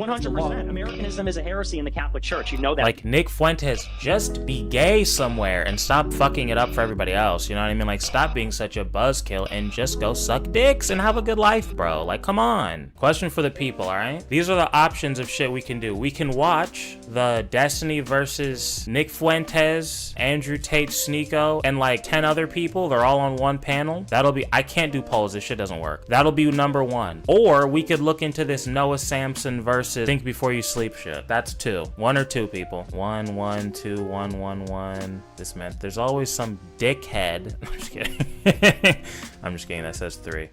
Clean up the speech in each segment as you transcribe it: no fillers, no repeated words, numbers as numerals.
100%. Americanism is a heresy in the Catholic Church. You know that. Like, Nick Fuentes, just be gay somewhere and stop fucking it up for everybody else. You know what I mean? Like, stop being such a buzzkill and just go suck dicks and have a good life, bro. Like, come on. Question for the people, all right? These are the options of shit we can do. We can watch the Destiny versus Nick Fuentes, Andrew Tate, Sneeko, and like 10 other people. They're all on one panel. That'll be, I can't do polls. This shit doesn't work. That'll be number one. Or we could look into this Noah Samson versus Think Before You Sleep shit. That's two. One or two people. 1, 1, 2, 1, 1, 1. This meant there's always some dickhead. I'm just kidding. I'm just kidding. That says 3.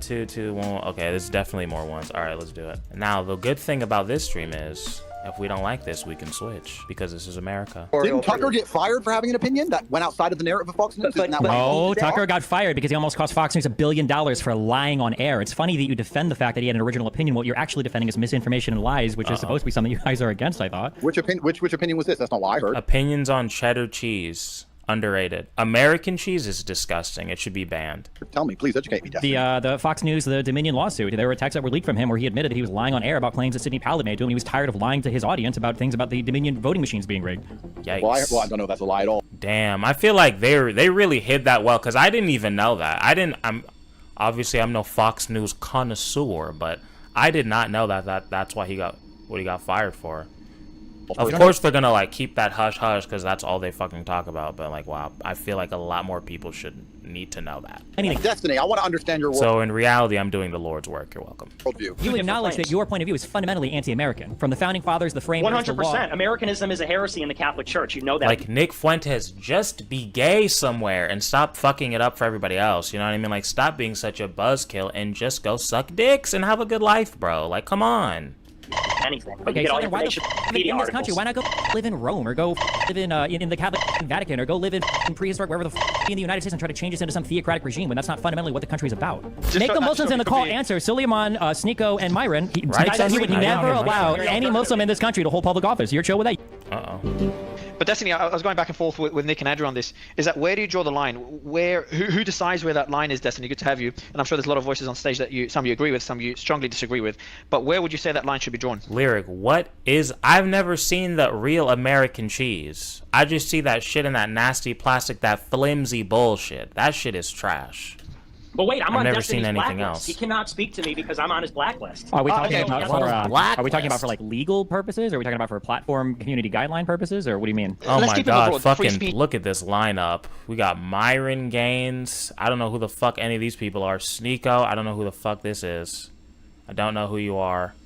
2, 2, 1. Okay, there's definitely more ones. All right, let's do it. Now, the good thing about this stream is, if we don't like this, we can switch, because this is America. Didn't Tucker get fired for having an opinion that went outside of the narrative of Fox News? No, Tucker got fired because he almost cost Fox News $1 billion for lying on air. It's funny that you defend the fact that he had an original opinion. What you're actually defending is misinformation and lies, which is supposed to be something you guys are against, I thought. Which opinion was this? That's not what I heard. Opinions on cheddar cheese. Underrated. American cheese is disgusting. It should be banned. Tell me, please educate me. The Fox News, the Dominion lawsuit, there were texts that were leaked from him where he admitted he was lying on air about claims that Sidney Powell made to him. He was tired of lying to his audience about things about the Dominion voting machines being rigged. Yikes. Well, I don't know if that's a lie at all. Damn, I feel like they really hid that well, because I didn't even know that. I'm no Fox News connoisseur, but I did not know that's why he got what he got fired for. Of course they're gonna like keep that hush hush because that's all they fucking talk about, but like, wow, I feel like a lot more people should need to know that. Destiny, I want to understand your world. So in reality, I'm doing the Lord's work. You're welcome. You acknowledge that your point of view is fundamentally anti-American. From the founding fathers, the framers, 100%. the law. Americanism is a heresy in the Catholic Church. You know that. Like, Nick Fuentes, just be gay somewhere and stop fucking it up for everybody else. You know what I mean? Like, stop being such a buzzkill and just go suck dicks and have a good life, bro. Like, come on. Anything. Okay, so then why in this country? Why not go live in Rome, or go live in the Catholic Vatican, or go live in prehistoric wherever in the United States and try to change this into some theocratic regime when that's not fundamentally what the country's about? Make the Muslims in the call answer. Suleiman, Sneeko, and Myron. He would never allow any Muslim in this country to hold public office. You're chill with that? But Destiny, I was going back and forth with Nick and Andrew on this. Is that where do you draw the line? Who decides where that line is, Destiny? Good to have you. And I'm sure there's a lot of voices on stage that some of you agree with, some of you strongly disagree with. But where would you say that line should be drawn? Lyric, I've never seen the real American cheese. I just see that shit in that nasty plastic, that flimsy bullshit. That shit is trash. But wait, I'm on never Destiny's seen anything blacklist. else. He cannot speak to me because I'm on his blacklist. Are we talking about for like legal purposes? Or are we talking about for platform community guideline purposes? Or what do you mean? Oh my god, fucking look at this lineup. We got Myron Gaines. I don't know who the fuck any of these people are. Sneeko, I don't know who the fuck this is. I don't know who you are.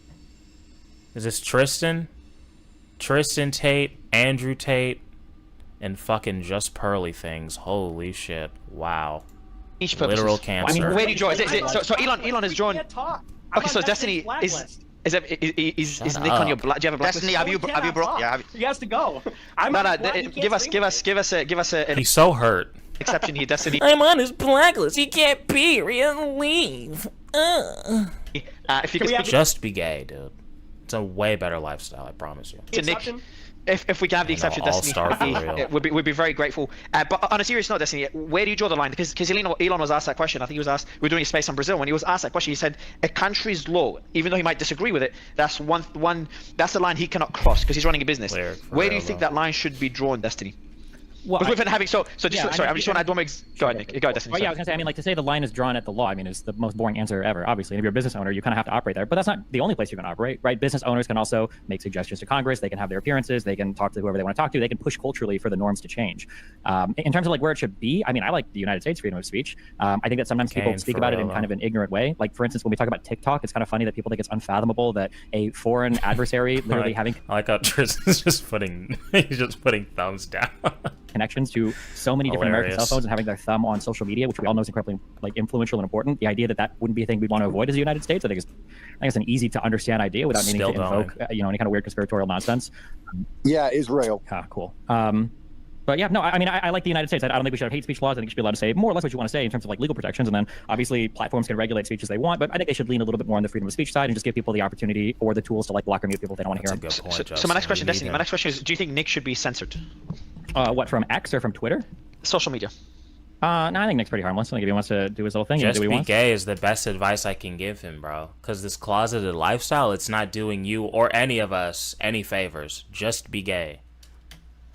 Is this Tristan? Tristan Tate, Andrew Tate, and fucking Just Pearly Things. Holy shit. Wow. Literal cancer. I mean, where do you draw? So Elon has drawn. Okay, so Destiny is Nick on your black? Do you have a blacklist? Destiny, have you brought? Yeah. He has to go. Give us a. He's so hurt. Exception here, Destiny. I'm on his blacklist. He can't be. Leave. If you could just be gay, dude. It's a way better lifestyle. I promise you. To Nick. If we can have the exception, Destiny, we'd be very grateful. But on a serious note, Destiny, where do you draw the line? Because Elon was asked that question. I think he was asked. We were doing a space on Brazil when he was asked that question. He said a country's law, even though he might disagree with it, that's that's the line he cannot cross because he's running a business. Where do you think that line should be drawn, Destiny? Well, we've been having sorry. I just want to add one more. Go ahead, Nick. Go ahead, Destiny. Well, yeah, I was gonna say. I mean, like to say the line is drawn at the law. I mean, is the most boring answer ever. Obviously, and if you're a business owner, you kind of have to operate there. But that's not the only place you can operate, right? Business owners can also make suggestions to Congress. They can have their appearances. They can talk to whoever they want to talk to. They can push culturally for the norms to change. In terms of like where it should be, I mean, I like the United States freedom of speech. I think that sometimes people speak about it in kind of an ignorant way. Like for instance, when we talk about TikTok, it's kind of funny that people think it's unfathomable that a foreign adversary literally having. I like how Tristan's just putting thumbs down. Connections to so many different American cell phones and having their thumb on social media, which we all know is incredibly like influential and important. The idea that wouldn't be a thing we'd want to avoid as the United States, I think it's an easy to understand idea without needing to invoke any kind of weird conspiratorial nonsense. Yeah, Israel. Cool. But yeah, no, I mean, I like the United States. I don't think we should have hate speech laws. I think you should be allowed to say more or less what you want to say in terms of like legal protections. And then obviously platforms can regulate speech as they want, but I think they should lean a little bit more on the freedom of speech side and just give people the opportunity or the tools to like block or mute people if they don't want to hear them. That's a good point, so my next question, Destiny, is, do you think Nick should be censored? What, from X or from Twitter? Social media. No, I think Nick's pretty harmless. I think if he wants to do his little thing, Just do what he be wants. gay is the best advice I can give him, bro. Because this closeted lifestyle, it's not doing you or any of us any favors. Just be gay.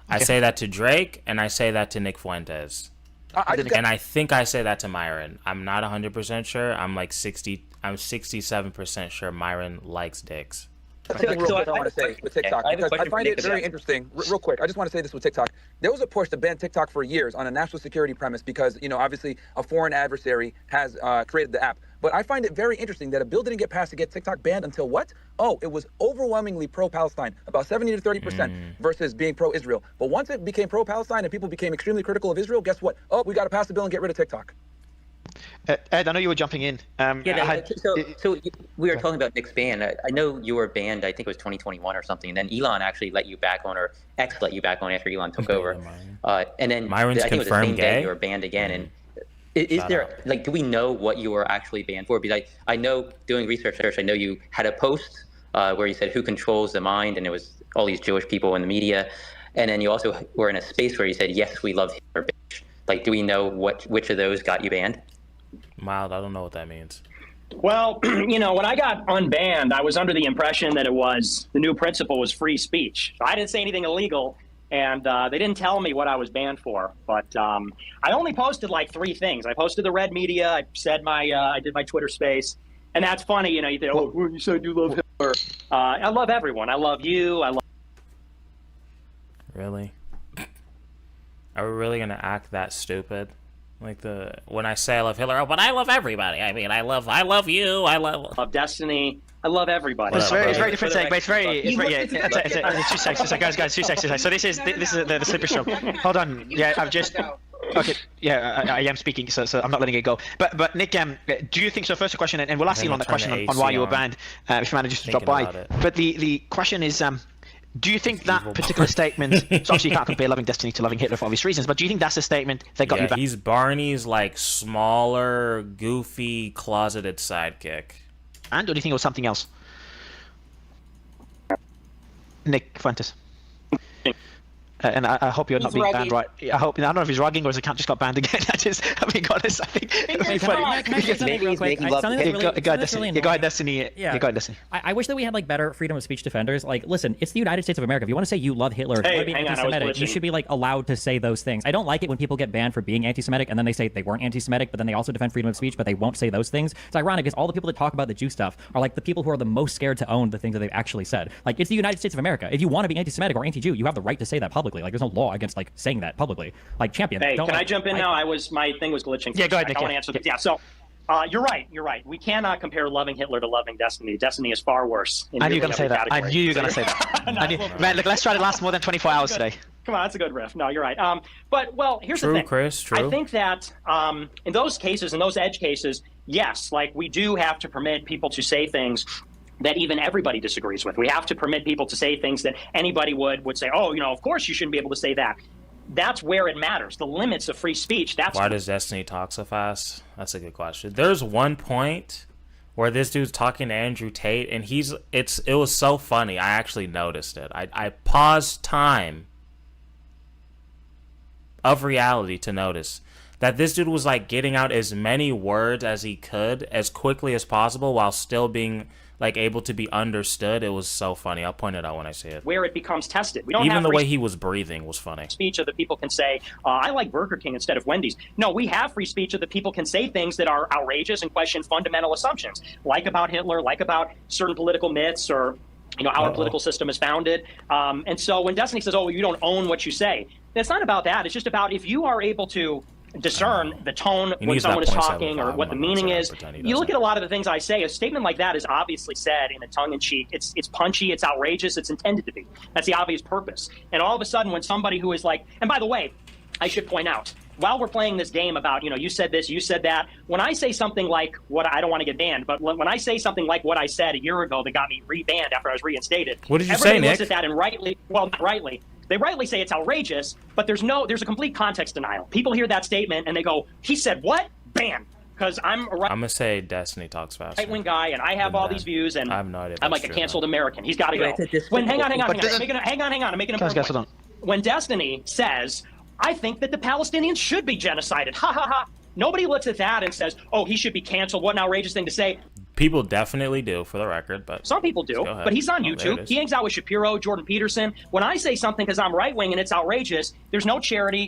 I say that to Drake, and I say that to Nick Fuentes. And I think I say that to Myron. I'm not 100% sure. I'm 67% sure Myron likes dicks. That's something real quick I want to say with TikTok, because I find it very interesting. Real quick, I just want to say this with TikTok. There was a push to ban TikTok for years on a national security premise because, obviously a foreign adversary has created the app. But I find it very interesting that a bill didn't get passed to get TikTok banned until what? Oh, it was overwhelmingly pro-Palestine, about 70 to 30% versus being pro-Israel. But once it became pro-Palestine and people became extremely critical of Israel, guess what? Oh, we got to pass the bill and get rid of TikTok. Ed, I know you were jumping in. So we were talking about Nick's ban. I know you were banned, I think it was 2021 or something, and then Elon actually let you back on, or X let you back on after Elon took over. And then Myron's I think it was the same gay? day you were banned again. And is there, do we know what you were actually banned for? Because I know, doing research, I know you had a post where you said, who controls the mind? And it was all these Jewish people in the media. And then you also were in a space where you said, yes, we love Hitler, bitch. Do we know which of those got you banned? Mild, I don't know what that means. Well, when I got unbanned, I was under the impression that the new principle was free speech. So I didn't say anything illegal, and they didn't tell me what I was banned for. But I only posted 3 things. I posted the red media. I said I did my Twitter space, and that's funny. You think, oh, you said you love Hitler. I love everyone. I love you. I love. Really? Are we really gonna act that stupid? When I say I love Hitler, but I love everybody. I mean, I love you. I love Destiny. I love everybody. It's very different thing, but it's very. 2 seconds, guys, 2 seconds. So this is the slippery slope. Hold on. Yeah, I've just. Okay. Yeah, I am speaking, so I'm not letting it go. But Nick, do you think so? First question, and we'll ask Elon the question on why you were banned, if you managed to drop by. But the question is. Do you think that particular statement, so obviously you can't compare loving Destiny to loving Hitler for obvious reasons, but do you think that's a statement that got you back? He's Barney's smaller, goofy, closeted sidekick. And or do you think it was something else? Nick Fuentes. And I hope you're not being banned, right? I don't know if he's rugging or his account just got banned again. I'm being honest. I think it's funny. Maybe he's making love. Go ahead, Destiny. Yeah, go ahead, Destiny. I wish that we had better freedom of speech defenders. Listen, it's the United States of America. If you want to say you love Hitler, if you want to be anti-Semitic, you should be allowed to say those things. I don't like it when people get banned for being anti-Semitic and then they say they weren't anti-Semitic, but then they also defend freedom of speech, but they won't say those things. It's ironic because all the people that talk about the Jew stuff are the people who are the most scared to own the things that they've actually said. It's the United States of America. If you want to be anti-Semitic or anti-Jew, you have the right to say that publicly. There's no law against saying that publicly. Champion. Hey, can I jump in now? My thing was glitching. Yeah, go ahead, Nick. I want to answer this. Yeah, so you're right. We cannot compare loving Hitler to loving Destiny. Destiny is far worse. I knew you were going to say that. I knew you were going to say that. Man, look, let's try to last more than 24 hours today. Come on, that's a good riff. No, you're right. But here's the thing. Chris, true. I think that in those cases, in those edge cases, yes, we do have to permit people to say things that even everybody disagrees with. We have to permit people to say things that anybody would say, oh, of course you shouldn't be able to say that. That's where it matters. The limits of free speech. Why does Destiny talk so fast? That's a good question. There's one point where this dude's talking to Andrew Tate, and it was so funny. I actually noticed it. I paused time of reality to notice that this dude was getting out as many words as he could as quickly as possible while still being able to be understood. It was so funny. I'll point it out when I see it. Where it becomes tested. We don't Even have the way he was breathing was funny. Speech of the people can say, I like Burger King instead of Wendy's. No, we have free speech of the people can say things that are outrageous and question fundamental assumptions, like about Hitler, like about certain political myths, or how our political system is founded. And so when Destiny says, oh, you don't own what you say, it's not about that. It's just about if you are able to discern the tone when someone is talking or what the meaning is. You look at a lot of the things I say, a statement like that is obviously said in a tongue-in-cheek. It's punchy, it's outrageous, it's intended to be. That's the obvious purpose. And all of a sudden when somebody who is and by the way, I should point out, while we're playing this game about, you said this, you said that, when I say something like I don't want to get banned, but when I say something like what I said a year ago that got me re-banned after I was reinstated, what did you say, Nick? Looks at that and not rightly, they rightly say it's outrageous, but there's a complete context denial. People hear that statement and they go, he said what? Ban. Because I'm going to say Destiny talks fast. Right-wing guy, and I have all these views, and I have no idea I'm a canceled American. He's got to go. Hang on. I'm making an important point. When Destiny says, I think that the Palestinians should be genocided. Ha ha ha. Nobody looks at that and says, oh, he should be canceled. What an outrageous thing to say. People definitely do, for the record, but some people do. But he's on YouTube. He hangs out with Shapiro, Jordan Peterson. When I say something because I'm right wing and it's outrageous, there's no charity.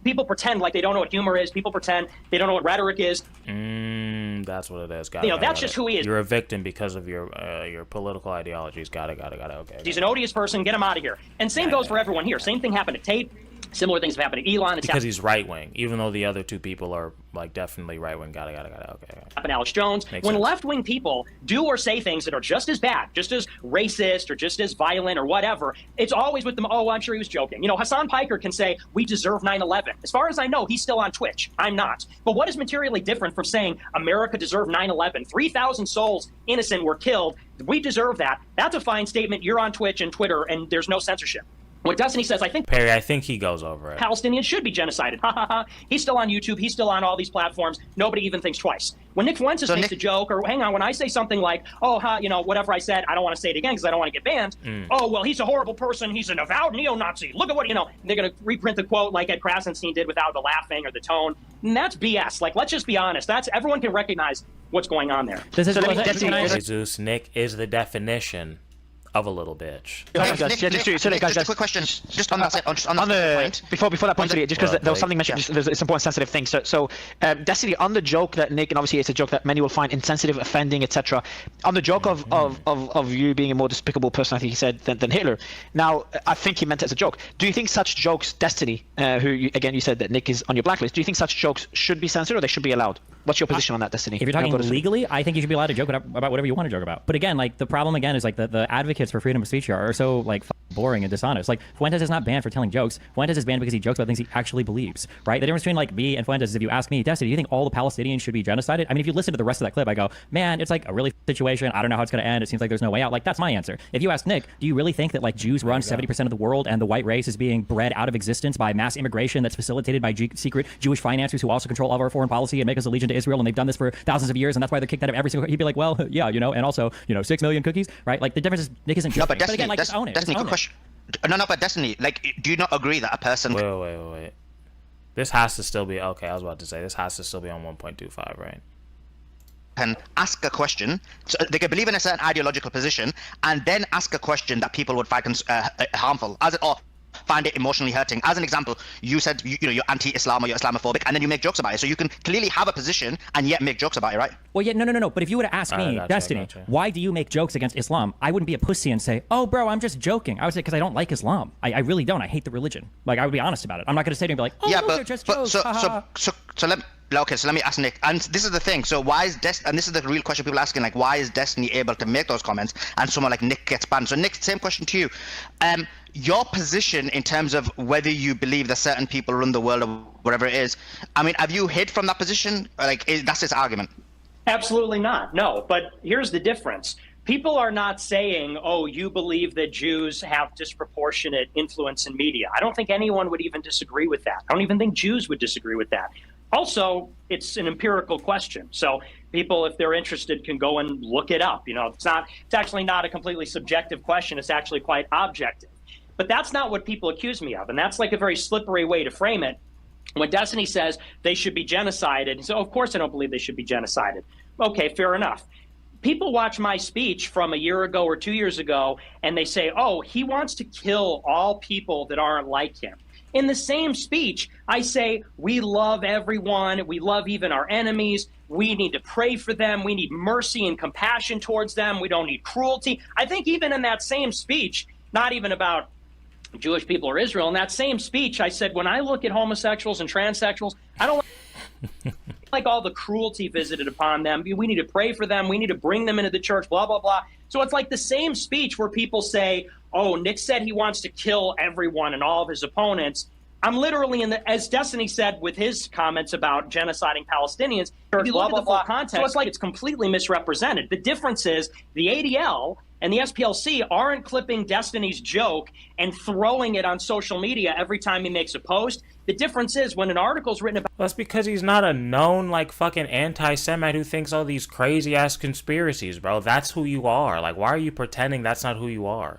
People pretend like they don't know what humor is. People pretend they don't know what rhetoric is. That's what it is. That's just who he is. You're a victim because of your political ideologies. Got it. Okay. He's an odious person. Get him out of here. And same goes for everyone here. Same thing happened to Tate. Similar things have happened to Elon. Because he's right wing, even though the other two people are like definitely right wing. Got it. Okay. Happened to Alex Jones. When left wing people do or say things that are just as bad, just as racist, or just as violent, or whatever, it's always with them. Oh, I'm sure he was joking. Hassan Piker can say we deserve 9/11. As far as I know, he's still on Twitch. I'm not. But what is materially different from saying America deserved 9/11? 3,000 souls innocent were killed. We deserve that. That's a fine statement. You're on Twitch and Twitter, and there's no censorship. What Destiny says, I think he goes over it. Palestinians should be genocided. Ha ha ha. He's still on YouTube. He's still on all these platforms. Nobody even thinks twice. When Nick Fuentes makes a joke, or hang on, when I say something like, oh, whatever I said, I don't want to say it again because I don't want to get banned. Oh, well, he's a horrible person. He's an avowed neo-Nazi. Look at what, they're going to reprint the quote like Ed Krasenstein did without the laughing or the tone. And that's BS. Like, let's just be honest. Everyone can recognize what's going on there. Jesus, Nick is the definition of a little bitch. Just a quick question. Just on that point. Before that point, just because there was something mentioned, it's important sensitive thing. So, Destiny, on the joke that Nick, and obviously it's a joke that many will find insensitive, offending, etc. On the joke of you being a more despicable person, I think he said, than Hitler. Now, I think he meant it as a joke. Do you think such jokes, Destiny, you said that Nick is on your blacklist, do you think such jokes should be censored or they should be allowed? What's your position on that, Destiny? If you're talking legally, I think you should be allowed to joke about whatever you want to joke about. But again, like the problem again is like the advocates for freedom of speech are so like boring and dishonest. Like Fuentes is not banned for telling jokes. Fuentes is banned because he jokes about things he actually believes, right? The difference between like me and Fuentes is if you ask me, Destiny, do you think all the Palestinians should be genocided? I mean, if you listen to the rest of that clip, I go, man, it's like a really situation. I don't know how it's going to end. It seems like there's no way out. Like that's my answer. If you ask Nick, do you really think that like Jews run 70% of the world and the white race is being bred out of existence by mass immigration that's facilitated by secret Jewish financiers who also control all of our foreign policy and make us allegiant to Israel, and they've done this for thousands of years, and that's why they're kicked out of every single. He'd be like, well, yeah, and also 6 million cookies, right? Like the difference is Nick isn't joking. No, but Destiny, again, like just own it. Destiny, quick question. No, but Destiny, like, do you not agree that a person? Wait. This has to still be okay. I was about to say this has to still be on 1.25, right? Can ask a question, so they can believe in a certain ideological position, and then ask a question that people would find harmful, or find it emotionally hurting. As an example, you said you're anti-Islam or you're Islamophobic, and then you make jokes about it. So you can clearly have a position and yet make jokes about it, right? Well, yeah, no. But if you were to ask me, Destiny, why do you make jokes against Islam? I wouldn't be a pussy and say, oh, bro, I'm just joking. I would say because I don't like Islam. I really don't. I hate the religion. Like I would be honest about it. I'm not going to say to him like, oh, yeah, they're just jokes. So let me ask Nick, and this is the thing. So why is and this is the real question people are asking, like, why is Destiny able to make those comments and someone like Nick gets banned? So Nick, same question to you. Your position in terms of whether you believe that certain people run the world or whatever it is, I mean, have you hid from that position? Like, that's his argument. Absolutely not. No, but here's the difference. People are not saying, oh, you believe that Jews have disproportionate influence in media. I don't think anyone would even disagree with that. I don't even think Jews would disagree with that. Also, it's an empirical question. So people, if they're interested, can go and look it up. It's actually not a completely subjective question. It's actually quite objective. But that's not what people accuse me of. And that's like a very slippery way to frame it. When Destiny says they should be genocided, so of course I don't believe they should be genocided. Okay, fair enough. People watch my speech from a year ago or 2 years ago, and they say, oh, he wants to kill all people that aren't like him. In the same speech, I say, we love everyone. We love even our enemies. We need to pray for them. We need mercy and compassion towards them. We don't need cruelty. I think even in that same speech, not even about Jewish people or Israel, in that same speech, I said, when I look at homosexuals and transsexuals, I don't like all the cruelty visited upon them. We need to pray for them. We need to bring them into the church, blah, blah, blah. So it's like the same speech where people say, oh, Nick said he wants to kill everyone and all of his opponents. I'm literally as Destiny said with his comments about genociding Palestinians, if you look at the full context, so it's like it's completely misrepresented. The difference is the ADL and the SPLC aren't clipping Destiny's joke and throwing it on social media every time he makes a post. The difference is when an article's written about... That's because he's not a known, like, fucking anti-Semite who thinks all these crazy-ass conspiracies, bro. That's who you are. Like, why are you pretending that's not who you are?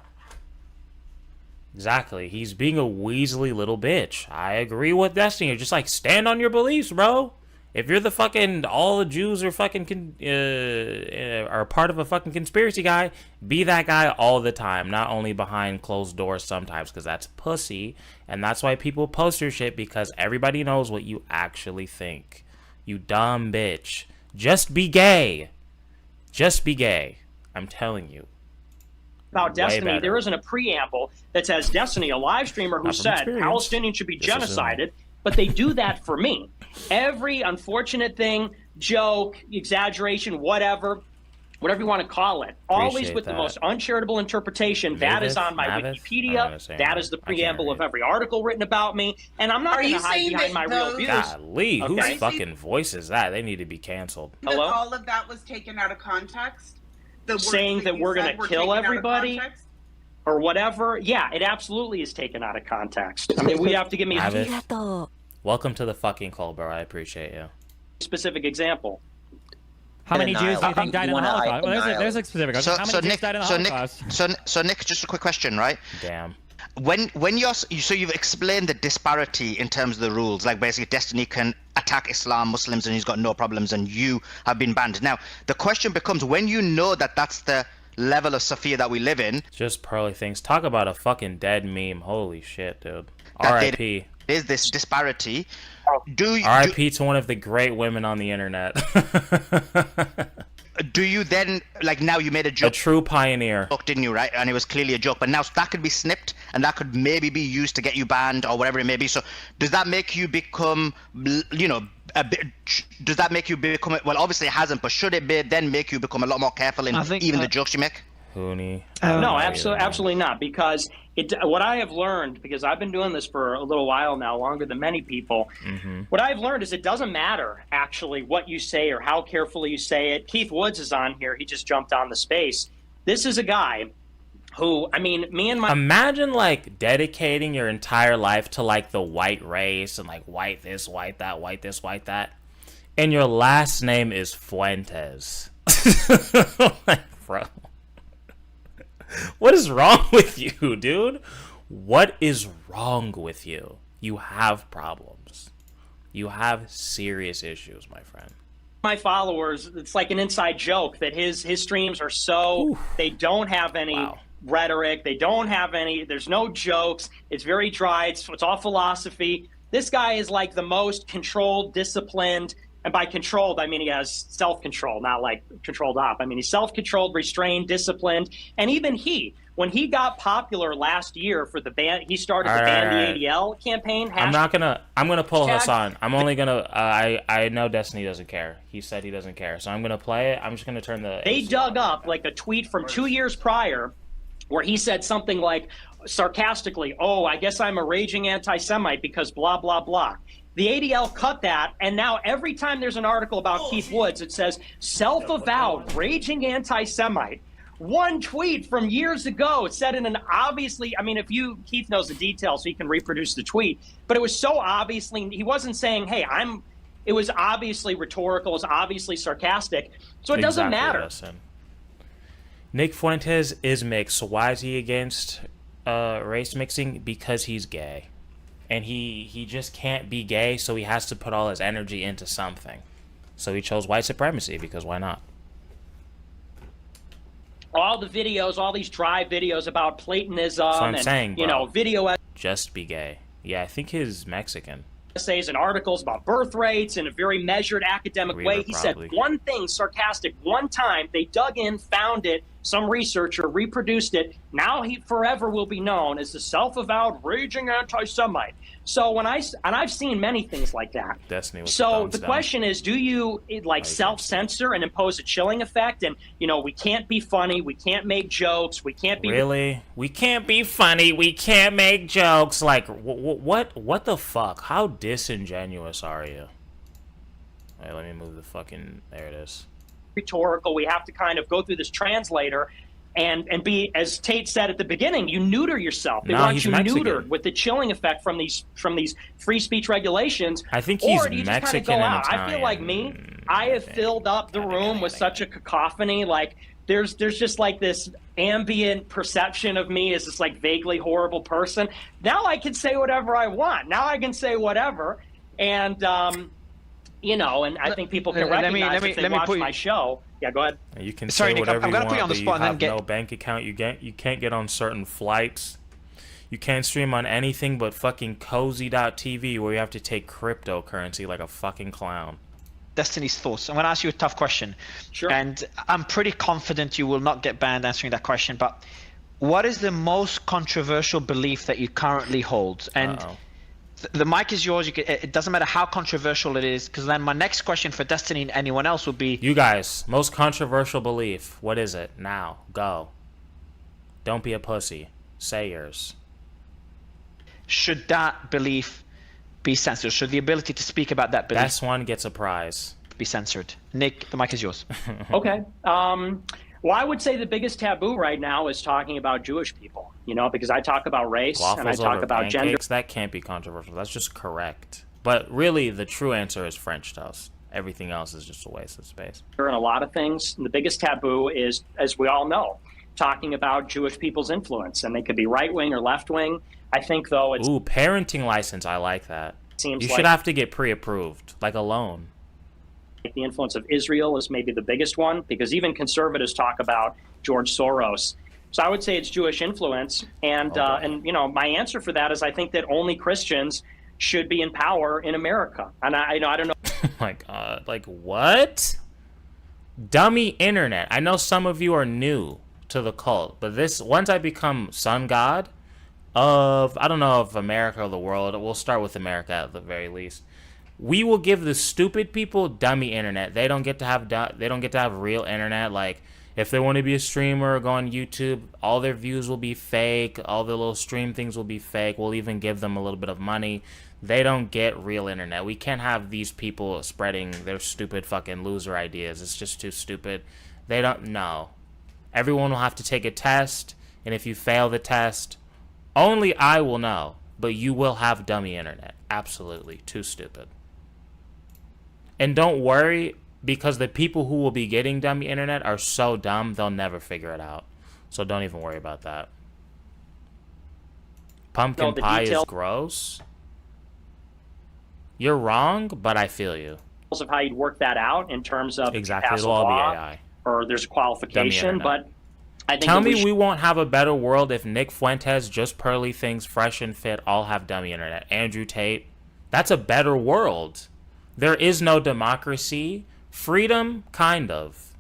Exactly. He's being a weaselly little bitch. I agree with Destiny. You're just like, stand on your beliefs, bro. If you're the fucking, all the Jews are fucking, are part of a fucking conspiracy guy, be that guy all the time, not only behind closed doors sometimes, because that's pussy, and that's why people post your shit, because everybody knows what you actually think. You dumb bitch. Just be gay. Just be gay. I'm telling you. About Destiny, there isn't a preamble that says Destiny, a live streamer who said Palestinians should be genocided, but they do that for me. Every unfortunate thing, joke, exaggeration, whatever you want to call it, always with the most uncharitable interpretation. That is on my Wikipedia. That is the preamble of every article written about me. And I'm not going to hide behind my real views. Golly, whose fucking voice is that? They need to be canceled. Hello? All of that was taken out of context? Saying that we're going to kill everybody or whatever. Yeah, it absolutely is taken out of context. I mean, we have to give me a welcome to the fucking call, bro. I appreciate you. Specific example. How many Jews do you think died in the Holocaust? Well, there's a specific. How many Jews died in the Holocaust? So Nick, just a quick question, right? Damn. When you've explained the disparity in terms of the rules, like basically Destiny can attack Islam, Muslims, and he's got no problems, and you have been banned. Now the question becomes, when you know that that's the level of Sophia that we live in. Just pearly things. Talk about a fucking dead meme. Holy shit, dude. R.I.P. Is this disparity? R.I.P. to one of the great women on the internet. Do you then, like, now you made a joke? A true pioneer. Didn't you, right? And it was clearly a joke, but now that could be snipped and that could maybe be used to get you banned or whatever it may be. So does that make you become, you know, a bit, does that make you become, well, obviously it hasn't, but should it then make you become a lot more careful in even the jokes you make? Hooney. No, absolutely not. Because what I have learned, because I've been doing this for a little while now, longer than many people, what I've learned is it doesn't matter, actually, what you say or how carefully you say it. Keith Woods is on here. He just jumped on the space. This is a guy who, I mean, me and my... Imagine, like, dedicating your entire life to, like, the white race and, like, white this, white that, white this, white that. And your last name is Fuentes. Like, bro. What is wrong with you, dude? What is wrong with you? You have problems. You have serious issues, my friend. My followers, it's like an inside joke that his streams are so, they don't have any rhetoric. They don't have any, there's no jokes. It's very dry. It's all philosophy. This guy is like the most controlled, disciplined, and by controlled, I mean he has self-control, not like controlled op. I mean he's self-controlled, restrained, disciplined. And even when he got popular last year for the ban, he started the Ban the ADL campaign. I'm gonna pull Hassan. I'm only gonna, I know Destiny doesn't care. He said he doesn't care. So I'm gonna play it. I'm just gonna turn the... They dug up like a tweet from 2 years prior where he said something like, sarcastically, oh, I guess I'm a raging anti-Semite because blah, blah, blah. The ADL cut that, and now every time there's an article about Keith Woods, it says, self-avowed, raging anti-Semite. One tweet from years ago, it said in an obviously, I mean, Keith knows the details, so he can reproduce the tweet, but it was so obviously, he wasn't saying, hey, it was obviously rhetorical, it was obviously sarcastic, so it doesn't matter. Listen. Nick Fuentes is mixed, so why is he against race mixing? Because he's gay. And he just can't be gay, so he has to put all his energy into something. So he chose white supremacy, because why not? All the videos, all these dry videos about Platonism video... Just be gay. Yeah, I think he's Mexican. Essays and articles about birth rates in a very measured academic way. He said one thing sarcastic one time. They dug in, found it. Some researcher reproduced it. Now he forever will be known as the self-avowed raging anti-Semite. So I've seen many things like that. Destiny. So the question is, do you self-censor and impose a chilling effect? And we can't be funny, we can't make jokes, we can't be we can't be funny, we can't make jokes. Like what the fuck? How disingenuous are you? Wait, let me move the fucking, there it is. Rhetorical. We have to kind of go through this translator and be, as Tate said at the beginning, you neuter yourself. They want you neutered with the chilling effect from these free speech regulations. I think he's Or Mexican do you just kind of go out? Italian. I feel like I have filled up the room with such a cacophony. Like there's just like this ambient perception of me as this like vaguely horrible person. Now I can say whatever I want. Now I can say whatever, and you know, and I think people can recognize if they watch my show. Yeah, go ahead. You can say whatever you want, but you have no bank account. You can't get on certain flights. You can't stream on anything but fucking cozy.tv where you have to take cryptocurrency like a fucking clown. Destiny's thoughts. I'm going to ask you a tough question. Sure. And I'm pretty confident you will not get banned answering that question, but what is the most controversial belief that you currently hold? And the mic is yours. It doesn't matter how controversial it is, because then my next question for Destiny and anyone else would be... You guys, most controversial belief. What is it? Now, go. Don't be a pussy. Say yours. Should that belief be censored? Should the ability to speak about that belief... Best one gets a prize. ...be censored? Nick, the mic is yours. Okay. Well, I would say the biggest taboo right now is talking about Jewish people, you know, because I talk about race and I talk about gender. That can't be controversial. That's just correct. But really, the true answer is French toast. Everything else is just a waste of space. And a lot of things. And the biggest taboo is, as we all know, talking about Jewish people's influence. And they could be right-wing or left-wing. I think, though, it's... Ooh, parenting license. I like that. Seems you like should have to get pre-approved, like a loan. The influence of Israel is maybe the biggest one, because even conservatives talk about George Soros. So I would say it's Jewish influence. And, and you know, my answer for that is I think that only Christians should be in power in America. And I don't know. Oh my God. Like, what? Dummy internet. I know some of you are new to the cult, but this, once I become sun god of, I don't know if America or the world, we'll start with America at the very least. We will give the stupid people dummy internet. They don't get to have real internet. Like, if they want to be a streamer or go on YouTube, all their views will be fake. All their little stream things will be fake. We'll even give them a little bit of money. They don't get real internet. We can't have these people spreading their stupid fucking loser ideas. It's just too stupid. They don't know. Everyone will have to take a test, and if you fail the test, only I will know. But you will have dummy internet. Absolutely. Too stupid. And don't worry, because the people who will be getting dummy internet are so dumb, they'll never figure it out. So don't even worry about that. Pumpkin pie is gross. You're wrong, but I feel you. Of how you'd work that out in terms of exactly, it'll all be AI. Or there's a qualification, but I think tell me we won't have a better world if Nick Fuentes, Just Pearly Things, Fresh and Fit all have dummy internet. Andrew Tate, that's a better world. There is no democracy. Freedom, kind of.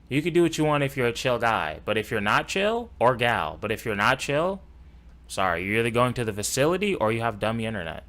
You can do what you want if you're a chill guy. But if you're not chill, or gal, but if you're not chill, sorry, you're either going to the facility or you have dummy internet.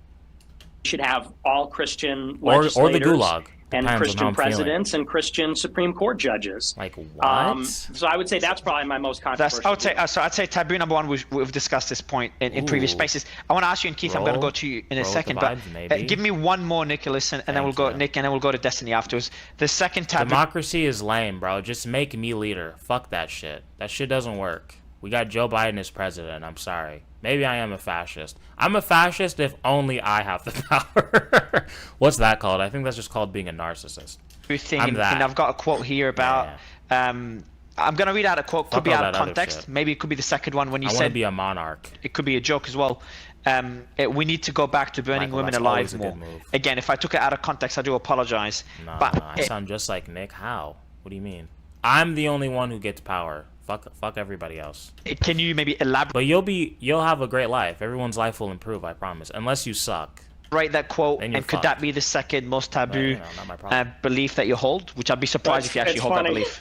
You should have all Christian legislators or the gulag. And Christian presidents and Christian Supreme Court judges. Like what? So I would say that's probably my most controversial. I'd say taboo number one. We've discussed this point in previous spaces. I want to ask you, and Keith, I'm going to go to you in a second, but give me one more, Nicholas, and then we'll go Nick, and then we'll go to Destiny afterwards. The second taboo. Democracy is lame, bro. Just make me leader. Fuck that shit. That shit doesn't work. We got Joe Biden as president. I'm sorry. Maybe I am a fascist. I'm a fascist if only I have the power. What's that called? I think that's just called being a narcissist. I'm that. And I've got a quote here about... Yeah. I'm going to read out a quote. Could be out of context. Maybe it could be the second one when you said... I want to be a monarch. It could be a joke as well. We need to go back to burning women alive more. Again, if I took it out of context, I do apologize. No, I sound just like Nick. How? What do you mean? I'm the only one who gets power. Fuck everybody else. Can you maybe elaborate? But you'll have a great life. Everyone's life will improve, I promise. Unless you suck. Write that quote, and could that be the second most taboo belief that you hold? Which I'd be surprised if you actually hold that belief.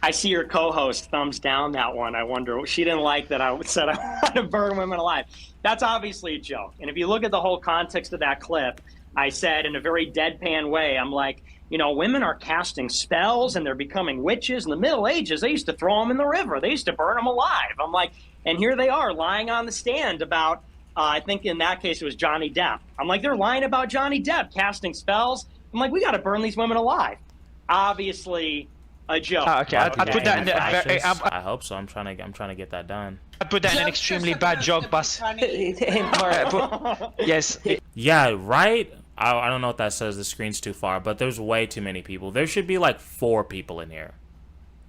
I see your co-host thumbs down that one. I wonder, she didn't like that I said I want to burn women alive. That's obviously a joke. And if you look at the whole context of that clip, I said in a very deadpan way, I'm like, you know, women are casting spells and they're becoming witches. In the Middle Ages, they used to throw them in the river. They used to burn them alive. I'm like, and here they are lying on the stand about, I think in that case it was Johnny Depp. I'm like, they're lying about Johnny Depp casting spells. I'm like, we got to burn these women alive. Obviously a joke. Okay, I'd put that in the... I hope so. I'm trying to get that done. I'd put that in an extremely bad joke, Bus. Yes. Yeah, right? I don't know what that says. The screen's too far, but there's way too many people. There should be like 4 people in here.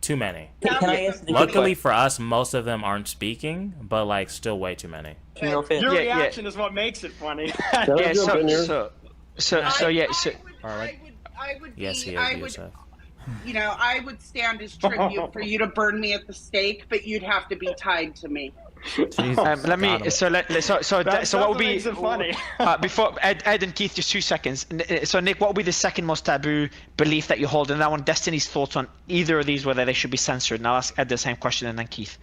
Too many. Can I ask Nick Luckily for us, most of them aren't speaking, but like still way too many. Your reaction is what makes it funny. I would yes, he is, Yusuf. You know, I would stand as tribute for you to burn me at the stake, but you'd have to be tied to me. Let me. So what would be funny? Before Ed and Keith, just 2 seconds. So Nick, what would be the second most taboo belief that you hold? And I want Destiny's thoughts on either of these, whether they should be censored. And I'll ask Ed the same question, and then Keith.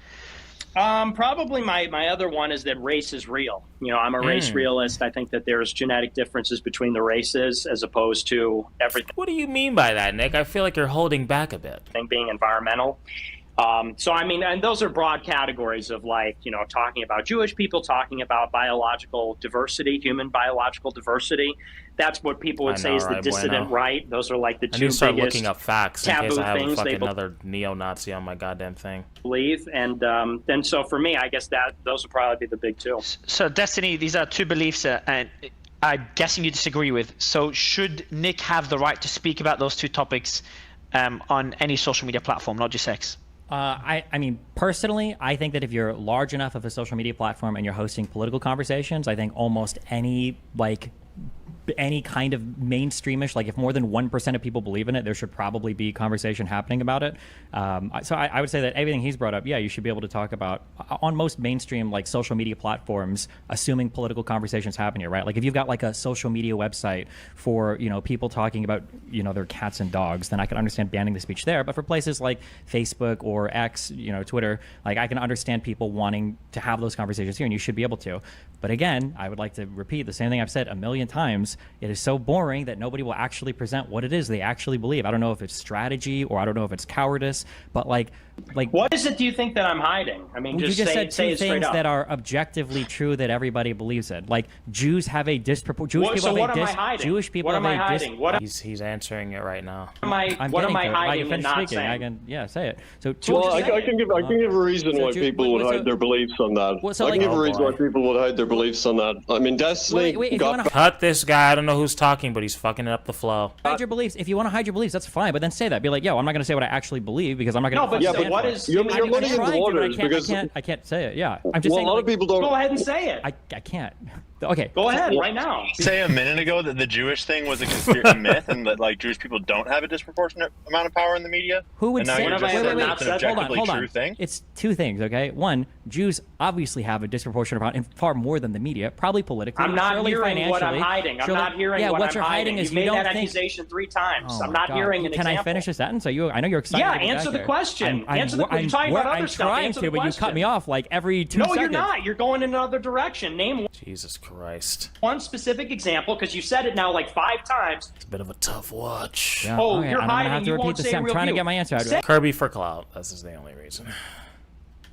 Probably my other one is that race is real. You know, I'm a race realist. I think that there's genetic differences between the races as opposed to everything. What do you mean by that, Nick? I feel like you're holding back a bit. Being environmental. So, I mean, and those are broad categories of like, you know, talking about Jewish people, talking about biological diversity, human biological diversity. That's what people would say is the dissident right. Those are like the two biggest start looking up facts in case I have a fucking another neo-Nazi on my goddamn thing. Believe and then so for me, I guess that those would probably be the big two. So, Destiny, these are two beliefs, and I'm guessing you disagree with. So, should Nick have the right to speak about those two topics on any social media platform, not just X? I mean, personally, I think that if you're large enough of a social media platform and you're hosting political conversations, I think almost any kind of mainstreamish, like if more than 1% of people believe in it, there should probably be conversation happening about it. So I would say that everything he's brought up, yeah, you should be able to talk about on most mainstream like social media platforms, assuming political conversations happen here, right? Like if you've got like a social media website for, you know, people talking about, you know, their cats and dogs, then I can understand banning the speech there. But for places like Facebook or X, you know, Twitter, like I can understand people wanting to have those conversations here, and you should be able to. But again, I would like to repeat the same thing I've said a million times. It is so boring that nobody will actually present what it is they actually believe. I don't know if it's strategy or I don't know if it's cowardice, but like what is it do you think that I'm hiding? I mean, you just said two things up. that are objectively true that everybody believes in. Like Jews have a disproportionate. Jewish people have a hiding? He's answering it right now. What am I hiding and not saying? I can say it. So I can give a reason why people would hide their beliefs on that. I can give a reason why people would hide their beliefs on that. I mean, Destiny cut this guy. I don't know who's talking, but he's fucking up the flow. Hide your beliefs. If you want to hide your beliefs, that's fine. But then say that. Be like, yo, I'm not going to say what I actually believe because I'm not going to. No, but what is? You're muddying the waters because I can't say it. Yeah, I'm just saying. A lot of people don't. Go ahead and say it. I can't. Okay. Go ahead right now. Say a minute ago that the Jewish thing was a conspiracy myth and that like Jewish people don't have a disproportionate amount of power in the media. Who would say that? It's an objectively true thing. It's two things, okay? One, Jews obviously have a disproportionate amount, and far more than the media, probably politically. I'm not hearing what I'm hiding. I'm not hearing what I'm hiding. Is you made that accusation 3 times. I'm not hearing an example. Can I finish a sentence? I know you're excited. Yeah, answer the question. Answer the question. You're talking about other stuff. I'm trying to, but you cut me off like every 2 seconds. No, you're not. You're going in another direction. Name Jesus Christ. One specific example, because you said it now like 5 times. It's a bit of a tough watch. Yeah, you're hiding. I'm gonna have to repeat this. I'm trying to get my answer out. Kirby for clout. This is the only reason.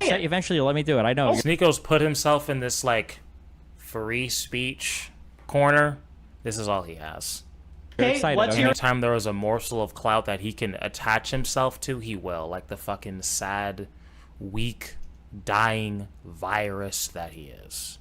Eventually, let me do it. I know. Sneako's put himself in this like free speech corner. This is all he has. Anytime there is a morsel of clout that he can attach himself to, he will. Like the fucking sad, weak, dying virus that he is.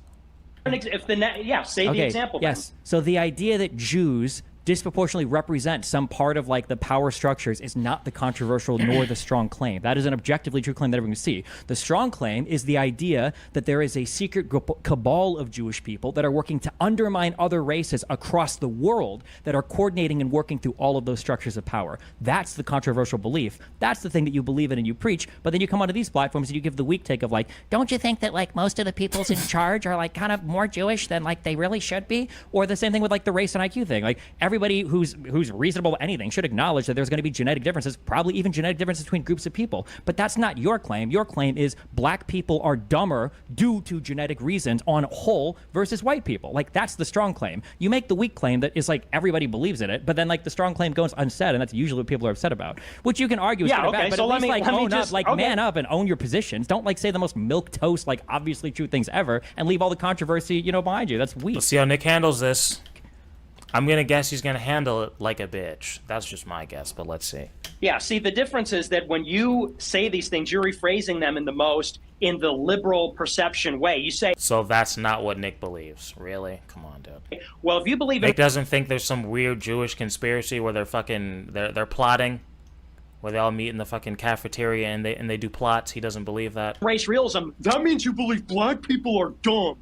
Say the example. Yes. So the idea that Jews disproportionately represent some part of like the power structures is not the controversial nor the strong claim. That is an objectively true claim that everyone can see. The strong claim is the idea that there is a secret cabal of Jewish people that are working to undermine other races across the world that are coordinating and working through all of those structures of power. That's the controversial belief. That's the thing that you believe in and you preach, but then you come onto these platforms and you give the weak take of like, don't you think that like most of the peoples in charge are like kind of more Jewish than like they really should be? Or the same thing with like the race and IQ thing. Like everybody who's reasonable to anything should acknowledge that there's going to be genetic differences, probably even genetic differences between groups of people. But that's not your claim. Your claim is black people are dumber due to genetic reasons on whole versus white people. Like that's the strong claim. You make the weak claim that is like everybody believes in it, but then like the strong claim goes unsaid, and that's usually what people are upset about. Which you can argue is good or bad, but at least like own up, like man up and own your positions. Don't like say the most milquetoast, like obviously true things ever, and leave all the controversy, behind you. That's weak. Let's see how Nick handles this. I'm going to guess he's going to handle it like a bitch. That's just my guess, but let's see. Yeah, see, the difference is that when you say these things, you're rephrasing them in the liberal perception way. You say... So that's not what Nick believes. Really? Come on, dude. Well, if you believe... Nick doesn't think there's some weird Jewish conspiracy where they're plotting... where they all meet in the fucking cafeteria and they do plots. He doesn't believe that. Race realism, that means you believe black people are dumb.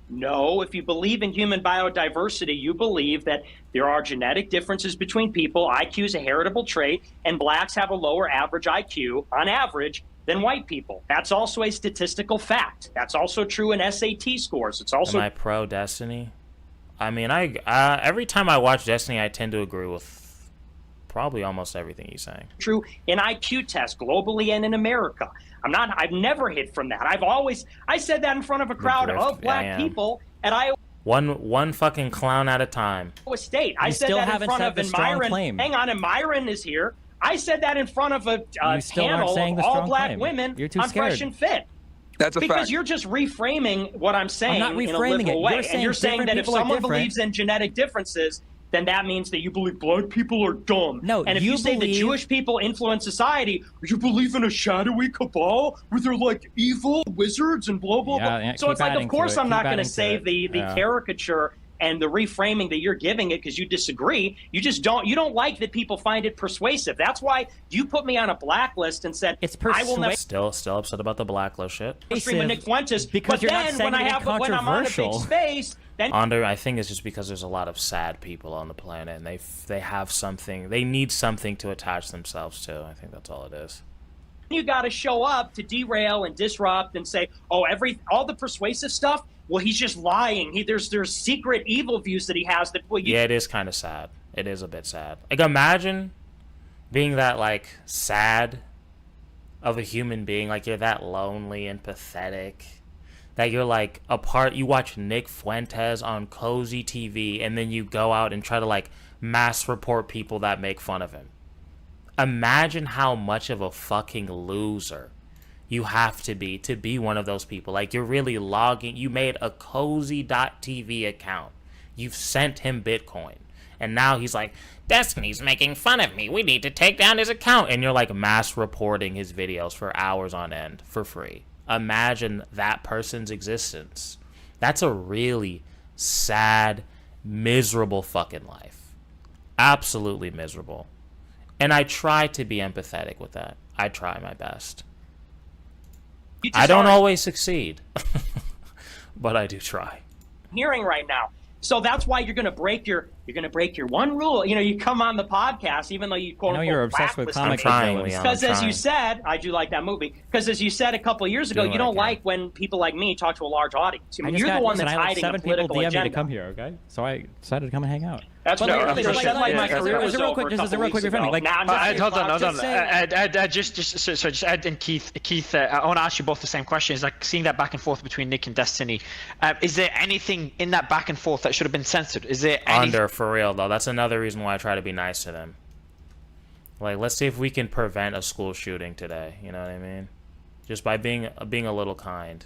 No, if you believe in human biodiversity, you believe that there are genetic differences between people. IQ is a heritable trait, and blacks have a lower average IQ, on average, than white people. That's also a statistical fact. That's also true in SAT scores. It's also... Am I pro Destiny? I mean, every time I watch Destiny, I tend to agree with probably almost everything he's saying. True in IQ tests globally and in America. I've never hid from that. I said that in front of a crowd of black people at Iowa One fucking clown at a time. State. I said that in front of Myron. Hang on, and Myron is here. I said that in front of a panel of all black women on Fresh and Fit. That's a because fact. you're just reframing what I'm saying I'm not in a reframing liberal it. way. You're And you're saying that if someone believes in genetic differences, then that means that you believe black people are dumb. No, and if you say that Jewish people influence society, you believe in a shadowy cabal where they're like evil wizards and blah, blah, blah. So it's like, of course I'm not going to say the caricature and the reframing that you're giving it because you disagree. You just don't like that people find it persuasive. That's why you put me on a blacklist and said it's I will never still upset about the blacklist shit. Stream with Nick Fuentes, because but then when I'm on a big space, then I think it's just because there's a lot of sad people on the planet and they have something, they need something to attach themselves to. I think that's all it is. You got to show up to derail and disrupt and say, oh, all the persuasive stuff. Well, he's just lying. There's secret evil views that he has that. Well, yeah, it is kind of sad. It is a bit sad. Like, imagine being that like sad of a human being. Like, you're that lonely and pathetic. That you're like you watch Nick Fuentes on Cozy TV, and then you go out and try to like mass report people that make fun of him. Imagine how much of a fucking loser you have to be one of those people. Like, you're really you made a cozy.tv account. You've sent him Bitcoin. And now he's like, Destiny's making fun of me. We need to take down his account. And you're like mass reporting his videos for hours on end for free. Imagine that person's existence. That's a really sad, miserable fucking life. Absolutely miserable. And I try to be empathetic with that. I try my best. I don't always succeed, but I do try. Hearing right now. So that's why you're going to break your one rule. You know, you come on the podcast, even though you quote unquote you're obsessed with comic villains. Because as you said, I do like that movie. Because as you said a couple of years ago, you don't like when people like me talk to a large audience. I mean, you're the one that's hiding a political agenda. 7 people DM me to come here, okay? So I decided to come and hang out. That's my career was over. Just a real quick reframing. Like, hold on. Just Ed and Keith, I want to ask you both the same question. Is like seeing that back and forth between Nick and Destiny. Is there anything in that back and forth that should have been censored? Is there for real though? That's another reason why I try to be nice to them. Like, let's see if we can prevent a school shooting today. You know what I mean? Just by being a little kind.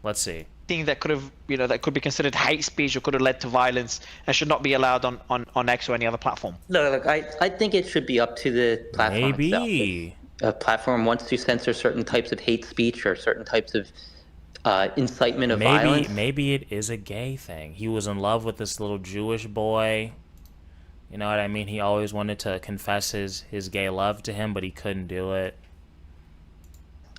Let's see. Thing that could have, that could be considered hate speech or could have led to violence and should not be allowed on X or any other platform. Look, I think it should be up to the platform itself. If a platform wants to censor certain types of hate speech or certain types of incitement of violence. Maybe it is a gay thing. He was in love with this little Jewish boy. You know what I mean? He always wanted to confess his gay love to him, but he couldn't do it.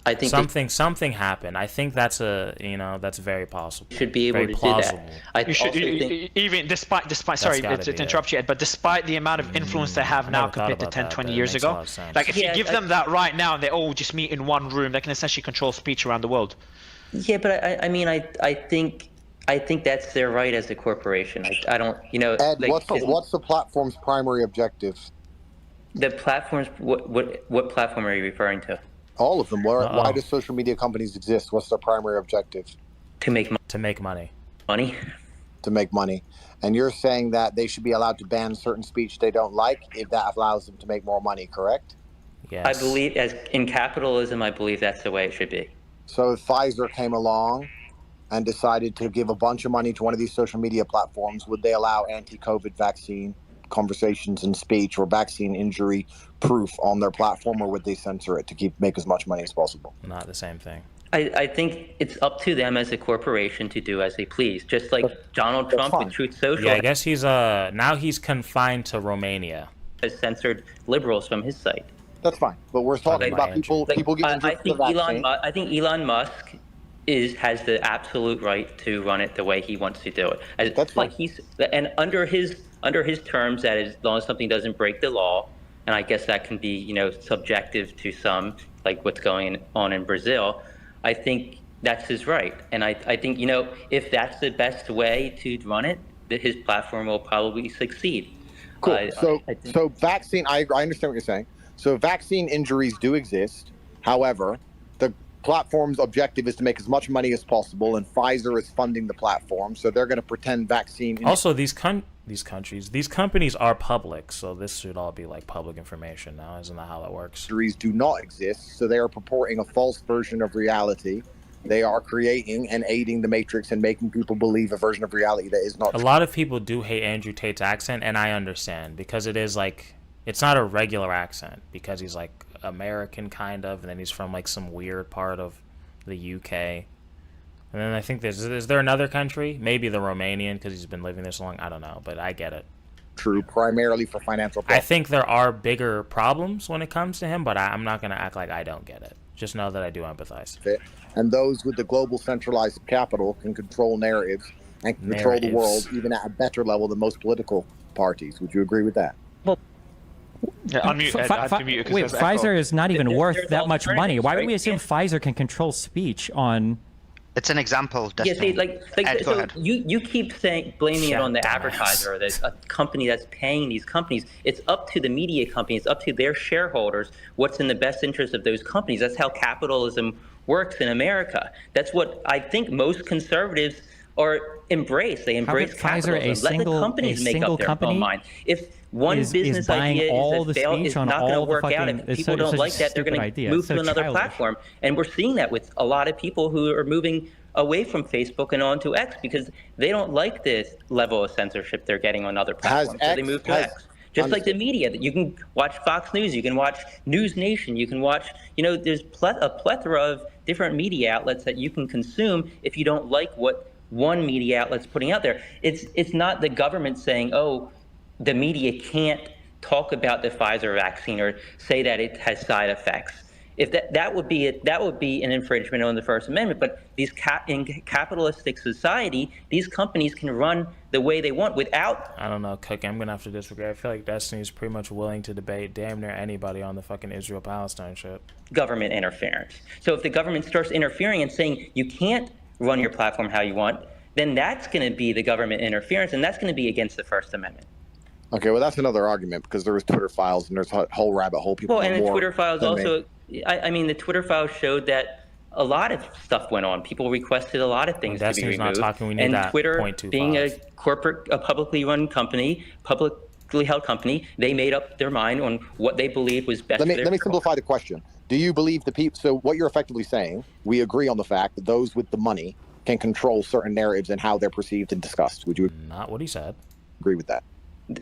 I think something happened. I think that's that's very possible. You should be able to do that. Even despite sorry to interrupt you, Ed, but despite the amount of influence they have now compared to 10, 20 years ago, like if you give them that right now, they all just meet in one room, they can essentially control speech around the world. Yeah, but I think that's their right as a corporation. I don't, Ed, what's the platform's primary objective? The platforms. What platform are you referring to? All of them. Why do social media companies exist? What's their primary objective? To make money. Money? To make money. And you're saying that they should be allowed to ban certain speech they don't like if that allows them to make more money, correct? Yes. I believe, as in capitalism, I believe that's the way it should be. So if Pfizer came along and decided to give a bunch of money to one of these social media platforms, would they allow anti-COVID vaccine conversations and speech or vaccine injury proof on their platform, or would they censor it to make as much money as possible? Not the same thing. I think it's up to them as a corporation to do as they please, just like Donald Trump and Truth Social. Yeah, I guess now he's confined to Romania. Has censored liberals from his site. That's fine, but we're talking about people getting I think Elon Musk has the absolute right to run it the way he wants to do it. That's fine. And under his terms, that as long as something doesn't break the law, and I guess that can be subjective to some, like what's going on in Brazil. I think that's his right, and I think if that's the best way to run it, that his platform will probably succeed. Cool. So vaccine. I understand what you're saying. So vaccine injuries do exist. However, the platform's objective is to make as much money as possible, and Pfizer is funding the platform, so they're going to pretend vaccine. Also, these companies are public, so this should all be like public information now. Isn't that how that works? Injuries do not exist, so they are purporting a false version of reality. They are creating and aiding the Matrix and making people believe a version of reality that is not true. A lot of people do hate Andrew Tate's accent, and I understand, because it is like, it's not a regular accent, because he's like American kind of, and then he's from like some weird part of the UK. And then I think is there another country? Maybe the Romanian, because he's been living there so long. I don't know, but I get it. True, primarily for financial profit. I think there are bigger problems when it comes to him, but I'm not going to act like I don't get it. Just know that I do empathize. And those with the global centralized capital can control narratives and can control the world even at a better level than most political parties. Would you agree with that? Well, Pfizer is not even worth that much money. Why would we assume Pfizer can control speech on... It's an example. Yeah, see, so you keep blaming it on the advertiser, a company that's paying these companies. It's up to the media companies, it's up to their shareholders, what's in the best interest of those companies. That's how capitalism works in America. That's what I think most conservatives embrace. They embrace capitalism. Let the companies make up their own mind. If one business idea is not going to work out, if people don't like that, they're going to move to another platform. And we're seeing that with a lot of people who are moving away from Facebook and onto X because they don't like the level of censorship they're getting on other platforms. So they move to X. Just like the media, that you can watch Fox News, you can watch News Nation, you can watch, there's a plethora of different media outlets that you can consume if you don't like what one media outlet's putting out there. It's not the government saying, oh, the media can't talk about the Pfizer vaccine or say that it has side effects. If that would be an infringement on the First Amendment. But in capitalistic society, these companies can run the way they want without. I don't know, Cookie. I'm gonna have to disagree. I feel like Destiny's pretty much willing to debate damn near anybody on the fucking Israel-Palestine shit. Government interference. So if the government starts interfering and saying you can't run your platform how you want, then that's going to be the government interference, and that's going to be against the First Amendment. Okay, well, that's another argument because there was Twitter files and there's a whole rabbit hole. People. Well, and the Twitter files also. I mean, the Twitter files showed that a lot of stuff went on. People requested a lot of things to be removed. Not talking. We need and that Twitter, 0.25. being a publicly run company, publicly held company, they made up their mind on what they believed was best. Let me simplify the question. Do you believe the people? So what you're effectively saying, we agree on the fact that those with the money can control certain narratives and how they're perceived and discussed. Would you? Not what he said. Agree with that?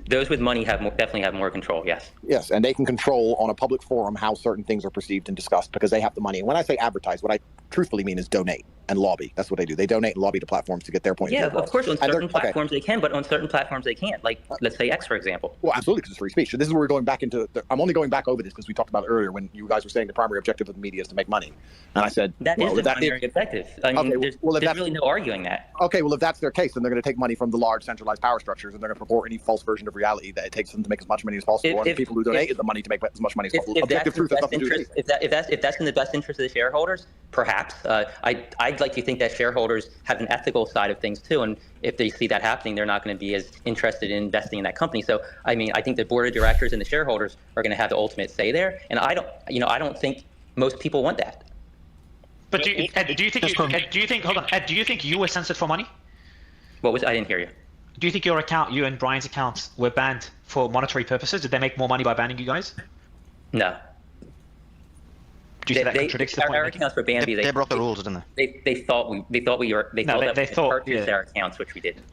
Those with money definitely have more control, yes. Yes, and they can control on a public forum how certain things are perceived and discussed because they have the money. And when I say advertise, what I truthfully mean is donate and lobby. That's what they do. They donate and lobby to platforms to get their point. Yeah, of course, on certain platforms they can, but on certain platforms they can't. Like, let's say X, for example. Well, absolutely, because it's free speech. So this is where we're going back into. I'm only going back over this because we talked about it earlier when you guys were saying the primary objective of the media is to make money, and I said that is the primary objective. I mean, there's really no arguing that. Okay, well, if that's their case, then they're going to take money from the large centralized power structures, and they're going to purport any false version of reality that it takes them to make as much money as possible, and the people who donated the money to make as much money as possible. Objective truth has nothing to do with it. If that's in the best interest of the shareholders, perhaps. I'd like to think that shareholders have an ethical side of things too, and if they see that happening, they're not going to be as interested in investing in that company. So, I mean, I think the board of directors and the shareholders are going to have the ultimate say there, and I don't think most people want that. But do you think you were censored for money? I didn't hear you. Do you think your account, you and Brian's accounts, were banned for monetary purposes? Did they make more money by banning you guys? No. Do you see that contradicts the point? Our accounts were banned. They broke the rules, didn't they? They thought we purchased our accounts, which we didn't.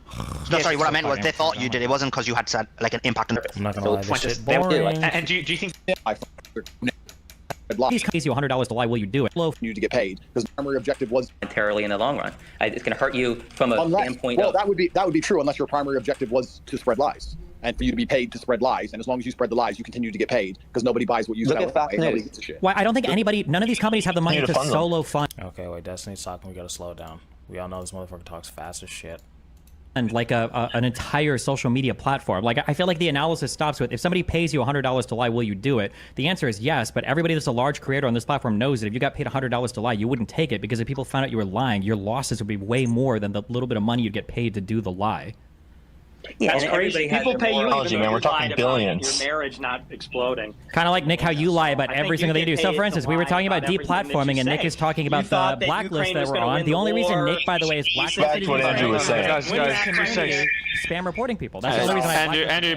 No, sorry. What I meant was they thought you did. It wasn't because you had said like an impact on. I'm not gonna lie, this shit boring. And do you think? He's pays you $100 to lie. Will you do it? For you to get paid because the primary objective was momentarily in the long run. It's going to hurt you from a standpoint. Well, that would be true unless your primary objective was to spread lies. and for you to be paid to spread lies. And as long as you spread the lies, you continue to get paid because nobody buys what you sell. Nobody gives a shit. Well, I don't think none of these companies have the money to solo fund. Okay, wait, Destiny's talking. We gotta slow down. We all know this motherfucker talks fast as shit. And like an entire social media platform. Like, I feel like the analysis stops with, if somebody pays you $100 to lie, will you do it? The answer is yes, but everybody that's a large creator on this platform knows that if you got paid $100 to lie, you wouldn't take it, because if people found out you were lying, your losses would be way more than the little bit of money you'd get paid to do the lie. Yeah, that's crazy. People pay you even man. We're talking billions. Your marriage not exploding. Kind of like, Nick, how you lie about every single thing you do. So, for instance, we were talking about deplatforming, and Nick is talking about the blacklist that we're on. The only reason Nick, by the way, is blacklisted That's what Andrew was saying. Guys, spam reporting people. That's the only reason Andrew,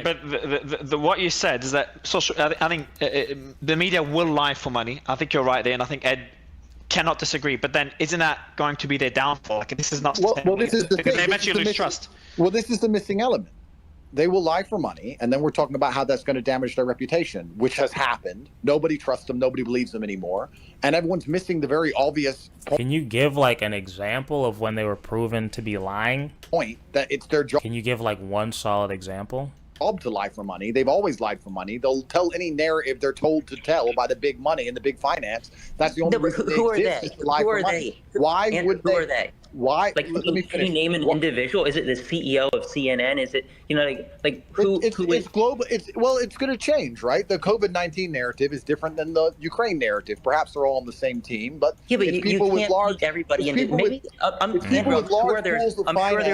but what you said is that I think the media will lie for money. I think you're right there, and I think Ed cannot disagree. But then, isn't that going to be their downfall? Like, this is not well, this is the because thing. they eventually lose trust. Well, this is the missing element. They will lie for money, and then we're talking about how that's going to damage their reputation, which has happened. Nobody trusts them. Nobody believes them anymore. And everyone's missing the very obvious point. Can you give, like, an example of when they were proven to be lying? Point that it's their job. Can you give, like, one solid example? To lie for money. They've always lied for money. They'll tell any narrative they're told to tell by the big money and the big finance. That's the only reason who are exist they? is to lie Who for are money. they? Why Andrew, would who they? are they? Why? Like, let me can you name an individual? Is it the CEO of CNN? Is it, you know, like who? It's global. It's going to change, right? The COVID-19 narrative is different than the Ukraine narrative. Perhaps they're all on the same team, but yeah, but it's you people can't with large take everybody into people maybe. I'm sure there's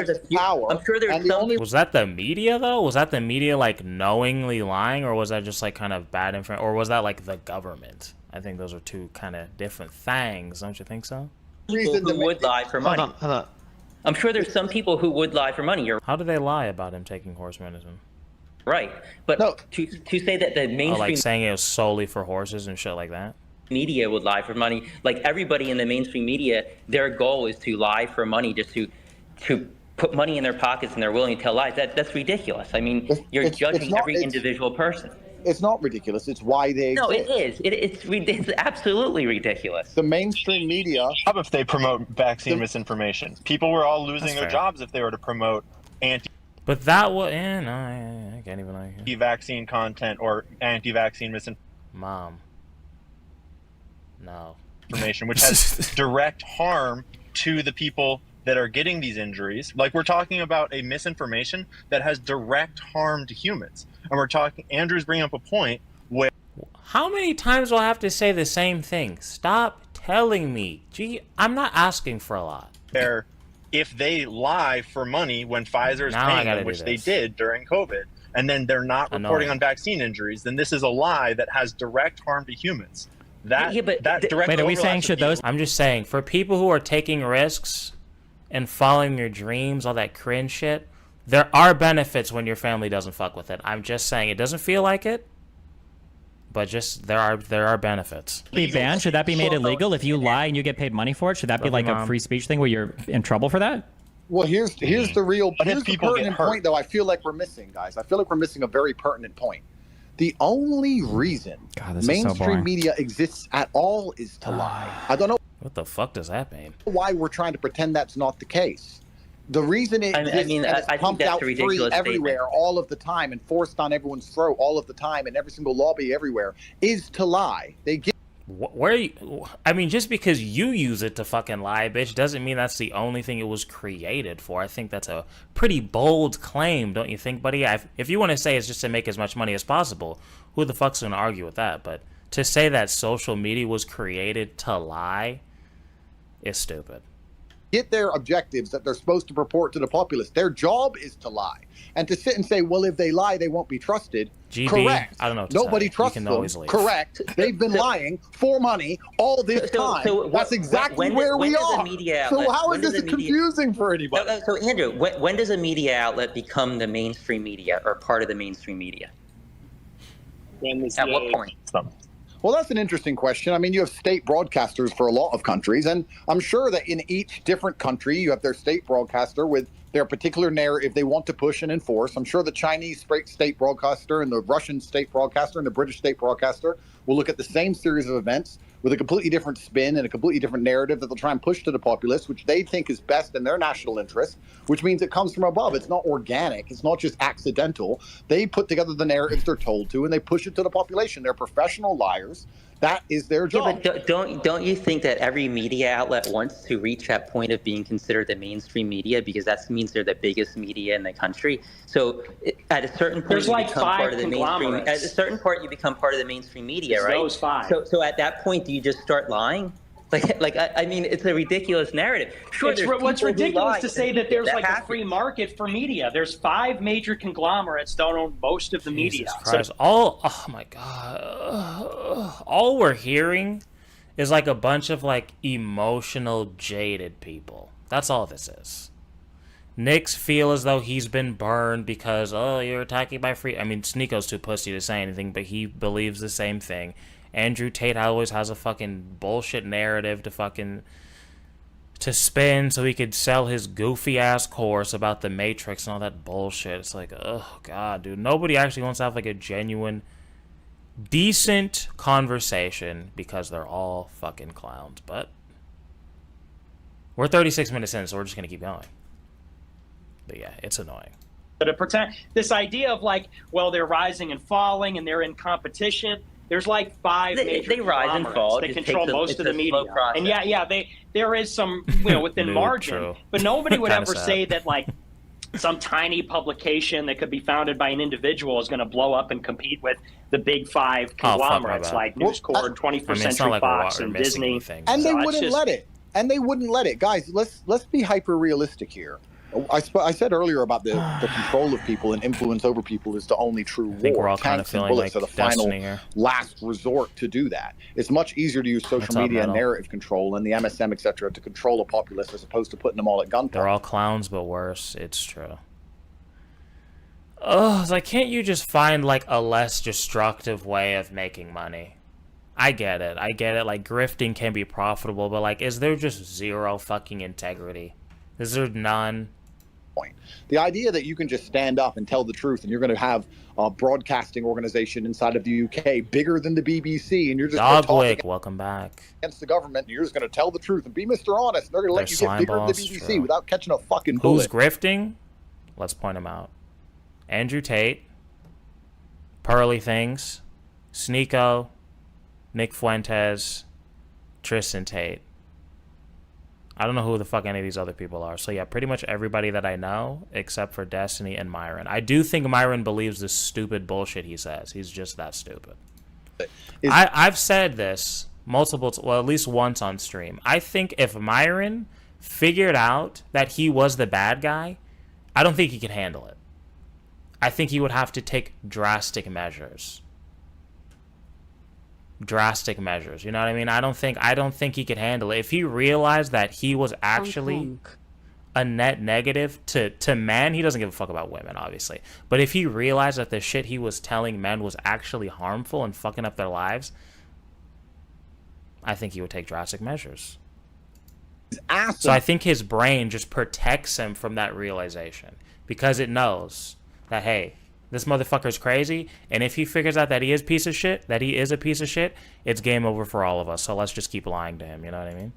a few. I'm sure there's some. Was that the media though? Was that the media like knowingly lying, or was that just like kind of bad information, or was that like the government? I think those are two kind of different things, don't you think so? People who would lie for money. Hold on. I'm sure there's some people who would lie for money. How do they lie about him taking horse medicine? Right, but no. to say that the mainstream, like saying it was solely for horses and shit like that. Media would lie for money. Like everybody in the mainstream media, their goal is to lie for money, just to put money in their pockets, and they're willing to tell lies. That's ridiculous. I mean, you're judging every individual person. It's not ridiculous. It's why they exist. No, it is. It's absolutely ridiculous. The mainstream media. How if they promote vaccine misinformation? People were all losing their jobs if they were to promote But that was, no, I can't even like anti-vaccine content or anti-vaccine misinformation. Mom. No. Information, which has direct harm to the people that are getting these injuries. Like, we're talking about a misinformation that has direct harm to humans. And we're talking, Andrew's bringing up a point where... How many times will I have to say the same thing? Stop telling me. Gee, I'm not asking for a lot. If they lie for money when Pfizer's paying them, which they did during COVID, and then they're not reporting on vaccine injuries, then this is a lie that has direct harm to humans. That direct. Wait, are we saying should those... I'm just saying, for people who are taking risks and following your dreams, all that cringe shit, there are benefits when your family doesn't fuck with it. I'm just saying, it doesn't feel like it, but just there are benefits. Be banned? Should that be made illegal if you lie and you get paid money for it? Should that be like a free speech thing where you're in trouble for that? Well, here's the pertinent point, though. I feel like we're missing, guys. I feel like we're missing a very pertinent point. The only reason mainstream media exists at all is to lie. I don't know. What the fuck does that mean? Why we're trying to pretend that's not the case. The reason it exists and it's pumped out free everywhere all of the time and forced on everyone's throat all of the time in every single lobby everywhere is to lie. They get... Where you, I mean, just because you use it to fucking lie, bitch, doesn't mean that's the only thing it was created for. I think that's a pretty bold claim, don't you think, buddy? If you want to say it's just to make as much money as possible, who the fuck's going to argue with that? But to say that social media was created to lie is stupid. Get their objectives that they're supposed to purport to the populace. Their job is to lie. And to sit and say, well, if they lie, they won't be trusted. GB, correct. I don't know. Nobody trusts them. Correct. They've been lying for money all this time. That's exactly where we are. So how is this confusing for anybody? So Andrew, when does a media outlet become the mainstream media or part of the mainstream media? At what point? Well, that's an interesting question. I mean, you have state broadcasters for a lot of countries, and I'm sure that in each different country, you have their state broadcaster with their particular narrative they want to push and enforce. I'm sure the Chinese state broadcaster and the Russian state broadcaster and the British state broadcaster will look at the same series of events with a completely different spin and a completely different narrative that they'll try and push to the populace, which they think is best in their national interest, which means it comes from above. It's not organic. It's not just accidental. They put together the narratives they're told to, and they push it to the population. They're professional liars. That is their job. Yeah, but don't you think that every media outlet wants to reach that point of being considered the mainstream media, because that means they're the biggest media in the country? So at a certain point, you become part of the mainstream. At a certain point, you become part of the mainstream media, right? Those five. So at that point, do you just start lying? I mean, it's a ridiculous narrative. Sure, what's ridiculous to say that there's like a free market for media. There's 5 major conglomerates that own most of the media. So, oh my God. All we're hearing is like a bunch of like emotional, jaded people. That's all this is. Nick's feel as though he's been burned because, oh, you're attacking my free... I mean, Sneako's too pussy to say anything, but he believes the same thing. Andrew Tate always has a fucking bullshit narrative to spin so he could sell his goofy ass course about the Matrix and all that bullshit. It's like, oh God, dude. Nobody actually wants to have like a genuine, decent conversation because they're all fucking clowns. But we're 36 minutes in, so we're just gonna keep going. But yeah, it's annoying. To pretend this idea of like, well, they're rising and falling and they're in competition. There's like 5 major they rise and fall. That control most of the media. And there is some, within margin, but nobody would ever say that like some tiny publication that could be founded by an individual is going to blow up and compete with the big 5 conglomerates like News Corp, 21st Century Fox, and Disney. And they wouldn't let it. And they wouldn't let it. Guys, let's be hyper realistic here. I said earlier about the control of people and influence over people is the only true war. I think we're all kind of feeling like the final here. last resort to do that. It's much easier to use social media and narrative control and the MSM, etc., to control a populace as opposed to putting them all at gunpoint. They're all clowns, but worse. It's true. Oh, it's like, can't you just find like a less destructive way of making money? I get it. Like, grifting can be profitable, but like, is there just zero fucking integrity? Is there none? The idea that you can just stand up and tell the truth and you're going to have a broadcasting organization inside of the UK bigger than the BBC and you're just Dogwick, welcome back. Against the government and you're just going to tell the truth and be Mr. Honest and they're going to let you get bigger than the BBC without catching a fucking bullet. Who's grifting? Let's point him out. Andrew Tate, Pearly Things, Sneeko, Nick Fuentes, Tristan Tate. I don't know who the fuck any of these other people are. So yeah, pretty much everybody that I know, except for Destiny and Myron. I do think Myron believes this stupid bullshit he says. He's just that stupid. I've said this at least once on stream. I think if Myron figured out that he was the bad guy, I don't think he could handle it. I think he would have to take drastic measures. You know what I mean? I don't think he could handle it. If he realized that he was actually a net negative to men, he doesn't give a fuck about women, obviously. But if he realized that the shit he was telling men was actually harmful and fucking up their lives, I think he would take drastic measures. So I think his brain just protects him from that realization because it knows that, hey, this motherfucker's crazy, and if he figures out that he is a piece of shit, it's game over for all of us. So let's just keep lying to him. You know what I mean?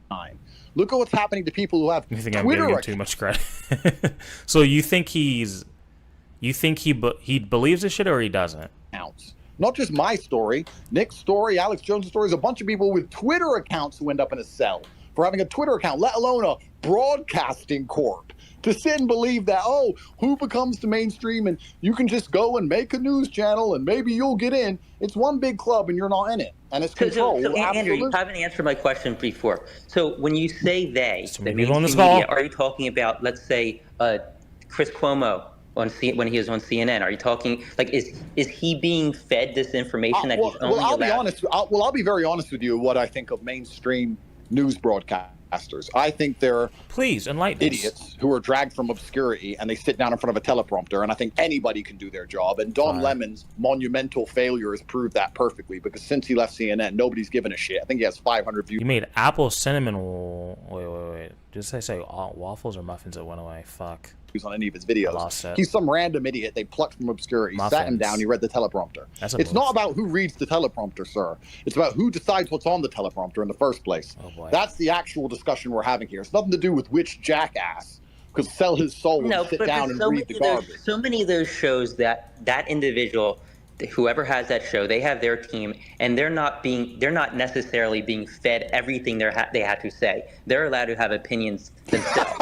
Look at what's happening to people who have Twitter. I'm giving him too much credit. So you think he believes this shit or he doesn't? Not just my story, Nick's story, Alex Jones' story. There's a bunch of people with Twitter accounts who end up in a cell for having a Twitter account, let alone a broadcasting corp. To sit and believe that, oh, who becomes the mainstream and you can just go and make a news channel and maybe you'll get in. It's one big club and you're not in it. And it's control. So Andrew, you haven't answered my question before. So when you say they, the mainstream media, are you talking about, let's say, Chris Cuomo when he was on CNN? Are you talking, like, is he being fed this information that he's only allowed? I'll be very honest with you what I think of mainstream news broadcasters. I think they're idiots who are dragged from obscurity and they sit down in front of a teleprompter, and I think anybody can do their job. And Don Lemon's monumental failure has proved that perfectly because since he left CNN, nobody's given a shit. I think he has 500 views. You made apple cinnamon. Wait. Just say waffles or muffins. It went away. Fuck. On any of his videos. He's some random idiot they plucked from obscurity. Sat him down, he read the teleprompter. It's not about who reads the teleprompter, sir. It's about who decides what's on the teleprompter in the first place. Oh boy. That's the actual discussion we're having here. It's nothing to do with which jackass could sell his soul and sit down and read the garbage. So many of those shows that individual, whoever has that show, they have their team, and they're not necessarily being fed everything they have to say. They're allowed to have opinions themselves.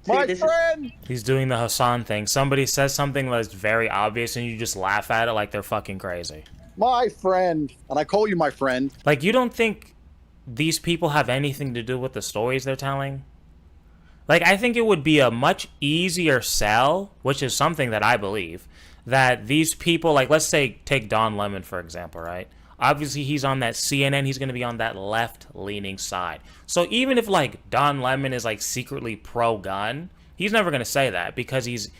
My friend! He's doing the Hassan thing. Somebody says something that's very obvious and you just laugh at it like they're fucking crazy. My friend. And I call you my friend. Like, you don't think these people have anything to do with the stories they're telling? Like, I think it would be a much easier sell, which is something that I believe, that these people, like, let's say, take Don Lemon, for example, right? Obviously, he's on that CNN. He's going to be on that left-leaning side. So even if, like, Don Lemon is, like, secretly pro-gun, he's never going to say that because he's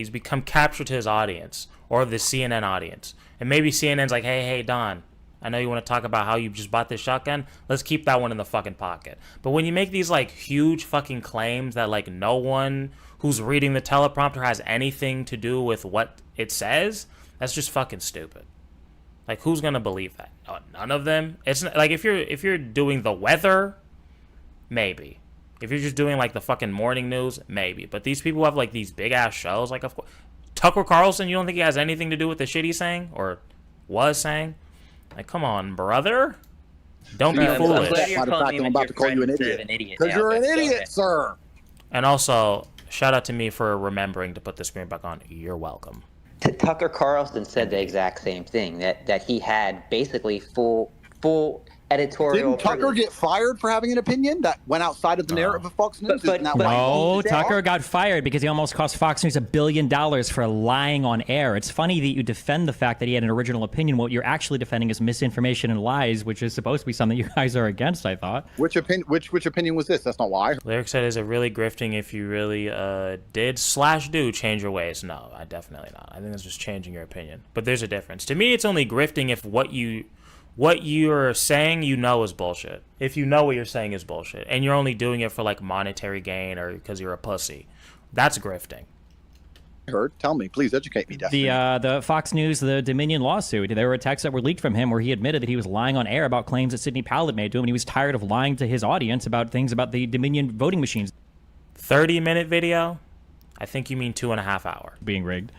become captured to his audience or the CNN audience. And maybe CNN's like, hey, Don, I know you want to talk about how you just bought this shotgun. Let's keep that one in the fucking pocket. But when you make these, like, huge fucking claims that, like, no one who's reading the teleprompter has anything to do with what it says, that's just fucking stupid. Like, who's gonna believe that? Oh, none of them. It's like if you're doing the weather, maybe. If you're just doing like the fucking morning news, maybe. But these people have like these big ass shows. Like, of course, Tucker Carlson. You don't think he has anything to do with the shit he's saying or was saying? Like, come on, brother. Don't be foolish. I'm about to call you an idiot. Because you're an idiot, sir. And also, shout out to me for remembering to put the screen back on. You're welcome. Tucker Carlson said the exact same thing, that he had basically full editorial. Didn't Tucker get fired for having an opinion that went outside of the narrative of Fox News? No, Tucker got fired because he almost cost Fox News $1 billion for lying on air. It's funny that you defend the fact that he had an original opinion. What you're actually defending is misinformation and lies, which is supposed to be something you guys are against, I thought. Which opinion was this? That's not why. Lyric said, is it really grifting if you really did/do change your ways? No, I definitely not. I think it's just changing your opinion. But there's a difference. To me, it's only grifting if what you're saying is bullshit. If you know what you're saying is bullshit, and you're only doing it for like monetary gain or because you're a pussy, that's grifting. Tell me, please educate me. The Fox News, the Dominion lawsuit, there were texts that were leaked from him where he admitted that he was lying on air about claims that Sidney Powell made to him, and he was tired of lying to his audience about things about the Dominion voting machines. 30-minute video? I think you mean 2.5 hour. Being rigged.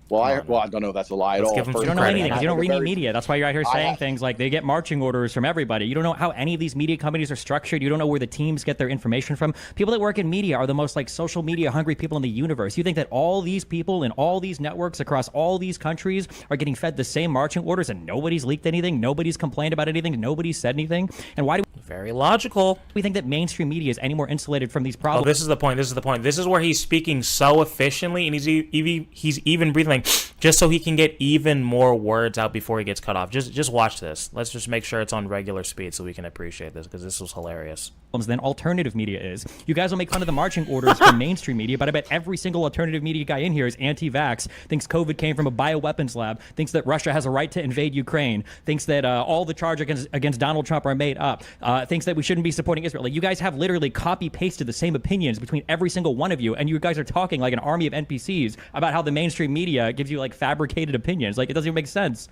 Well, I don't know if that's a lie at all. You don't know anything because you don't read any media. That's why you're out here saying things like they get marching orders from everybody. You don't know how any of these media companies are structured. You don't know where the teams get their information from. People that work in media are the most like social media hungry people in the universe. You think that all these people in all these networks across all these countries are getting fed the same marching orders and nobody's leaked anything, nobody's complained about anything, nobody's said anything? And why do very logical. We think that mainstream media is any more insulated from these problems? Oh, this is the point. This is where he's speaking so efficiently, and he's even breathing like, just so he can get even more words out before he gets cut off. Just watch this. Let's just make sure it's on regular speed so we can appreciate this, because this was hilarious. Than alternative media is. You guys will make fun of the marching orders from mainstream media, but I bet every single alternative media guy in here is anti-vax, thinks COVID came from a bioweapons lab, thinks that Russia has a right to invade Ukraine, thinks that all the charges against Donald Trump are made up, thinks that we shouldn't be supporting Israel. Like, you guys have literally copy-pasted the same opinions between every single one of you, and you guys are talking like an army of NPCs about how the mainstream media gives you like fabricated opinions. Like, it doesn't even make sense.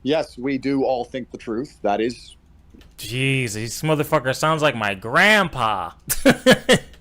Yes, we do all think the truth. That is. Jeez, this motherfucker sounds like my grandpa.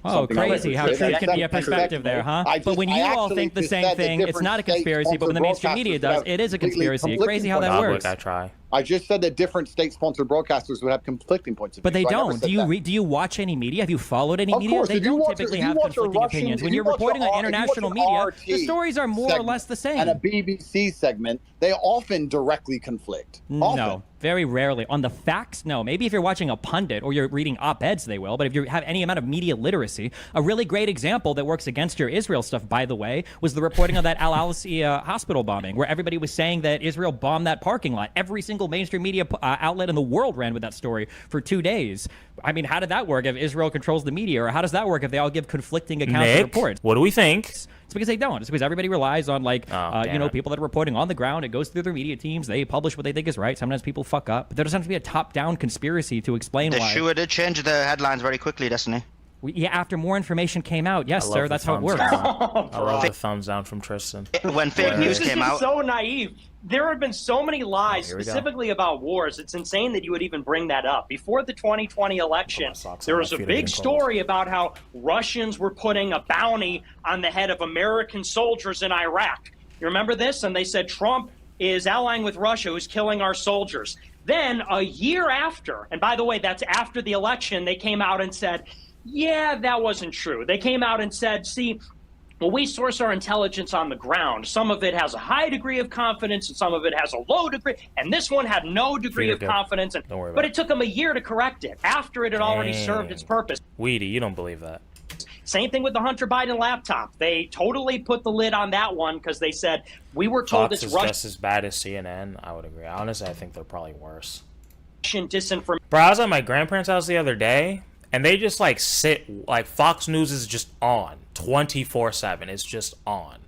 Oh, crazy how truth can be a perspective there, huh? But when you all think the same thing, it's not a conspiracy, but when the mainstream media does, it is a conspiracy. Crazy how that works. I try. I just said that different state-sponsored broadcasters would have conflicting points of view. But they don't. Do you watch any media? Have you followed any media? They don't typically have conflicting opinions. When you're reporting on international media, the stories are more or less the same. And a BBC segment, they often directly conflict. No, very rarely. On the facts, no. Maybe if you're watching a pundit or you're reading op-eds, they will. But if you have any amount of media literacy, a really great example that works against your Israel stuff, by the way, was the reporting of that Al-Alasi hospital bombing, where everybody was saying that Israel bombed that parking lot. Every single single mainstream media outlet in the world ran with that story for 2 days. I mean, how did that work if Israel controls the media? Or how does that work if they all give conflicting accounts and reports? What do we think? It's because they don't. It's because everybody relies on, like, people that are reporting on the ground. It goes through their media teams. They publish what they think is right. Sometimes people fuck up. But there doesn't have to be a top-down conspiracy to explain why. The sure did change the headlines very quickly, Destiny. Yeah, after more information came out. Yes, sir, that's how it works. I love the thumbs down from Tristan. When fake news came out. This is so naive. There have been so many lies, specifically about wars. It's insane that you would even bring that up. Before the 2020 election, there was a big story about how Russians were putting a bounty on the head of American soldiers in Iraq. You remember this? And they said Trump is allying with Russia, who's killing our soldiers. Then a year after, and by the way, that's after the election, they came out and said, yeah, that wasn't true. They came out and said, see, well, we source our intelligence on the ground. Some of it has a high degree of confidence and some of it has a low degree. And this one had no degree of confidence. But it took them a year to correct it after it had already served its purpose. Weedy, you don't believe that. Same thing with the Hunter Biden laptop. They totally put the lid on that one because they said, we were told Fox it's is just as bad as CNN. I would agree. Honestly, I think they're probably worse. Disinformation. Bro, I was at my grandparents' house the other day. And they just, like, sit, like, Fox News is just on 24/7. It's just on.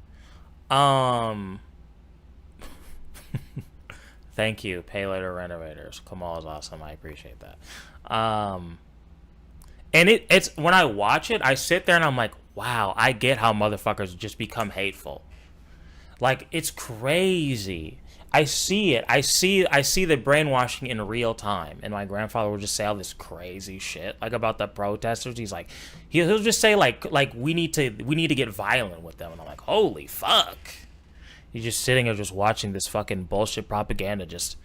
Thank you, Pay Later Renovators. Kahmal is awesome. I appreciate that. And it's when I watch it, I sit there and I'm like, wow, I get how motherfuckers just become hateful. Like, it's crazy. I see it. I see the brainwashing in real time. And my grandfather will just say all this crazy shit, like about the protesters. He's like, he'll just say like we need to get violent with them. And I'm like, holy fuck. He's just sitting there just watching this fucking bullshit propaganda. Just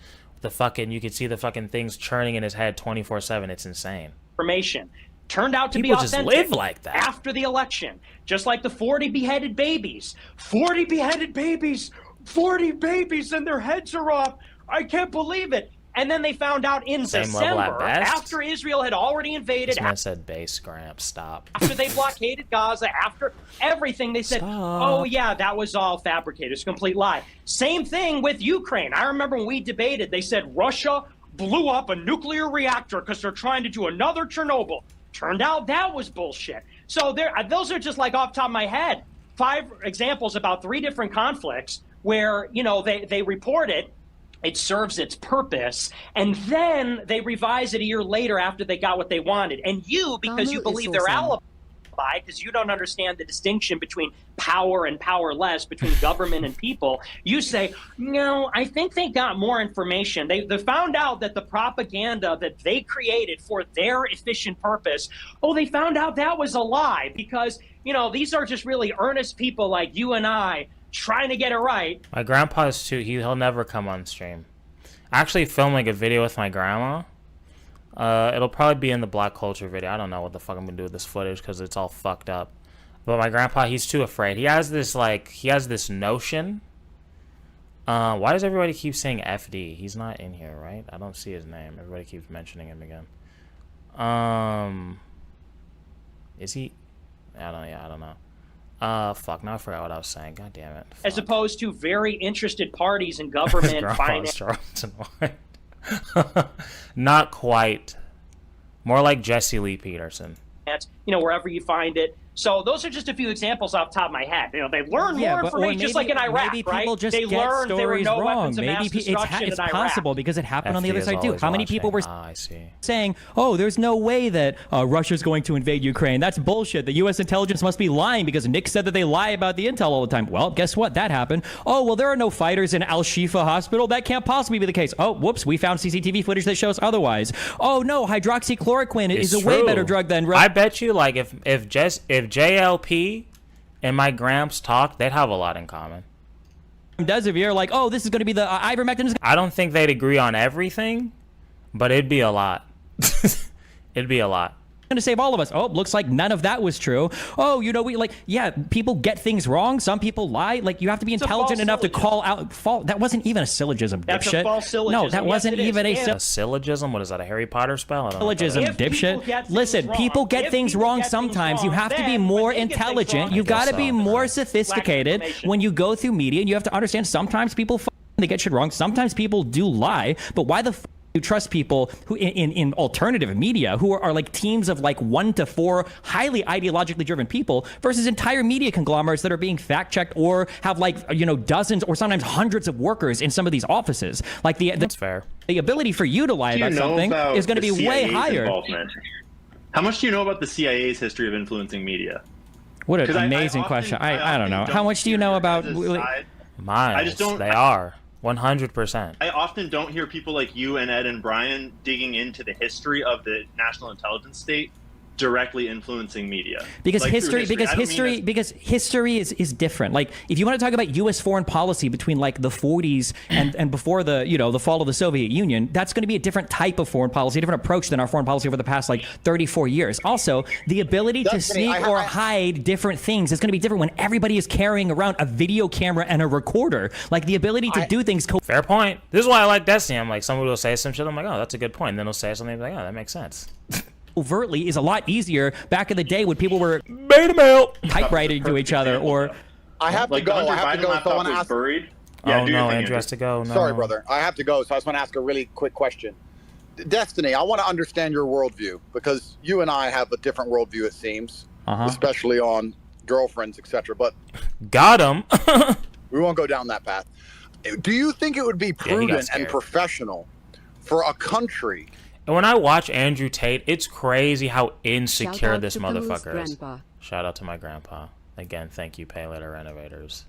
the fucking, you can see the fucking things churning in his head 24/7. It's insane. Information turned out to People be just authentic live like that after the election, just like the 40 beheaded babies. 40 beheaded babies. 40 babies and their heads are off. I can't believe it. And then they found out in December, after Israel had already invaded. This man said base, Gramps, stop. After they blockaded Gaza, after everything, they said, oh yeah, that was all fabricated. It's a complete lie. Same thing with Ukraine. I remember when we debated, they said Russia blew up a nuclear reactor because they're trying to do another Chernobyl. Turned out that was bullshit. So those are just like off the top of my head. 5 examples about 3 different conflicts where, you know, they report it serves its purpose, and then they revise it a year later after they got what they wanted. And you, because you believe their alibi, because you don't understand the distinction between power and powerless, between government and people, you say, no, I think they got more information. They found out that the propaganda that they created for their efficient purpose, they found out that was a lie because, you know, these are just really earnest people like you and I trying to get it right. My grandpa's too. He'll never come on stream. I actually filmed like a video with my grandma. It'll probably be in the Black Culture video. I don't know what the fuck I'm gonna do with this footage because it's all fucked up. But my grandpa, he's too afraid. He has this notion. Why does everybody keep saying FD? He's not in here, right? I don't see his name. Everybody keeps mentioning him again. Is he? I don't know. Fuck, now I forgot what I was saying. God damn it. Fuck. As opposed to very interested parties in government, finance. Not quite. More like Jesse Lee Peterson. You know, wherever you find it. So those are just a few examples off the top of my head. You know, they learn more information, just like in Iraq, maybe right? People just they get learned there were stories no wrong. weapons of mass destruction It's in Iraq. possible because it happened on the other side too. How many people were I see. saying, "Oh, there's no way that Russia's going to invade Ukraine. That's bullshit. The U.S. intelligence must be lying because Nick said that they lie about the intel all the time." Well, guess what? That happened. Oh, well, there are no fighters in Al-Shifa hospital. That can't possibly be the case. Oh, whoops, we found CCTV footage that shows otherwise. Oh no, hydroxychloroquine is a way better drug than. I bet you, like, if JLP and my gramps talk, they'd have a lot in common. Desivir, like, oh, this is going to be the ivermectin. I don't think they'd agree on everything, but it'd be a lot. It'd be a lot. Going to save all of us. Oh, looks like none of that was true. Oh, you know, people get things wrong. Some people lie. Like, you have to be intelligent enough to call out fault. That wasn't even a syllogism, dipshit. That's a false syllogism. No, that wasn't even a syllogism. What is that, a Harry Potter spell? I don't syllogism, dipshit. Listen, people get things wrong sometimes. You have to be more intelligent. You got to be more sophisticated when you go through media, and you have to understand sometimes people they get shit wrong. Sometimes people do lie, but why the f you trust people who in alternative media who are like teams of like 1 to 4 highly ideologically driven people versus entire media conglomerates that are being fact checked or have like, you know, dozens or sometimes hundreds of workers in some of these offices. Like that's fair. The ability for you to lie about something is going to be way higher. How much do you know about the CIA's history of influencing media? What an amazing question. I don't know. How much do you know about Miles? I just don't. They are 100%. I often don't hear people like you and Ed and Brian digging into the history of the national intelligence state directly influencing media. Because like history is different. Like if you want to talk about US foreign policy between like the 40s and before the, you know, the fall of the Soviet Union, that's going to be a different type of foreign policy, a different approach than our foreign policy over the past like 34 years. Also, the ability to sneak or hide different things is going to be different when everybody is carrying around a video camera and a recorder. Like the ability to do things. Fair point. This is why I like Destiny. I'm like, somebody will say some shit. I'm like, oh, that's a good point. And then they'll say something like, oh, that makes sense. Overtly is a lot easier back in the day when people were beta mail typewriting to each other or I have to go. I have to go. So I want to ask. Yeah, oh no, Andrew has to go. No. Sorry, brother. I have to go. So I just want to ask a really quick question. Destiny, I want to understand your worldview because you and I have a different worldview, it seems, especially on girlfriends, etc. But got him. We won't go down that path. Do you think it would be prudent and professional for a country? And when I watch Andrew Tate, it's crazy how insecure this motherfucker is. Shout out to my grandpa. Again, thank you, Pay Later Renovators.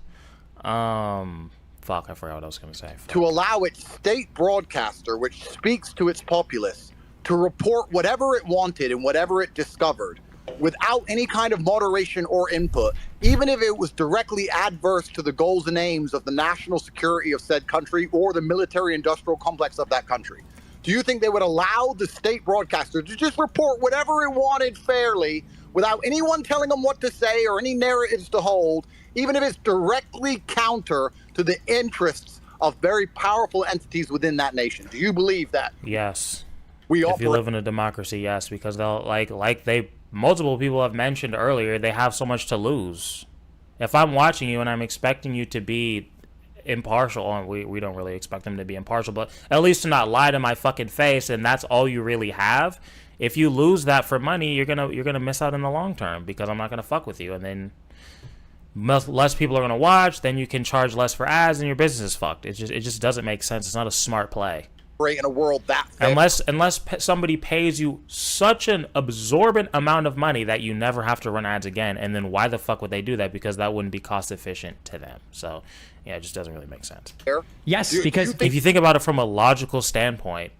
Fuck, I forgot what I was going to say. To allow its state broadcaster, which speaks to its populace, to report whatever it wanted and whatever it discovered without any kind of moderation or input, even if it was directly adverse to the goals and aims of the national security of said country or the military-industrial complex of that country. Do you think they would allow the state broadcaster to just report whatever it wanted fairly without anyone telling them what to say or any narratives to hold, even if it's directly counter to the interests of very powerful entities within that nation? Do you believe that? Yes. If you live in a democracy, yes, because they'll multiple people have mentioned earlier, they have so much to lose. If I'm watching you and I'm expecting you to be impartial, and we don't really expect them to be impartial, but at least to not lie to my fucking face, and that's all you really have. If you lose that for money, you're gonna miss out in the long term because I'm not gonna fuck with you, and then less people are gonna watch. Then you can charge less for ads, and your business is fucked. It just doesn't make sense. It's not a smart play. In a world that unless somebody pays you such an absorbent amount of money that you never have to run ads again, and then why the fuck would they do that? Because that wouldn't be cost efficient to them. So yeah, it just doesn't really make sense. Yes, because if you think about it from a logical standpoint,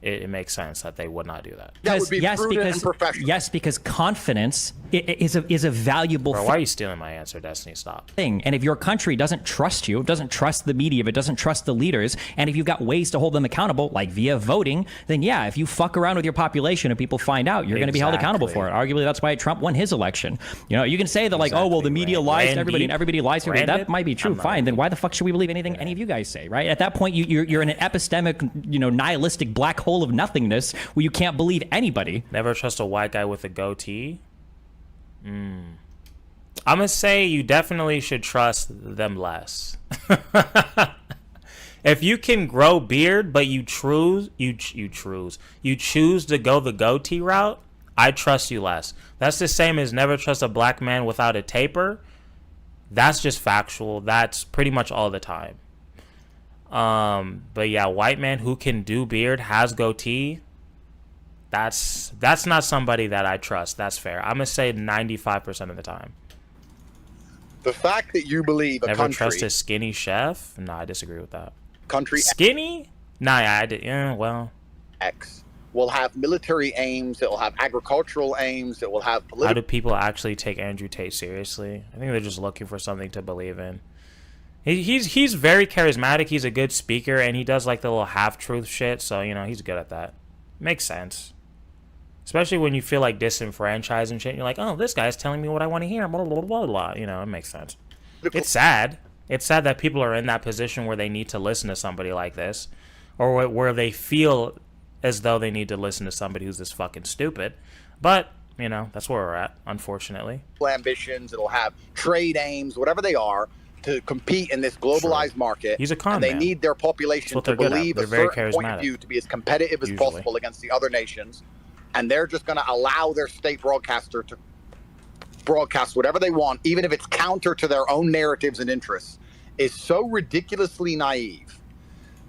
it makes sense that they would not do that. That would be prudent and professional. Yes, because confidence is a valuable thing. Why are you stealing my answer, Destiny? Stop. And if your country doesn't trust you, doesn't trust the media, if it doesn't trust the leaders, and if you've got ways to hold them accountable, like via voting, then yeah, if you fuck around with your population and people find out, you're going to be held accountable for it. Arguably, that's why Trump won his election. You know, you can say that like, oh, well, the media lies to everybody and everybody lies to everybody. That might be true. Fine. Then why the fuck should we believe anything any of you guys say, right? At that point, you're in an epistemic, nihilistic black hole of nothingness where you can't believe anybody. Never trust a white guy with a goatee. I'm gonna say you definitely should trust them less. If you can grow beard, but you choose to go the goatee route, I trust you less. That's the same as never trust a black man without a taper. That's just factual. That's pretty much all the time. But yeah, white man who can do beard, has goatee, that's not somebody that I trust. That's fair. I'm gonna say 95% of the time. The fact that you believe never trust a skinny chef? No, I disagree with that. Country skinny? Nah, I did. Yeah, well, X will have military aims. It will have agricultural aims. It will have political. How do people actually take Andrew Tate seriously? I think they're just looking for something to believe in. He's very charismatic. He's a good speaker, and he does like the little half-truth shit. So he's good at that. Makes sense. Especially when you feel like disenfranchised and shit. You're like, oh, this guy's telling me what I want to hear. Blah, blah, blah, blah. It makes sense. It's sad. It's sad that people are in that position where they need to listen to somebody like this. Or where they feel as though they need to listen to somebody who's this fucking stupid. But, that's where we're at, unfortunately. Ambitions. It'll have trade aims, whatever they are. to compete in this globalized market. He's a con and they man. need their population to believe a certain point of view to be as competitive as possible against the other nations. And they're just going to allow their state broadcaster to broadcast whatever they want, even if it's counter to their own narratives and interests, is so ridiculously naive.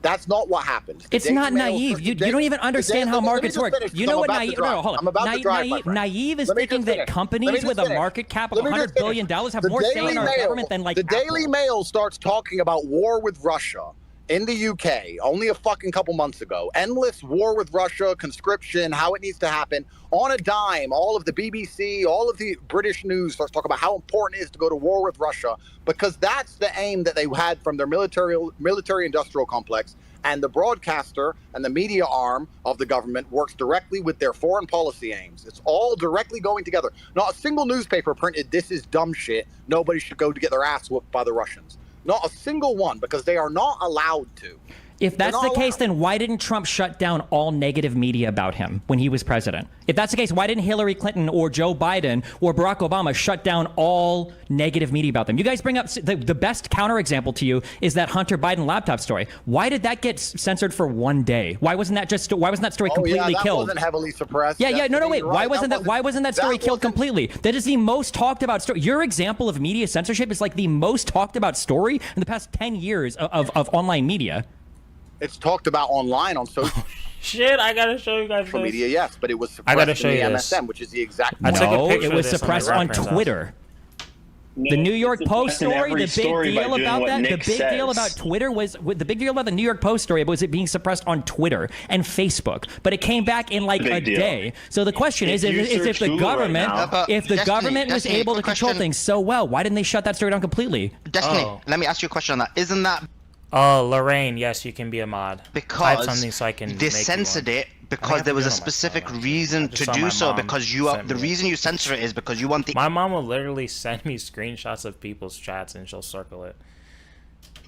That's not what happens. It's not naive. You don't even understand how markets work. You know what naive? No, hold on. Naive is thinking that companies with a market cap of $100 billion have more say in our government than like the Daily Mail starts talking about war with Russia in the UK only a fucking couple months ago. Endless war with Russia, conscription, how it needs to happen. On a dime, all of the BBC, all of the British news starts talking about how important it is to go to war with Russia, because that's the aim that they had from their military industrial complex. And the broadcaster and the media arm of the government works directly with their foreign policy aims. It's all directly going together. Not a single newspaper printed, "This is dumb shit. Nobody should go to get their ass whooped by the Russians." Not a single one, because they are not allowed to. If that's the case, then why didn't Trump shut down all negative media about him when he was president? If that's the case, why didn't Hillary Clinton or Joe Biden or Barack Obama shut down all negative media about them? You guys bring up the best counterexample to you is that Hunter Biden laptop story. Why did that get censored for one day? Why wasn't that story completely that killed? Wasn't heavily suppressed. Yeah, no, wait. Why wasn't that story killed completely? That is the most talked about story. Your example of media censorship is like the most talked about story in the past 10 years of online media. It's talked about online on social Shit, I gotta show you guys this. media, yes, but it was suppressed in the MSM, which is the exact. No, it was suppressed on Twitter. The New York Post story, the big deal about that, the big deal about Twitter was, the big deal about the New York Post story was it being suppressed on Twitter and Facebook, but it came back in like a day. So the question is, if the government was able to control things so well, why didn't they shut that story down completely? Destiny, let me ask you a question on that. Isn't that? Oh, Lorraine, yes, you can be a mod. Because something so I can they censored it because there was a specific reason to do so. Because the reason you censor it is because you want the. My mom will literally send me screenshots of people's chats and she'll circle it.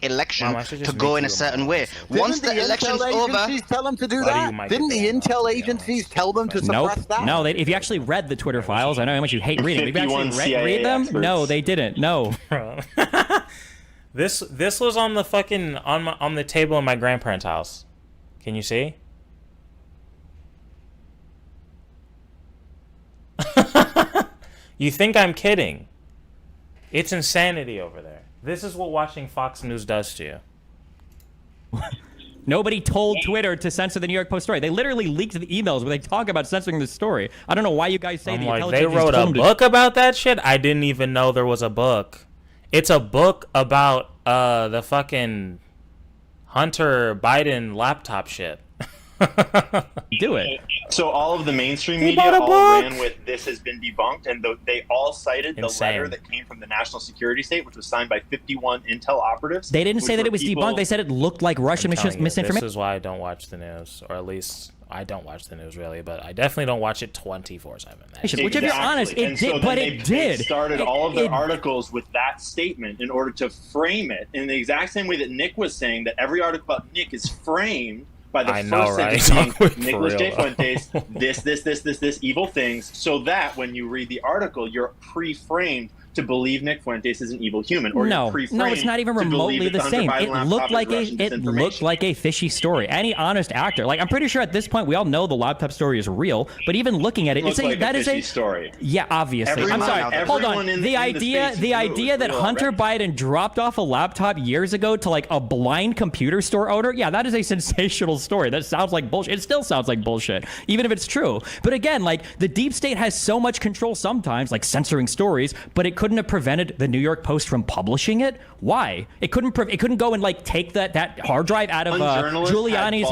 Election to go in a certain way. Once the election's over, tell them to do that. Didn't the intel agencies tell them to suppress that? No, if you actually read the Twitter files, I know how much you hate reading. If you actually read them, no, they didn't. No. This was on the fucking on the table in my grandparents' house. Can you see? You think I'm kidding? It's insanity over there. This is what watching Fox News does to you. Nobody told Twitter to censor the New York Post story. They literally leaked the emails where they talk about censoring the story. I don't know why you guys say the intelligence they wrote a book about that shit? I didn't even know there was a book. It's a book about the fucking Hunter Biden laptop shit. Do it. So all of the mainstream media all ran with "this has been debunked," and they all cited the letter that came from the National Security State, which was signed by 51 intel operatives. They didn't say that it was debunked. They said it looked like Russian misinformation. This is why I don't watch the news, or at least I don't watch the news really, but I definitely don't watch it 24/7. Exactly. Which, if you're honest, it did. But it did. They started all of their articles with that statement in order to frame it in the exact same way that Nick was saying that every article about Nick is framed by the first sentence being Nicholas J. Fuentes, this, evil things, so that when you read the article, you're pre-framed to believe Nick Fuentes is an evil human, or no, it's not even remotely the same. It looked like a fishy story. Any honest actor, like I'm pretty sure at this point we all know the laptop story is real, but even looking at it, it's like that is a story. Yeah, obviously. I'm sorry. Hold on. The idea that Hunter Biden dropped off a laptop years ago to like a blind computer store owner, yeah, that is a sensational story. That sounds like bullshit. It still sounds like bullshit, even if it's true. But again, like the deep state has so much control sometimes, like censoring stories, but it couldn't have prevented the New York Post from publishing it. Why? It couldn't go and like take that hard drive out of Giuliani's.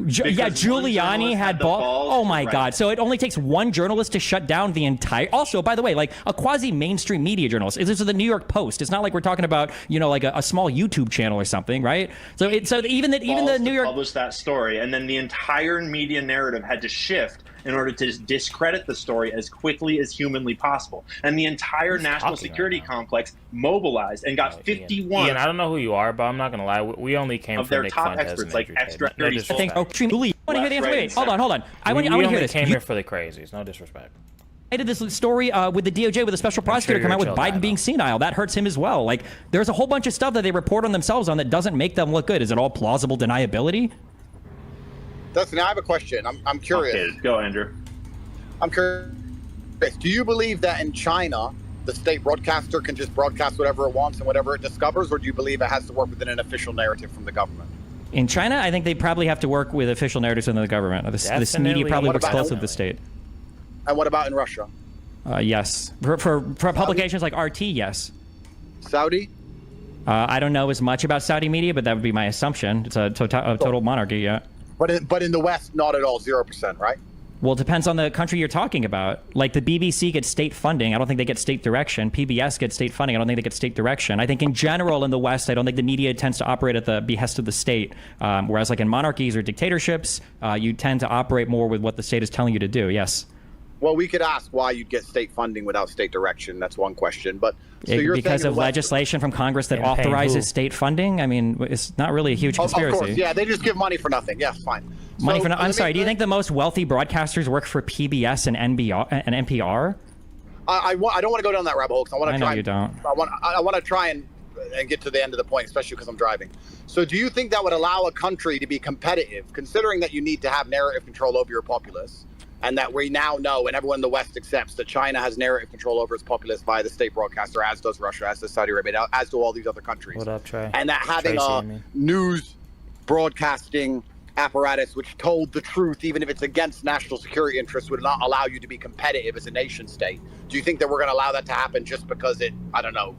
Giuliani had balls. Oh my God! So it only takes one journalist to shut down the entire. Also, by the way, like a quasi-mainstream media journalist. This is the New York Post. It's not like we're talking about like a small YouTube channel or something, right? So even the New York published that story, and then the entire media narrative had to shift in order to discredit the story as quickly as humanly possible. And the entire national security complex mobilized and got 51. Ian, I don't know who you are, but I'm not going to lie. We only came of from their Nick top Fuentes experts, like extra. I think. Oh, Julie, I want to hear the answer. Wait, hold on. I want to hear this. Came here for the crazies. No disrespect. I did this story with the DOJ with a special prosecutor come out with Biden being senile. That hurts him as well. Like, there's a whole bunch of stuff that they report on themselves on that doesn't make them look good. Is it all plausible deniability? Dustin, I have a question. I'm curious. Okay, go, Andrew. I'm curious. Do you believe that in China, the state broadcaster can just broadcast whatever it wants and whatever it discovers, or do you believe it has to work within an official narrative from the government? In China, I think they probably have to work with official narratives from the government. This media probably works close with the state. And what about in Russia? Yes. For publications like RT, yes. Saudi? I don't know as much about Saudi media, but that would be my assumption. It's a total monarchy, yeah. But in the West, not at all, 0%, right? Well, it depends on the country you're talking about. Like the BBC gets state funding. I don't think they get state direction. PBS gets state funding. I don't think they get state direction. I think in general in the West, I don't think the media tends to operate at the behest of the state. Whereas like in monarchies or dictatorships, you tend to operate more with what the state is telling you to do. Yes. Well, we could ask why you'd get state funding without state direction. That's one question. But so you're because of legislation from Congress that authorizes state funding. I mean, it's not really a huge conspiracy. Of course, yeah, they just give money for nothing. Yes, fine. Money for I'm sorry. Do you think the most wealthy broadcasters work for PBS and NPR? I don't want to go down that rabbit hole because I want to try. I know you don't. I want to try and get to the end of the point, especially because I'm driving. So, do you think that would allow a country to be competitive, considering that you need to have narrative control over your populace? And that we now know, and everyone in the West accepts, that China has narrative control over its populace via the state broadcaster, as does Russia, as does Saudi Arabia, as do all these other countries. What up, Trey? And that having a news broadcasting apparatus which told the truth, even if it's against national security interests, would not allow you to be competitive as a nation state. Do you think that we're going to allow that to happen just because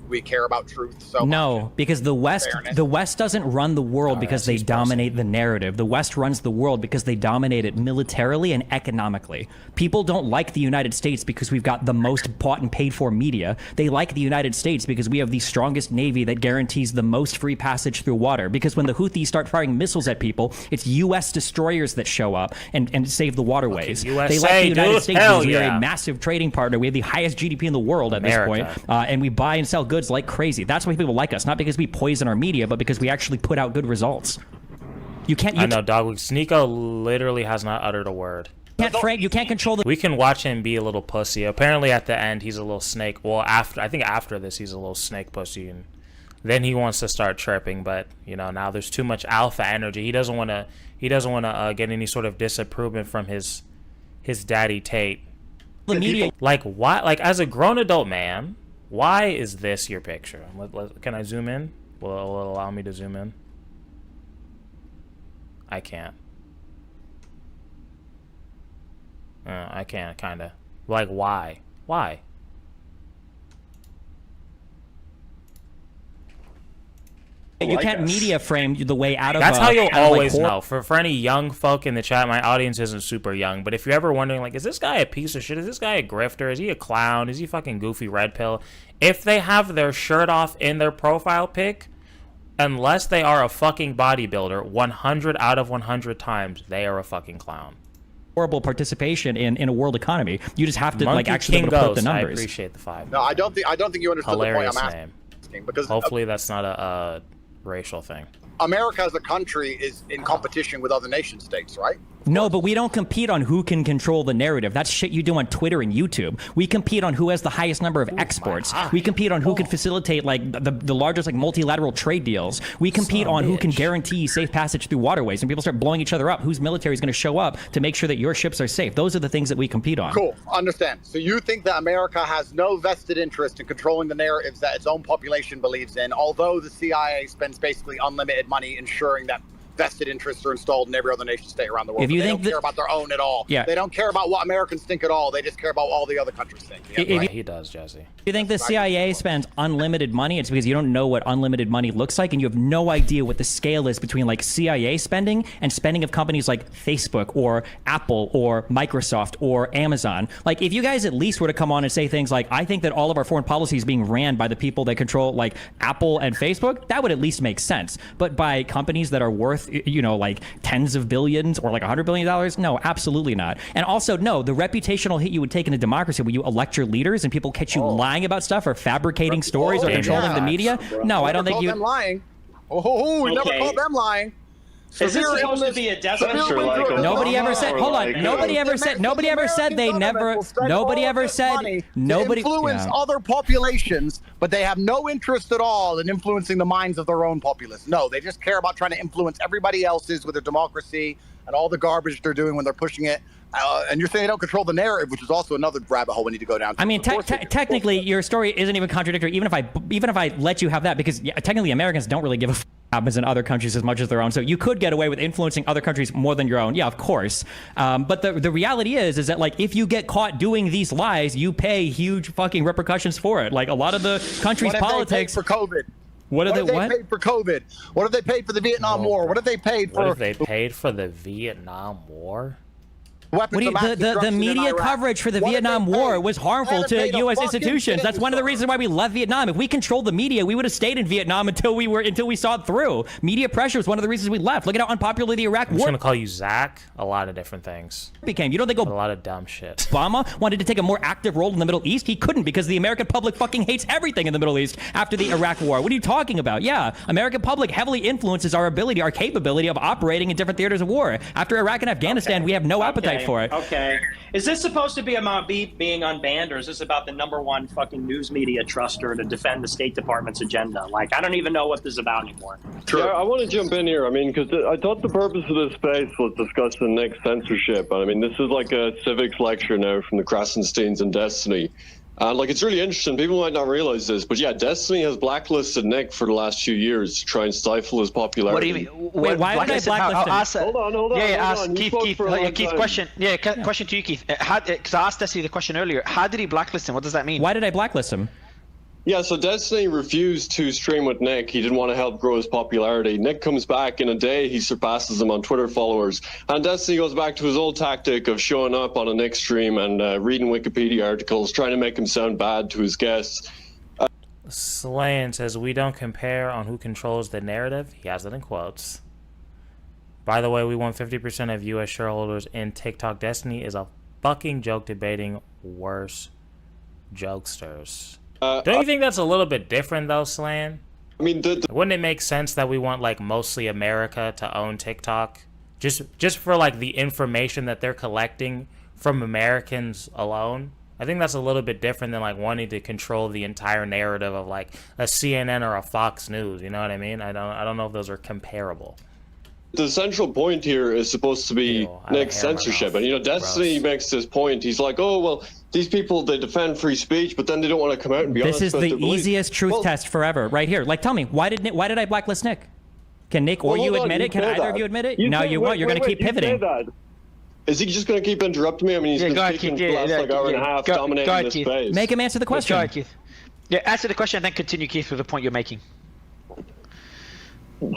we care about truth so much? No, because the West doesn't run the world because they dominate the narrative. The West runs the world because they dominate it militarily and economically. People don't like the United States because we've got the most bought and paid for media. They like the United States because we have the strongest navy that guarantees the most free passage through water. Because when the Houthis start firing missiles at people, it's U.S. destroyers that show up and save the waterways. Okay, USA, they like the United States because we are yeah. a massive trading partner. We have the highest GDP in the world at this point, and we buy and sell goods like crazy. That's why people like us, not because we poison our media, but because we actually put out good results. You can't. I know, dog. Sneeko literally has not uttered a word. You can't control the. We can watch him be a little pussy. Apparently, at the end, he's a little snake. Well, I think after this, he's a little snake pussy, and then he wants to start chirping. But now there's too much alpha energy. He doesn't want to. Get any sort of disapproval from his daddy Tate. The media, like why? Like as a grown adult man, why is this your picture? Can I zoom in? Will it allow me to zoom in? I can't. I can't, kinda. Like why? Why? You can't media frame the way out of. That's how you'll always know. For any young folk in the chat, my audience isn't super young, but if you're ever wondering, like, is this guy a piece of shit? Is this guy a grifter? Is he a clown? Is he fucking goofy red pill? If they have their shirt off in their profile pic, unless they are a fucking bodybuilder, 100 out of 100 times, they are a fucking clown. Horrible participation in a world economy. You just have to actually put up the numbers. I appreciate the 5. No, I don't think you understood Hilarious the point I'm asking. Because hopefully that's not a racial thing. America as a country is in competition with other nation states, right? No, but we don't compete on who can control the narrative. That's shit you do on Twitter and YouTube. We compete on who has the highest number of exports. We compete on who can facilitate the largest multilateral trade deals. We compete on who can guarantee safe passage through waterways. And people start blowing each other up, whose military is going to show up to make sure that your ships are safe. Those are the things that we compete on. Cool, understand. So you think that America has no vested interest in controlling the narratives that its own population believes in, although the CIA spends basically unlimited money ensuring that vested interests are installed in every other nation state around the world. They don't care about their own at all. Yeah. They don't care about what Americans think at all. They just care about all the other countries think. Yeah, right? He does, Jesse. If you think the CIA spends unlimited money, it's because you don't know what unlimited money looks like, and you have no idea what the scale is between CIA spending and spending of companies like Facebook or Apple or Microsoft or Amazon. If you guys at least were to come on and say things like, I think that all of our foreign policy is being ran by the people that control Apple and Facebook, that would at least make sense. But by companies that are worth tens of billions or $100 billion? No, absolutely not. And also, no, the reputational hit you would take in a democracy when you elect your leaders and people catch you lying about stuff or fabricating stories or controlling the media. No, I don't think you. Them lying. Never called them lying. Is this supposed to be a desert? Nobody ever said. Hold on. Nobody ever said. Nobody ever said they never. Nobody ever said. Nobody influence other populations, but they have no interest at all in influencing the minds of their own populace. No, they just care about trying to influence everybody else's with their democracy and all the garbage they're doing when they're pushing it. And you're saying they don't control the narrative, which is also another rabbit hole we need to go down to. I mean, technically, your story isn't even contradictory, even if I let you have that, because technically Americans don't really give a f happens in other countries as much as their own. So you could get away with influencing other countries more than your own. Yeah, of course. But the reality is that, like, if you get caught doing these lies, you pay huge fucking repercussions for it. Like, a lot of the country's politics for COVID. What have they paid for COVID? What have they paid for the Vietnam War? What have they paid for? What have they paid for the Vietnam War? The media coverage for the Vietnam War was harmful to U.S. institutions. That's one of the reasons why we left Vietnam. If we controlled the media, we would have stayed in Vietnam until we saw it through. Media pressure was one of the reasons we left. Look at how unpopular the Iraq War. I'm just gonna call you Zach. A lot of different things. Became. You don't think a lot of dumb shit. Obama wanted to take a more active role in the Middle East. He couldn't because the American public fucking hates everything in the Middle East after the Iraq War. What are you talking about? Yeah, American public heavily influences our ability, our capability of operating in different theaters of war. After Iraq and Afghanistan, we have no appetite for it. Okay. Is this supposed to be about being unbanned, or is this about the #1 fucking news media truster to defend the State Department's agenda? Like, I don't even know what this is about anymore. Yeah, I want to jump in here. I mean, because I thought the purpose of this space was discussing Nick's censorship. I mean, this is like a civics lecture now from the Krasensteins and Destiny. Like, it's really interesting. People might not realize this, but yeah, Destiny has blacklisted Nick for the last few years to try and stifle his popularity. What do you mean? Wait, why did I blacklist him? Hold on. Yeah, ask Keith, question. Yeah, question to you, Keith. Because I asked Destiny the question earlier. How did he blacklist him? What does that mean? Why did I blacklist him? Yeah, so Destiny refused to stream with Nick. He didn't want to help grow his popularity. Nick comes back in a day, he surpasses him on Twitter followers. And Destiny goes back to his old tactic of showing up on a Nick stream and reading Wikipedia articles, trying to make him sound bad to his guests. Slayan says, we don't compare on who controls the narrative. He has it in quotes. By the way, we want 50% of U.S. shareholders in TikTok. Destiny is a fucking joke debating worse jokesters. Don't you think that's a little bit different, though, Slan? I mean, wouldn't it make sense that we want, like, mostly America to own TikTok? Just for, like, the information that they're collecting from Americans alone? I think that's a little bit different than, like, wanting to control the entire narrative of, like, a CNN or a Fox News. You know what I mean? I don't know if those are comparable. The central point here is supposed to be Nick's censorship. And, you know, Destiny makes this point. He's like, oh, well, these people, they defend free speech, but then they don't want to come out and be honest about their beliefs. This is the easiest truth test forever, right here. Like, tell me, why did I blacklist Nick? Can Nick or you admit it? Can either of you admit it? No, you won't. You're going to keep pivoting. Is he just going to keep interrupting me? I mean, he's been speaking for the last like hour and a half, dominating this space. Make him answer the question. Go ahead, Keith. Yeah, answer the question and then continue, Keith, with the point you're making.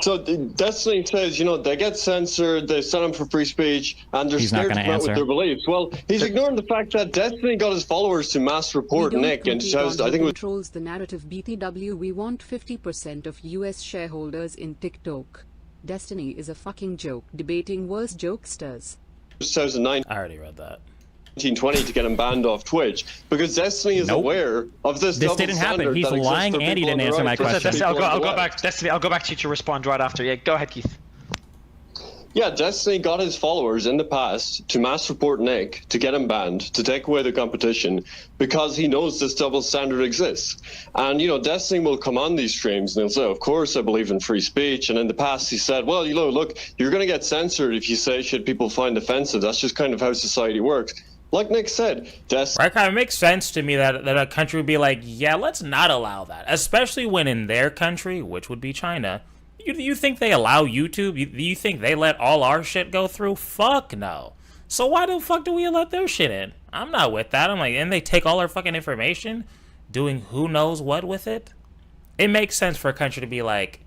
So Destiny says, you know, they get censored, they send them for free speech, and they're scared to come out with their beliefs. Well, he's ignoring the fact that Destiny got his followers to mass report Nick in 2000. I think it was controls the narrative. BTW, we want 50% of US shareholders in TikTok. Destiny is a fucking joke debating worse jokesters. 2009. I already read that. 1920 to get him banned off Twitch because Destiny is aware of this. This didn't happen. He's lying, and he didn't answer my question. I'll go back. Destiny, I'll go back to you to respond right after. Yeah, go ahead, Keith. Yeah, Destiny got his followers in the past to mass report Nick to get him banned, to take away the competition, because he knows this double standard exists. And, you know, Destiny will come on these streams and he'll say, of course, I believe in free speech. And in the past, he said, well, you know, look, you're going to get censored if you say shit people find offensive. That's just kind of how society works. Like Nick said, right, kind of makes sense to me that a country would be like, yeah, let's not allow that. Especially when in their country, which would be China, you think they allow YouTube? You think they let all our shit go through? Fuck no. So why the fuck do we let their shit in? I'm not with that. I'm like, and they take all our fucking information, doing who knows what with it? It makes sense for a country to be like,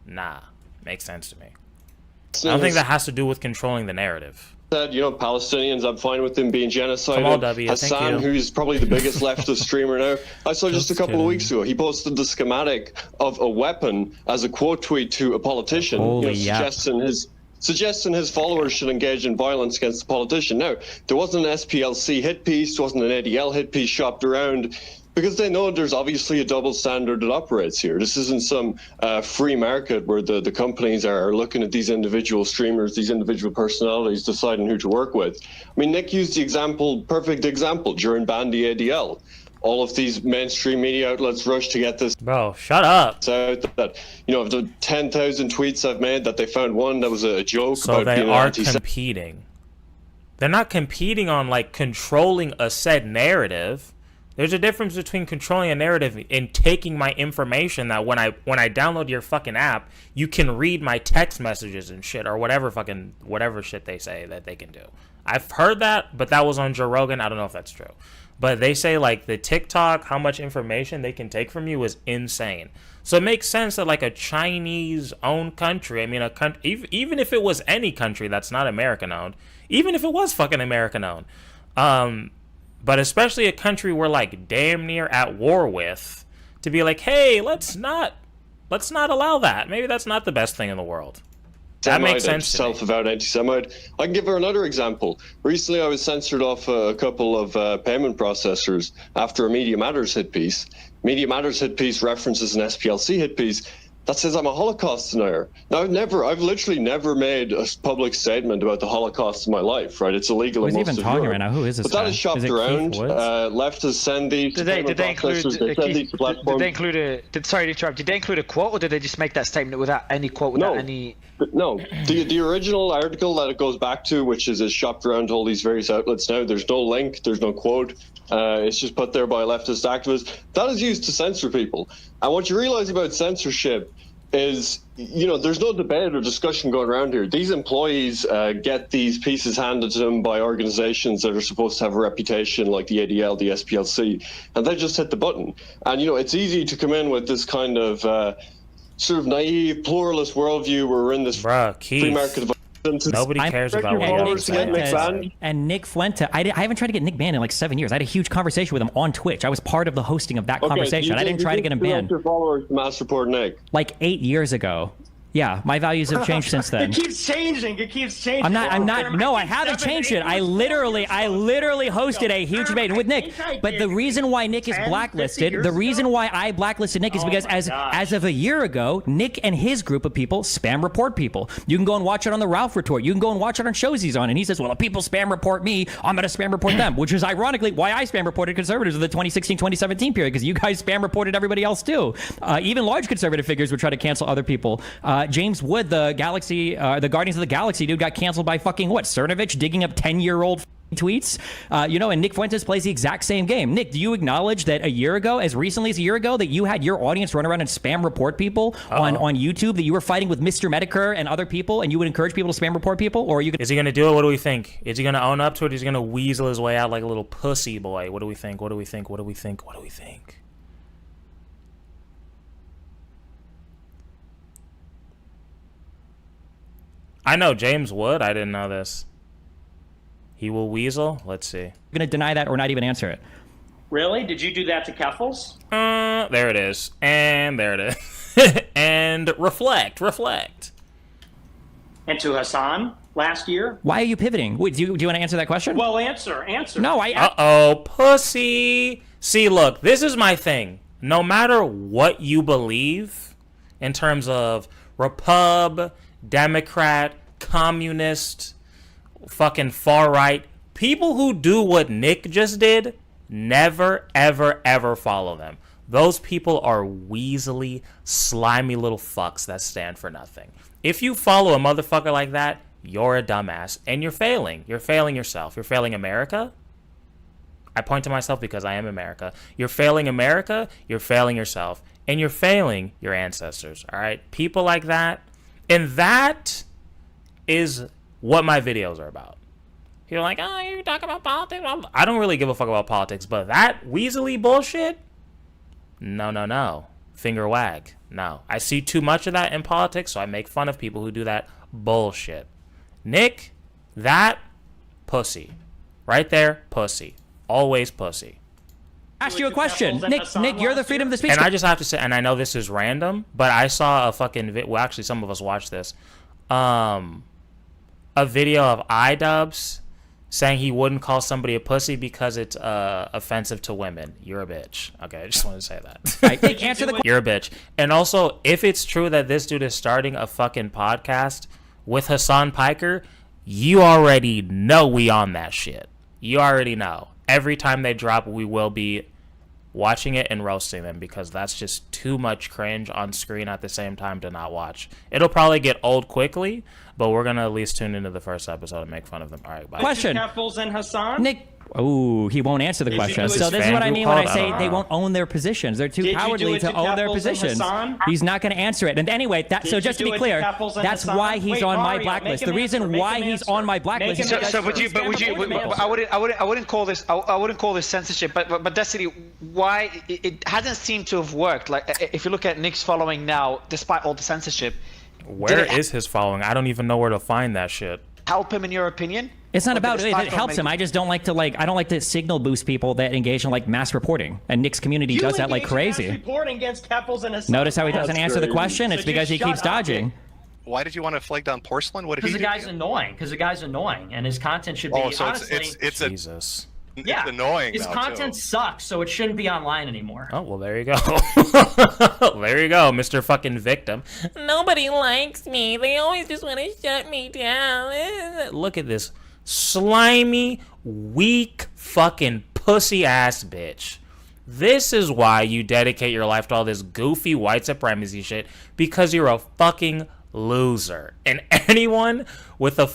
nah. Makes sense to me. I don't think that has to do with controlling the narrative. Said, you know, Palestinians, I'm fine with them being genocided. Come on, W, Hassan, who's probably the biggest leftist streamer now, I saw just a couple of weeks ago, he posted the schematic of a weapon as a quote tweet to a politician, suggesting his followers should engage in violence against the politician. Now, there wasn't an SPLC hit piece, there wasn't an ADL hit piece shopped around. Because they know there's obviously a double standard that operates here. This isn't some free market where the companies are looking at these individual streamers, these individual personalities, deciding who to work with. I mean, Nick used the perfect example during ban the ADL. All of these mainstream media outlets rush to get this. Bro, shut up. Out that, you know, of the 10,000 tweets I've made, that they found one that was a joke. So about they being are competing. They're not competing on like controlling a said narrative. There's a difference between controlling a narrative and taking my information that when I download your fucking app, you can read my text messages and shit or whatever shit they say that they can do. I've heard that, but that was on Joe Rogan. I don't know if that's true. But they say like the TikTok, how much information they can take from you is insane. So it makes sense that like a Chinese-owned country, I mean, even if it was any country that's not American-owned, even if it was fucking American-owned, but especially a country we're like damn near at war with, to be like, hey, let's not allow that. Maybe that's not the best thing in the world. That makes sense. Self-avowed anti-Semite. I can give her another example. Recently, I was censored off a couple of payment processors after a Media Matters hit piece. Media Matters hit piece references an SPLC hit piece that says I'm a Holocaust denier. Now, I've literally never made a public statement about the Holocaust in my life, right? It's illegal in most of Europe. Who's even talking right now? Who is this But that guy? is shopped it around. Keith Woods? Leftists send these to payment processors. They send these to platforms. Did they include sorry to interrupt, did they include a quote, or did they just make that statement without any quote, without any... No, the original article that it goes back to, which is shopped around to all these various outlets now, there's no link, there's no quote. It's just put there by leftist activists. That is used to censor people. And what you realize about censorship is, you know, there's no debate or discussion going around here. These employees get these pieces handed to them by organizations that are supposed to have a reputation, like the ADL, the SPLC, and they just hit the button. And, you know, it's easy to come in with this kind of sort of naive, pluralist worldview where we're in this free market. Nobody cares about what you Nick and Nick Fuente. I haven't tried to get Nick banned in like 7 years. I had a huge conversation with him on Twitch. I was part of the hosting of that conversation. I didn't try to get him banned. Your followers to Mass Report Nick. Like 8 years ago. Yeah, my values have changed since then. It keeps changing. It keeps changing. I'm not. No, I haven't changed it. I literally hosted a huge debate with Nick. But the reason why Nick is blacklisted, the reason why I blacklisted Nick is because as of a year ago, Nick and his group of people spam report people. You can go and watch it on the Ralph Retort. You can go and watch it on shows he's on. And he says, well, if people spam report me, I'm going to spam report them, which is ironically why I spam reported conservatives in the 2016-2017 period, because you guys spam reported everybody else too. Even large conservative figures would try to cancel other people. James Wood, the Guardians of the Galaxy dude, got canceled by fucking what? Cernovich digging up 10-year-old tweets, and Nick Fuentes plays the exact same game. Nick, do you acknowledge that as recently as a year ago, that you had your audience run around and spam report people on YouTube, that you were fighting with Mr. Medicare and other people, and you would encourage people to spam report people? Or are you? Is he gonna do it? What do we think? Is he gonna own up to it? Is he gonna weasel his way out like a little pussy boy? What do we think? What do we think? What do we think? What do we think? I know James Wood. I didn't know this. He will weasel? Let's see. You're going to deny that or not even answer it? Really? Did you do that to Keffels? There it is. And there it is. And reflect. And to Hassan last year? Why are you pivoting? Wait, do you want to answer that question? Well, answer. No, Uh-oh, pussy. See, look, this is my thing. No matter what you believe in terms of Repub, Democrat, communist, fucking far right, people who do what Nick just did, never, ever, ever follow them. Those people are weaselly, slimy little fucks that stand for nothing. If you follow a motherfucker like that, you're a dumbass, and you're failing. You're failing yourself. You're failing America. I point to myself because I am America. You're failing America, you're failing yourself, and you're failing your ancestors, all right? People like that. And that is what my videos are about. You're like, oh, you talk about politics? I don't really give a fuck about politics, but that weaselly bullshit? No. Finger wag. No. I see too much of that in politics, so I make fun of people who do that bullshit. Nick, that pussy. Right there, pussy. Always pussy. Ask you a question. Nick, you're the freedom of the speech. And I just have to say, and I know this is random, but I saw a fucking well, actually some of us watched this. A video of iDubbbz saying he wouldn't call somebody a pussy because it's offensive to women. You're a bitch. Okay, I just want to say that. Answer the You're a bitch. And also, if it's true that this dude is starting a fucking podcast with Hassan Piker, you already know we on that shit. You already know. Every time they drop, we will be watching it and roasting them because that's just too much cringe on screen at the same time to not watch. It'll probably get old quickly, but we're going to at least tune into the first episode and make fun of them. All right, bye. Question. Keffals and Hassan? Nick. Oh, he won't answer the question. So this is what I mean when I say they won't own their positions. They're too cowardly to own their positions. He's not going to answer it. And anyway, so just to be clear, that's why he's on my blacklist. The reason why he's on my blacklist is because I wouldn't call this censorship, but Destiny, why it hasn't seemed to have worked. Like if you look at Nick's following now, despite all the censorship, where is his following? I don't even know where to find that shit. Help him in your opinion? It's not about it. It helps him. I just don't like to I don't like to signal boost people that engage in like mass reporting. And Nick's community does that like crazy. Mass reporting against Keffals and Hassan. Notice how he doesn't answer the question? It's because he keeps dodging. Why did you want to flag down Porcelain? What did he do? Because the guy's annoying, and his content should be honestly. It's Jesus. It's annoying. His content sucks, so it shouldn't be online anymore. Oh, well, there you go. There you go, Mr. fucking victim. Nobody likes me. They always just want to shut me down. Look at this slimy, weak, fucking pussy-ass bitch. This is why you dedicate your life to all this goofy white supremacy shit, because you're a fucking loser. And anyone with a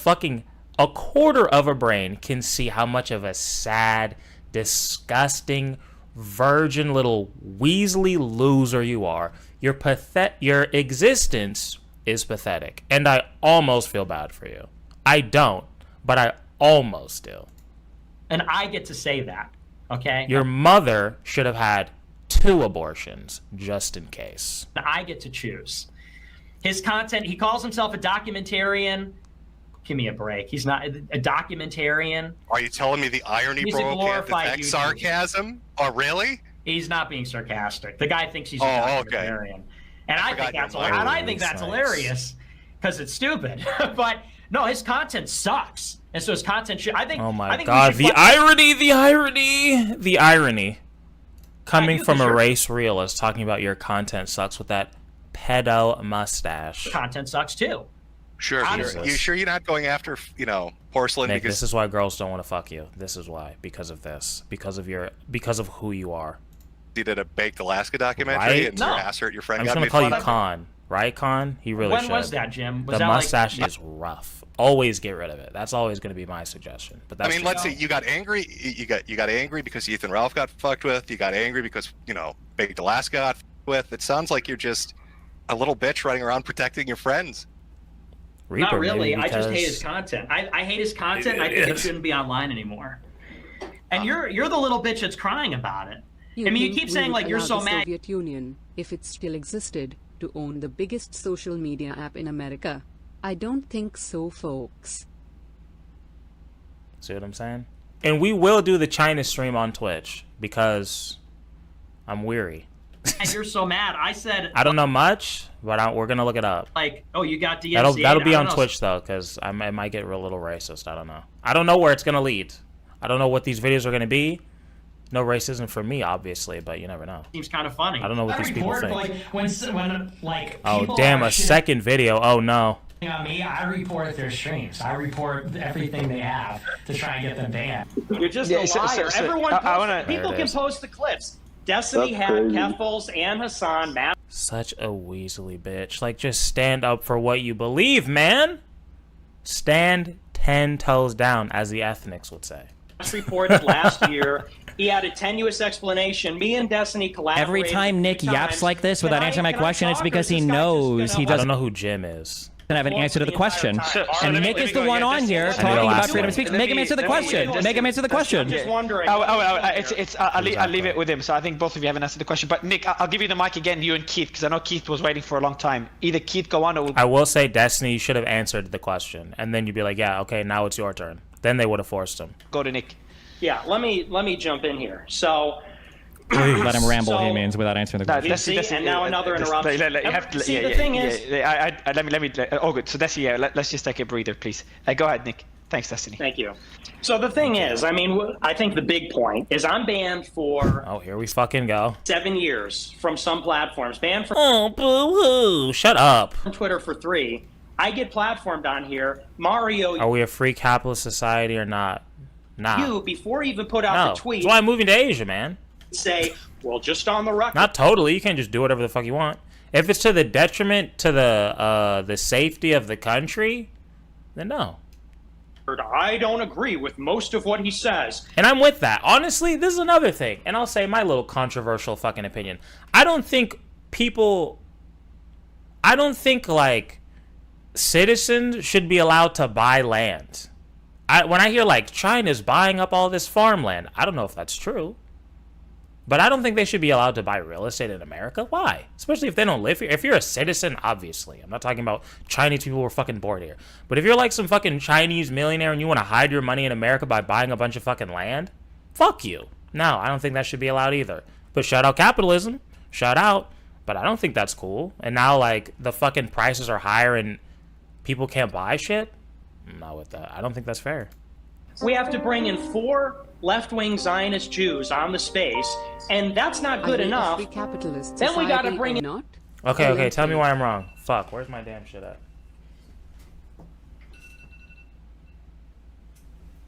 quarter of a brain can see how much of a sad, disgusting, virgin little Weasley loser you are. Your existence is pathetic, and I almost feel bad for you. I don't, but I almost do. And I get to say that, okay? Your mother should have had 2 abortions, just in case. I get to choose. His content, he calls himself a documentarian. Give me a break. He's not a documentarian. Are you telling me the irony bro can't detect sarcasm? Oh, really? He's not being sarcastic. The guy thinks he's a documentarian. Okay. And I think that's hilarious because it's stupid. But no, his content sucks. And so his content should, I think. Oh my God. The irony. Coming from a race realist talking about your content sucks with that pedo mustache. Content sucks too. Sure. You sure you're not going after, Porcelain? Nick, this is why girls don't want to fuck you. This is why. Because of this. Because of who you are. You did a Baked Alaska documentary and your ass hurt your friend. I'm just gonna call you Khan. Right, Khan? He really should. When was that, Jim? Was the mustache is rough. Always get rid of it. That's always going to be my suggestion. But that's let's see. You got angry. You got angry because Ethan Ralph got fucked with. You got angry because Baked Alaska got fucked with. It sounds like you're just a little bitch running around protecting your friends. Reaper, not really. I just hate his content. I hate his content. And I think it shouldn't be online anymore. And you're the little bitch that's crying about it. I mean, you keep saying like you're so mad. Soviet Union, if it still existed, to own the biggest social media app in America. I don't think so, folks. See what I'm saying? And we will do the China stream on Twitch because I'm weary. And you're so mad. I said I don't know much, but we're gonna look it up. Like, oh, you got DMCA. That'll be on Twitch though, because I might get a little racist. I don't know. I don't know where it's gonna lead. I don't know what these videos are gonna be. No racism for me, obviously, but you never know. Seems kind of funny. I don't know what these people think. Like, when oh damn, a second video. Oh no. On me, I report their streams. I report everything they have to try and get them banned. You're just a liar. Everyone, people can post the clips. Destiny had Keffals and Hassan. Such a Weasley bitch. Like, just stand up for what you believe, man. Stand 10 toes down, as the ethnics would say. Reported last year. He had a tenuous explanation. Me and Destiny collaborated. Every time Nick yaps like this without answering my question, it's because he knows he doesn't. I don't know who Jim is. Have an answer to the question. And Nick is the one on here talking about freedom of speech. Make him answer the question. Make him answer the question. I'm just wondering. I'll leave it with him. So I think both of you haven't answered the question. But Nick, I'll give you the mic again, you and Keith, because I know Keith was waiting for a long time. Either Keith go on or... I will say, Destiny, you should have answered the question. And then you'd be like, yeah, okay, now it's your turn. Then they would have forced him. Go to Nick. Yeah, let me jump in here. So... Let him ramble, he means, without answering the question. And now another interruption. The thing is... Let me... Oh, good. So let's just take a breather, please. Go ahead, Nick. Thanks, Destiny. Thank you. So the thing is, I mean, I think the big point is I'm banned for... Oh, here we fucking go. 7 years from some platforms. Banned from... Oh, boo-hoo. Shut up. Twitter for 3. I get platformed on here. Mario... Are we a free capitalist society or not? Nah. You, before you even put out the tweet... That's why I'm moving to Asia, man. Say, well, just on the record... Not totally. You can't just do whatever the fuck you want. If it's to the detriment to the safety of the country, then no. I don't agree with most of what he says. And I'm with that. Honestly, this is another thing. And I'll say my little controversial fucking opinion. I don't think like citizens should be allowed to buy land. When I hear like China's buying up all this farmland, I don't know if that's true. But I don't think they should be allowed to buy real estate in America. Why? Especially if they don't live here. If you're a citizen, obviously. I'm not talking about Chinese people who are fucking bored here. But if you're like some fucking Chinese millionaire and you want to hide your money in America by buying a bunch of fucking land, fuck you. No, I don't think that should be allowed either. But shout out capitalism. Shout out. But I don't think that's cool. And now, like, the fucking prices are higher and people can't buy shit? I'm not with that. I don't think that's fair. We have to bring in 4 left-wing Zionist Jews on the space, and that's not good enough. Then we gotta bring in... Okay, tell me why I'm wrong. Fuck, where's my damn shit at?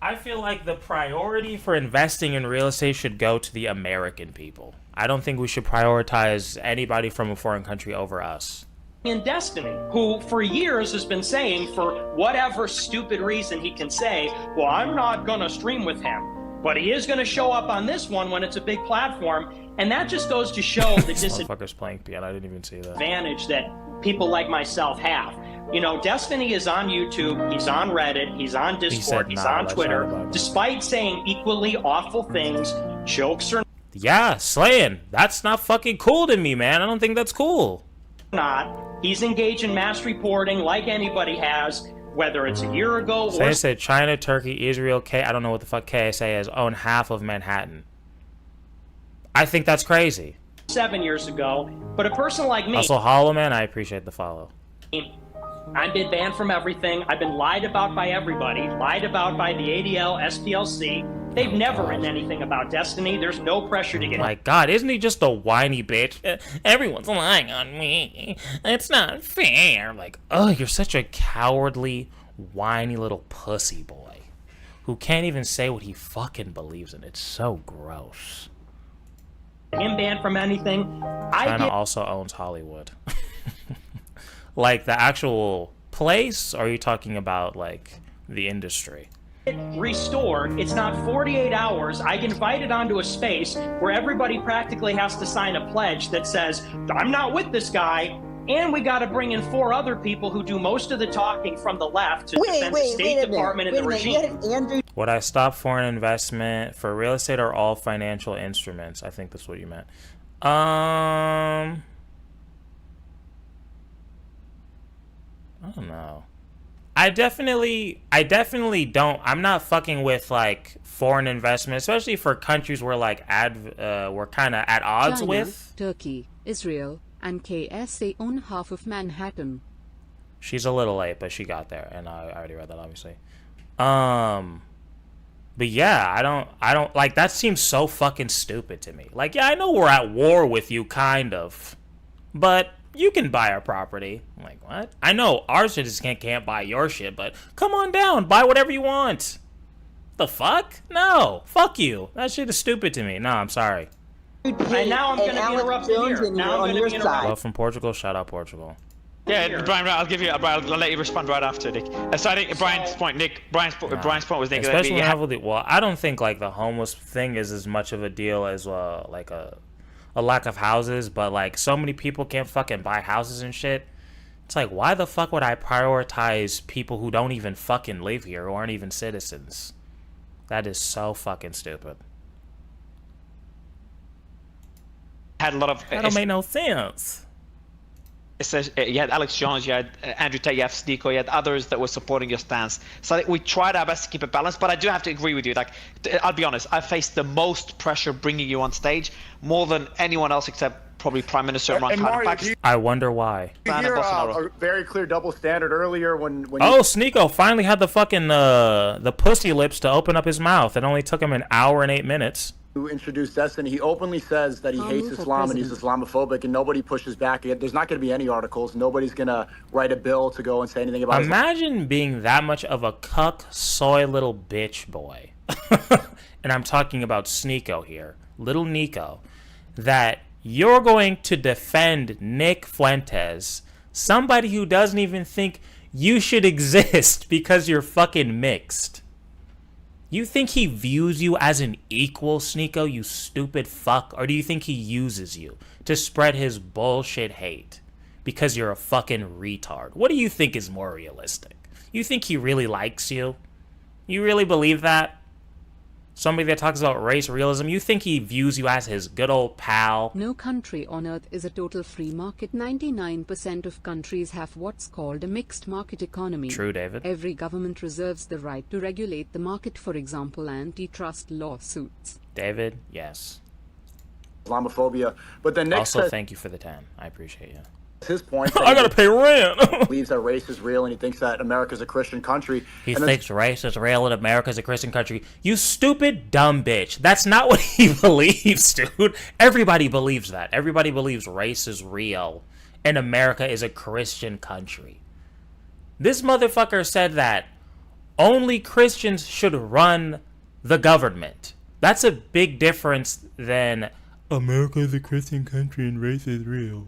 I feel like the priority for investing in real estate should go to the American people. I don't think we should prioritize anybody from a foreign country over us. In Destiny, who for years has been saying, for whatever stupid reason he can say, well, I'm not gonna stream with him, but he is gonna show up on this one when it's a big platform, and that just goes to show the disadvantage playing piano. I didn't even see that. That people like myself have. You know, Destiny is on YouTube, he's on Reddit, he's on Discord, he's on Twitter. Despite saying equally awful things, jokes are yeah, slaying. That's not fucking cool to me, man. I don't think that's cool. Not. He's engaged in mass reporting like anybody has, whether it's a year ago or... They said China, Turkey, Israel, I don't know what the fuck KSA is, own half of Manhattan. I think that's crazy. 7 years ago, but a person like me... Also, Hollow Man, I appreciate the follow. I've been banned from everything. I've been lied about by everybody. Lied about by the ADL, SPLC. They've never written anything about Destiny. There's no pressure to get... My God, isn't he just a whiny bitch? Everyone's lying on me. It's not fair. Like, oh, you're such a cowardly, whiny little pussy boy who can't even say what he fucking believes in. It's so gross. Him banned from anything. China also owns Hollywood. Like the actual place, or are you talking about like the industry? Restored. It's not 48 hours. I get invited onto a space where everybody practically has to sign a pledge that says, I'm not with this guy, and we got to bring in 4 other people who do most of the talking from the left to defend the State Department and the regime. Would I stop foreign investment for real estate or all financial instruments? I think that's what you meant. I don't know. I definitely don't. I'm not fucking with like foreign investment, especially for countries we're like we're kind of at odds China, with. Turkey, Israel, and KSA own half of Manhattan. She's a little late, but she got there, and I already read that, obviously. But yeah, I don't like that. Seems so fucking stupid to me. Like, yeah, I know we're at war with you, kind of, but you can buy our property. I'm like, what? I know our citizens can't buy your shit, but come on down, buy whatever you want. The fuck? No, fuck you. That shit is stupid to me. No, I'm sorry. And now I'm going to be interrupted here. Now I'm going to be interrupted. Love from Portugal. Shout out Portugal. Yeah, Brian, I'll let you respond right after, Nick. So I think Brian's point was Nick. Especially when I have well, I don't think like the homeless thing is as much of a deal as like a lack of houses, but like so many people can't fucking buy houses and shit. It's like, why the fuck would I prioritize people who don't even fucking live here or aren't even citizens? That is so fucking stupid. Had a lot of... That don't make no sense. You had Alex Jones, you had Andrew Tate, you have Sneeko, you had others that were supporting your stance. So I think we tried our best to keep it balanced, but I do have to agree with you. Like, I'll be honest, I faced the most pressure bringing you on stage, more than anyone else except probably Prime Minister Imran Khan. I wonder why. You hear a very clear double standard earlier when Oh, Sneeko finally had the fucking the pussy lips to open up his mouth. It only took him an hour and 8 minutes. to introduce Destiny. He openly says that he hates Islam and he's Islamophobic, and nobody pushes back. There's not going to be any articles. Nobody's going to write a bill to go and say anything about Imagine being that much of a cuck, soy little bitch boy. And I'm talking about Sneeko here, little Nico, that you're going to defend Nick Fuentes, somebody who doesn't even think you should exist because you're fucking mixed. You think he views you as an equal, Sneeko, you stupid fuck? Or do you think he uses you to spread his bullshit hate because you're a fucking retard? What do you think is more realistic? You think he really likes you? You really believe that? Somebody that talks about race realism, you think he views you as his good old pal? No country on earth is a total free market. 99% of countries have what's called a mixed market economy. True, David. Every government reserves the right to regulate the market, for example, antitrust lawsuits. David, yes. Islamophobia. But then Nick also, says, thank you for the 10. I appreciate you. his point. I gotta pay rent. Believes that race is real, and he thinks that America's a Christian country. He thinks race is real and America's a Christian country. You stupid, dumb bitch. That's not what he believes, dude. Everybody believes that. Everybody believes race is real and America is a Christian country. This motherfucker said that only Christians should run the government. That's a big difference than America is a Christian country and race is real.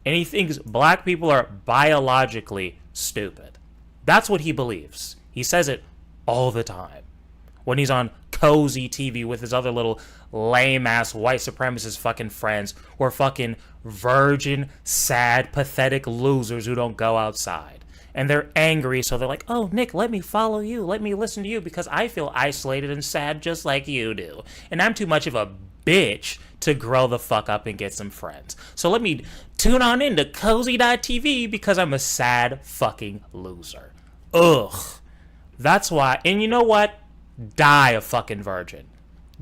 And he thinks black people are biologically stupid. That's what he believes. He says it all the time. When he's on cozy TV with his other little lame-ass white supremacist fucking friends who are fucking virgin, sad, pathetic losers who don't go outside. And they're angry, so they're like, oh, Nick, let me follow you. Let me listen to you because I feel isolated and sad just like you do. And I'm too much of a bitch to grow the fuck up and get some friends. So let me tune on into cozy.tv because I'm a sad fucking loser. Ugh. That's why. And you know what? Die a fucking virgin.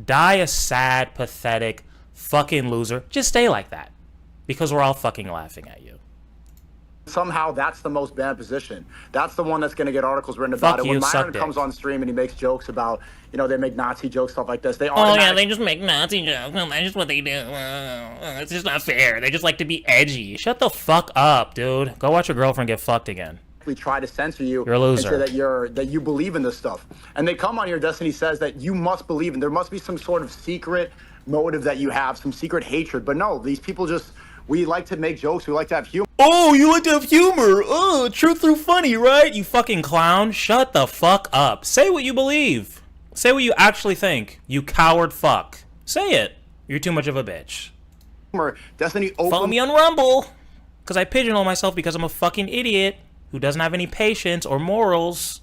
Die a sad, pathetic fucking loser. Just stay like that. Because we're all fucking laughing at you. Somehow that's the most banned position. That's the one that's going to get articles written about it. When Myron comes on stream and he makes jokes about, you know, they make Nazi jokes, stuff like this. They they just make Nazi jokes. That's just what they do. It's just not fair. They just like to be edgy. Shut the fuck up, dude. Go watch your girlfriend get fucked again. We try to censor you. You're a loser. And say that you believe in this stuff. And they come on here, Destiny says that you must believe in. There must be some sort of secret motive that you have, some secret hatred. But no, these people just, we like to make jokes. We like to have humor. Oh, you like to have humor. Oh, truth through funny, right? You fucking clown. Shut the fuck up. Say what you believe. Say what you actually think. You coward fuck. Say it. You're too much of a bitch. Destiny follow me on Rumble. Because I pigeonhole myself because I'm a fucking idiot who doesn't have any patience or morals.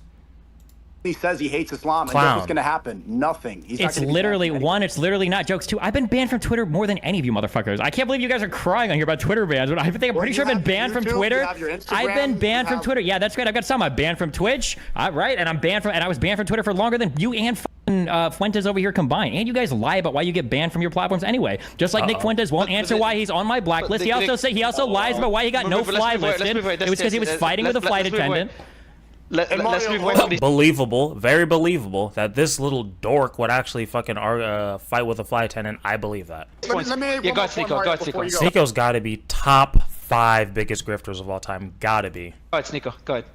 He says he hates Islam, and guess what's going to happen? Nothing. It's literally, one, it's literally not jokes. Two, I've been banned from Twitter more than any of you motherfuckers. I can't believe you guys are crying on here about Twitter bans. I'm pretty sure I've been banned from Twitter. I've been banned from Twitter. Yeah, that's great. I've got some. I'm banned from Twitch. Right, and I was banned from Twitter for longer than you and Fuentes over here combined. And you guys lie about why you get banned from your platforms anyway. Just like Nick Fuentes won't answer why he's on my blacklist. He also lies about why he got no fly listed. It was because he was fighting with a flight attendant. Let's move away from these. Believable, very believable that this little dork would actually fucking fight with a flight attendant. I believe that. Sneeko's got to be top 5 biggest grifters of all time. Gotta be. Go ahead, Sneeko. Go ahead.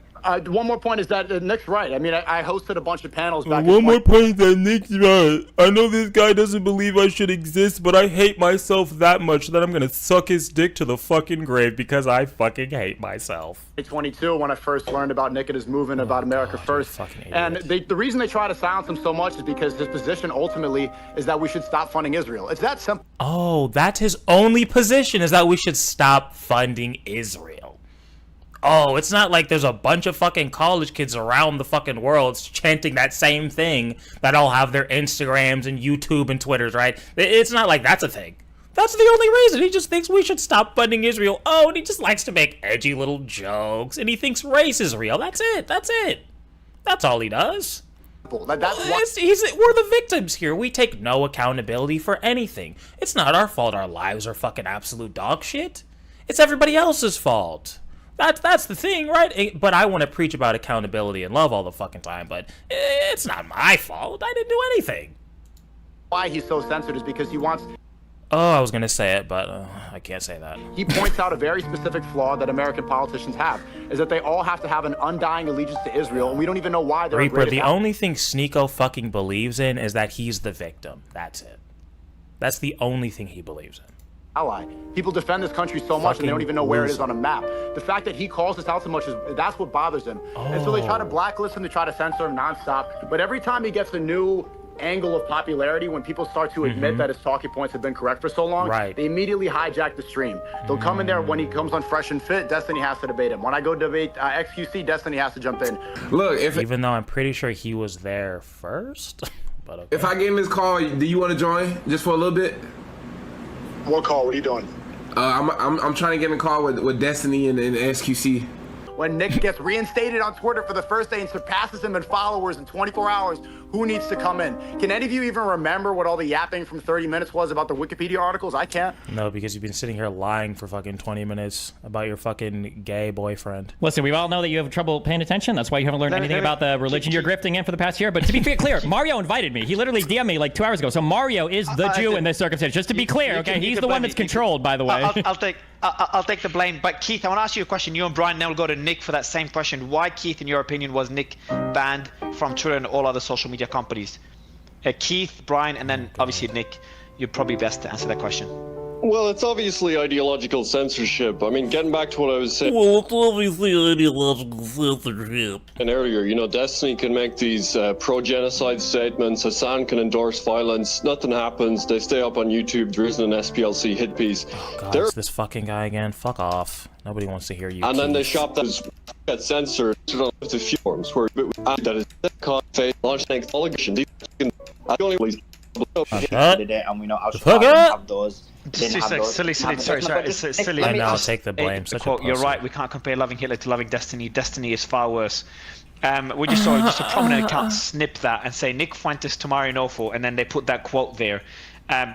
One more point is that Nick's right. I mean, I hosted a bunch of panels back. One more point is that Nick's right. I know this guy doesn't believe I should exist, but I hate myself that much that I'm gonna suck his dick to the fucking grave because I fucking hate myself. 2022, when I first learned about Nick and his movement about America First, and the reason they try to silence him so much is because his position ultimately is that we should stop funding Israel. It's that simple. Oh, that's his only position, is that we should stop funding Israel. Oh, it's not like there's a bunch of fucking college kids around the fucking world chanting that same thing that all have their Instagrams and YouTube and Twitters, right? It's not like that's a thing. That's the only reason. He just thinks we should stop funding Israel. Oh, and he just likes to make edgy little jokes. And he thinks race is real. That's it. That's it. That's all he does. That's we're the victims here. We take no accountability for anything. It's not our fault our lives are fucking absolute dog shit. It's everybody else's fault. That's the thing, right? But I want to preach about accountability and love all the fucking time, but it's not my fault. I didn't do anything. Why he's so censored is because he wants... Oh, I was going to say it, but I can't say that. He points out a very specific flaw that American politicians have, is that they all have to have an undying allegiance to Israel, and we don't even know why they're... Reaper, the only thing Sneeko fucking believes in is that he's the victim. That's it. That's the only thing he believes in. Ally. People defend this country so much and they don't even know where it is on a map. The fact that he calls us out so much, that's what bothers him. And so they try to blacklist him, they try to censor him nonstop. But every time he gets a new angle of popularity, when people start to admit that his talking points have been correct for so long, they immediately hijack the stream. They'll come in there when he comes on Fresh and Fit, Destiny has to debate him. When I go debate XQC, Destiny has to jump in. Look, even though I'm pretty sure he was there first. But okay. If I get in this call, do you want to join just for a little bit? What call? What are you doing? I'm trying to get in a call with Destiny and XQC. When Nick gets reinstated on Twitter for the first day and surpasses him in followers in 24 hours, who needs to come in? Can any of you even remember what all the yapping from 30 minutes was about the Wikipedia articles? I can't. No, because you've been sitting here lying for fucking 20 minutes about your fucking gay boyfriend. Listen, we all know that you have trouble paying attention. That's why you haven't learned anything about the religion you're grifting in for the past year. But to be clear, Mario invited me. He literally DM'd me like 2 hours ago. So Mario is the Jew in this circumstance. Just to be clear, okay? He's the one that's controlled, by the way. I'll take the blame. But Keith, I want to ask you a question. You and Brian now will go to Nick for that same question. Why, Keith, in your opinion, was Nick banned from Twitter and all other social media companies? Keith, Brian, and then obviously Nick. You're probably best to answer that question. Well, it's obviously ideological censorship. I mean, getting back to what I was saying. Well, it's obviously ideological censorship. And earlier, you know, Destiny can make these pro-genocide statements. Hassan can endorse violence. Nothing happens. They stay up on YouTube. There isn't an SPLC hit piece. Oh, God, it's this fucking guy again. Fuck off. Nobody wants to hear you. And then they shop that get censored on the forums where that is called face launch next allegation. And we know have those. Silly. Sorry. It's silly. I know. I'll take the blame. Such a You're right. We can't compare loving Hitler to loving Destiny. Destiny is far worse. We just saw just a prominent account snip that and say Nick Fuentes to Mario Nofo, and then they put that quote there.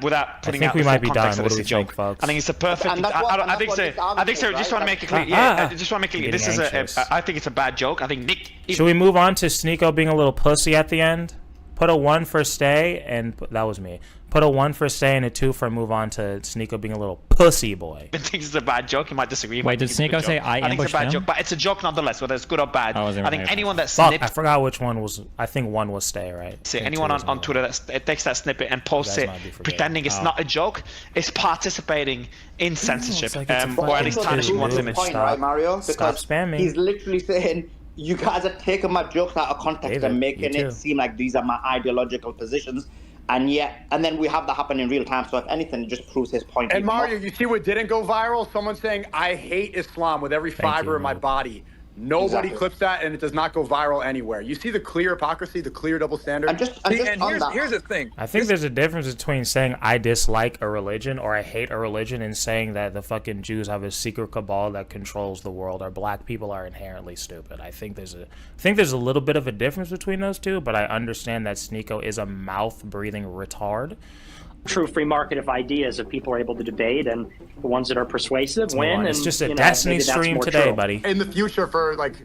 Without putting out the full context of it's a joke. I think it's a perfect. I think so. Just want to make it clear. Yeah, just want to make it clear. This is I think it's a bad joke. I think Nick. Should we move on to Sneeko being a little pussy at the end? Put a 1 for stay, and that was me. Put a 1 for stay and a 2 for move on to Sneeko being a little pussy boy. I think it's a bad joke. You might disagree. Wait, did Sneeko say I think it's a bad joke, but it's a joke nonetheless, whether it's good or bad. I think anyone that snips... I forgot which one was... I think 1 was stay, right? See, anyone on Twitter that takes that snippet and posts it pretending it's not a joke, is participating in censorship, or at least tarnishing one's image. Right, Mario? Stop spamming. He's literally saying... You guys are taking my jokes out of context and making it seem like these are my ideological positions, and then we have that happen in real time. So if anything, it just proves his point. And Mario, you see what didn't go viral? Someone saying, "I hate Islam with every fiber in my body." Nobody clips that, and it does not go viral anywhere. You see the clear hypocrisy, the clear double standard. Here's the thing. I think there's a difference between saying I dislike a religion or I hate a religion and saying that the fucking Jews have a secret cabal that controls the world or black people are inherently stupid. I think there's a little bit of a difference between those two, but I understand that Sneeko is a mouth-breathing retard. True free market of ideas, if people are able to debate and the ones that are persuasive win. It's just a Destiny stream today, buddy. In the future for like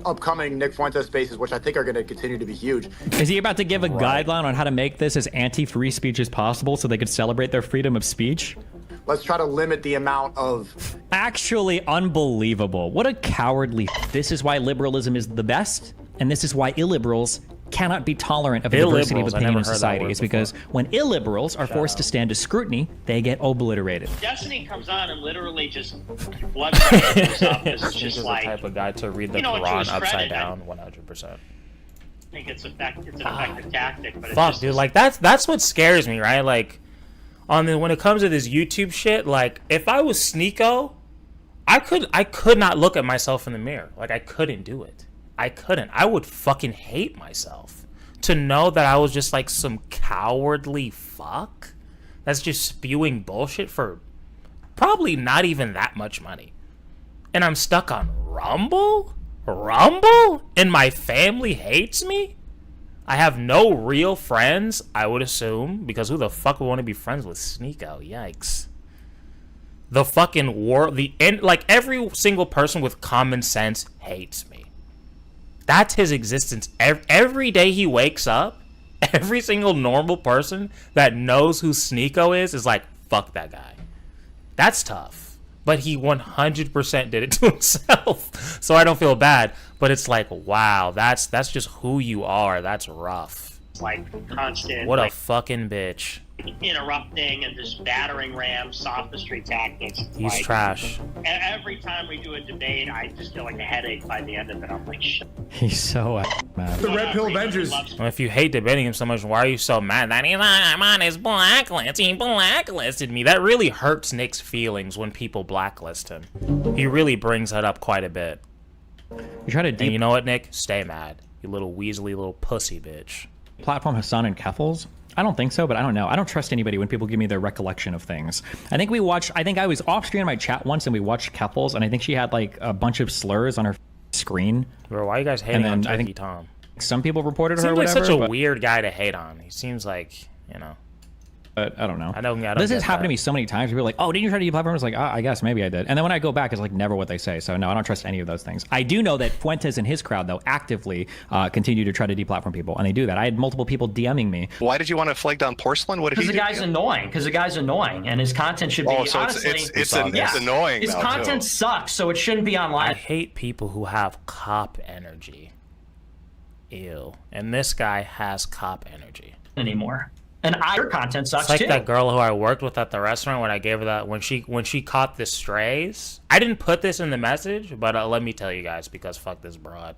upcoming Nick Fuentes spaces, which I think are going to continue to be huge. Is he about to give a guideline on how to make this as anti-free speech as possible so they could celebrate their freedom of speech? Let's try to limit the amount of... Actually unbelievable. What a cowardly... This is why liberalism is the best, and this is why illiberals cannot be tolerant of a diversity of opinion in society. It's because when illiberals are forced to stand to scrutiny, they get obliterated. Destiny comes on and literally just blood himself. It's just like the type of guy to read the Quran upside down, 100%. I think it's an effective tactic, but fuck, dude, like that's what scares me, right? Like, when it comes to this YouTube shit, like if I was Sneeko, I could not look at myself in the mirror. Like I couldn't do it. I couldn't. I would fucking hate myself to know that I was just like some cowardly fuck that's just spewing bullshit for probably not even that much money. And I'm stuck on Rumble? And my family hates me? I have no real friends, I would assume, because who the fuck would want to be friends with Sneeko? Yikes. The fucking world, like every single person with common sense hates me. That's his existence. Every day he wakes up, every single normal person that knows who Sneeko is like, fuck that guy. That's tough. But he 100% did it to himself. So I don't feel bad. But it's like, wow, that's just who you are. That's rough. Like constant. What a fucking bitch. Interrupting and just battering ram sophistry tactics. He's like, trash. Every time we do a debate, I just feel like a headache by the end of it. I'm like, shit. He's so mad. The Red Pill Avengers. Well, if you hate debating him so much, why are you so mad that I'm on his blacklist? He blacklisted me. That really hurts Nick's feelings when people blacklist him. He really brings that up quite a bit. You try to and you know what, Nick? Stay mad. You little weaselly little pussy bitch. Platform Hassan and Keffels? I don't think so, but I don't know. I don't trust anybody when people give me their recollection of things. I think I was off screen in my chat once and we watched Keffels, and I think she had like a bunch of slurs on her screen. Bro, why are you guys hating on Turkey Tom? Some people reported her Seems or like whatever. such a weird guy to hate on. He seems like, you know. But I don't know. I don't this has happened to me so many times. People are like, oh, didn't you try to deplatform? I was like, I guess maybe I did. And then when I go back, it's like never what they say. So no, I don't trust any of those things. I do know that Fuentes and his crowd, though, actively continue to try to deplatform people. And they do that. I had multiple people DMing me. Why did you want to flag down Porcelain? What did he do? Because the guy's annoying. And his content should be, so honestly... it's annoying His content sucks, so it shouldn't be online. I hate people who have cop energy. Ew. And this guy has cop energy. Anymore. And your content sucks it's like too. That girl who I worked with at the restaurant when I gave her that when she caught the strays. I didn't put this in the message, but let me tell you guys because fuck this broad.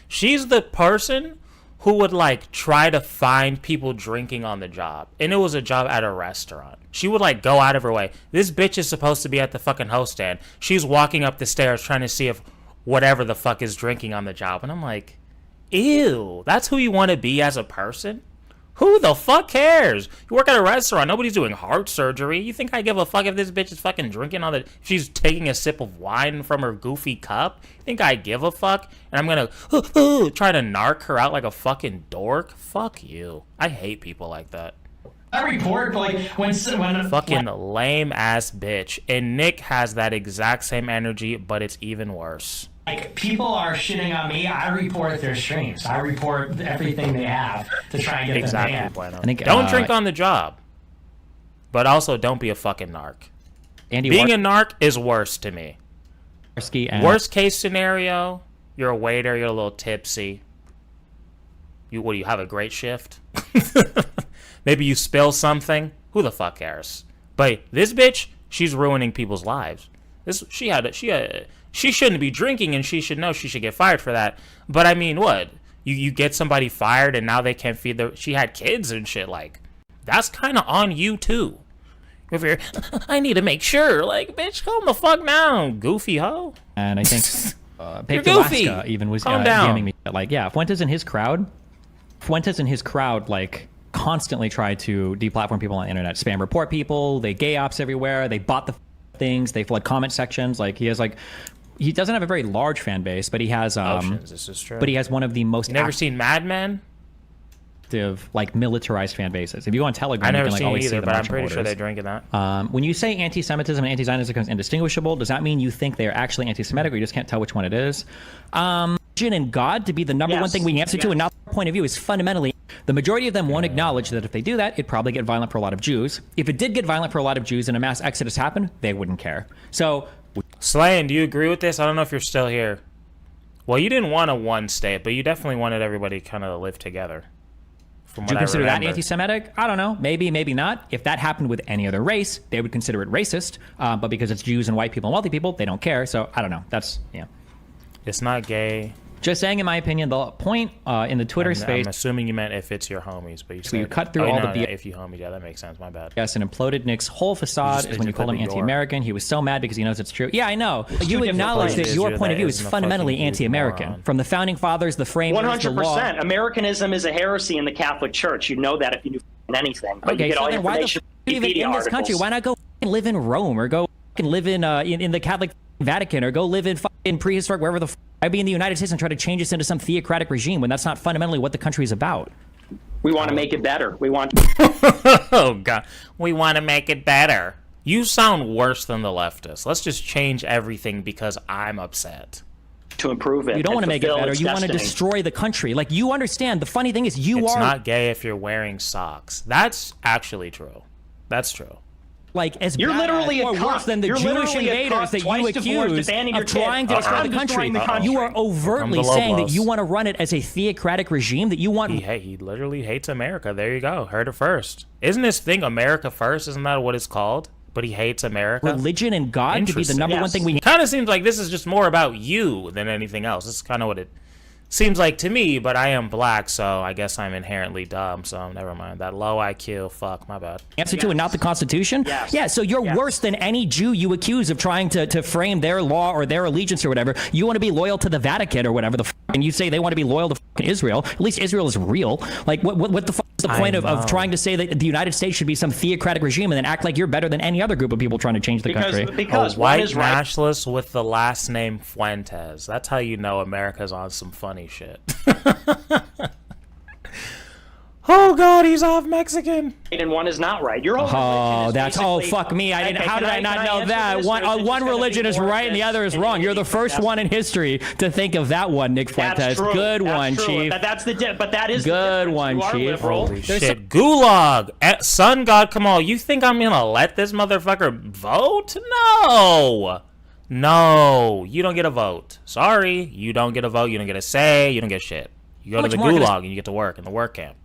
She's the person who would like try to find people drinking on the job, and it was a job at a restaurant. She would like go out of her way. This bitch is supposed to be at the fucking host stand. She's walking up the stairs trying to see if whatever the fuck is drinking on the job, and I'm like, ew, that's who you want to be as a person? Who the fuck cares? You work at a restaurant. Nobody's doing heart surgery. You think I give a fuck if this bitch is fucking drinking on the... If she's taking a sip of wine from her goofy cup? You think I give a fuck? And I'm gonna try to narc her out like a fucking dork? Fuck you. I hate people like that. I report, like, when fucking lame ass bitch. And Nick has that exact same energy, but it's even worse. Like, people are shitting on me. I report their streams. I report everything they have to try and get them banned. Bueno. Don't drink on the job. But also, don't be a fucking narc. Being a narc is worse to me. Worst case scenario, you're a waiter, you're a little tipsy. Do you have a great shift? Maybe you spill something. Who the fuck cares? But this bitch, she's ruining people's lives. She shouldn't be drinking, and she should know she should get fired for that. But I mean, what? You get somebody fired, and now they can't feed she had kids and shit. Like, that's kind of on you too. If you're, I need to make sure. Like, bitch, calm the fuck down, goofy hoe. And I think You're goofy. Alaska even was Calm down. DMing me. Like, yeah, Fuentes and his crowd, like, constantly try to deplatform people on the internet, spam report people. They gay ops everywhere. They bought the things. They flood comment sections. Like, he has like. He doesn't have a very large fan base, but he has this is true. But he has one of the most never seen Mad Men? Active, like, militarized fan bases. If you go on Telegram, I never you can like seen always either, see the but I'm marching pretty sure orders. they're drinking that. When you say anti-Semitism and anti-Zionism becomes indistinguishable, does that mean you think they're actually anti-Semitic, or you just can't tell which one it is? Religion and God to be the number one thing we answer to, and not the point of view, is fundamentally the majority of them won't acknowledge that if they do that, it'd probably get violent for a lot of Jews. If it did get violent for a lot of Jews and a mass exodus happened, they wouldn't care. So. Slayin, do you agree with this? I don't know if you're still here. Well, you didn't want a one state, but you definitely wanted everybody kind of to live together. Would you consider that anti-Semitic? I don't know. Maybe, maybe not. If that happened with any other race, they would consider it racist. But because it's Jews and white people and wealthy people, they don't care. So I don't know. That's, yeah. It's not gay. Just saying, in my opinion, the point in the Twitter space. I'm assuming you meant if it's your homies, but you said you cut through all the if you homies, yeah, that makes sense. My bad. Yes, and imploded Nick's whole facade is when you call him anti-American. He was so mad because he knows it's true. Yeah, I know. You acknowledge that your point of view is fundamentally anti-American. From the founding fathers, the framers, the law. 100%. Americanism is a heresy in the Catholic Church. You know that if you knew anything. But okay, you get all so then why the even in this country? Why not go live in Rome or go live in the Catholic Vatican or go live in prehistoric wherever the I'd be in the United States and try to change this into some theocratic regime when that's not fundamentally what the country is about. We want to make it better. We want. Oh God, we want to make it better. You sound worse than the leftists. Let's just change everything because I'm upset. To improve it. You don't want to make it better. You want to destroy the country. Like, you understand. The funny thing is, it's not gay if you're wearing socks. That's actually true. That's true. Like, as you're bad literally or worse than the Jewish invaders that you accuse of trying to destroy the country. You are overtly saying that you want to run it as a theocratic regime, that you want... He literally hates America. There you go. Heard it first. Isn't this thing America First? Isn't that what it's called? But he hates America. Religion and God to be the number one thing we... Kind of seems like this is just more about you than anything else. This is kind of what it seems like to me, but I am black, so I guess I'm inherently dumb, so never mind. That low IQ, fuck, my bad. Answer to and not the Constitution? Yes. Yeah, so you're worse than any Jew you accuse of trying to frame their law or their allegiance or whatever. You want to be loyal to the Vatican or whatever the fuck, and you say they want to be loyal to Israel. At least Israel is real. Like, what the fuck is the point of trying to say that the United States should be some theocratic regime and then act like you're better than any other group of people trying to change the country? Because a white nationalist with the last name Fuentes. That's how you know America's on some funny shit. Oh God, he's half Mexican. And one is not right. Your fuck me. How did I not know that? One religion is right and the other is wrong. You're the first one in history to think of that one, Nick Fuentes. Good one, Chief. But that is good one, Chief. Holy shit. Gulag. Sun God Kahmal, you think I'm gonna let this motherfucker vote? No, you don't get a vote. Sorry, you don't get a vote. You don't get a say. You don't get shit. You go to the gulag and you get to work in the work camp.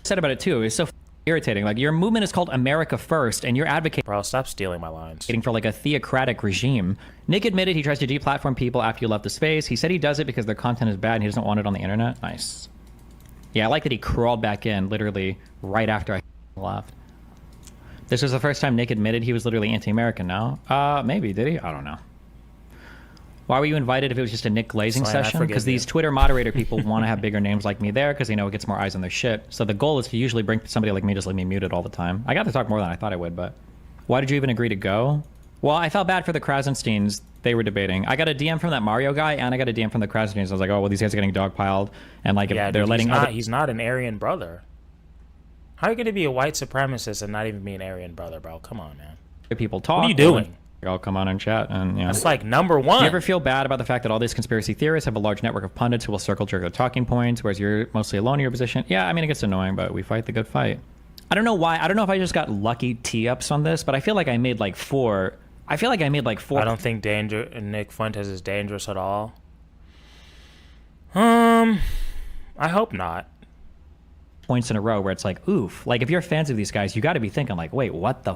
Said about it too. It's so irritating. Like, your movement is called America First, and you're advocating. Bro, stop stealing my lines. For like a theocratic regime. Nick admitted he tries to deplatform people after you left the space. He said he does it because their content is bad and he doesn't want it on the internet. Nice. Yeah, I like that he crawled back in literally right after I left. This was the first time Nick admitted he was literally anti-American now. Maybe, did he? I don't know. Why were you invited if it was just a Nick Glazing session? Because these Twitter moderator people want to have bigger names like me there because they know it gets more eyes on their shit. So the goal is to usually bring somebody like me, just leave me muted all the time. I got to talk more than I thought I would, but why did you even agree to go? Well, I felt bad for the Krasensteins. They were debating. I got a DM from that Mario guy, and I got a DM from the Krasensteins. I was like, oh, well, these guys are getting dogpiled, and like they're letting he's not an Aryan brother. How are you going to be a white supremacist and not even be an Aryan brother, bro? Come on, man. People talk. What are you doing? I'll come on and chat, and yeah. That's like number one. Do you ever feel bad about the fact that all these conspiracy theorists have a large network of pundits who will circle jerk their talking points, whereas you're mostly alone in your position? Yeah, I mean, it gets annoying, but we fight the good fight. I don't know why. I don't know if I just got lucky tee-ups on this, but I feel like I made like four. I don't think Nick Fuentes is dangerous at all. I hope not. Points in a row where it's like, oof. Like, if you're fans of these guys, you got to be thinking like, wait, what the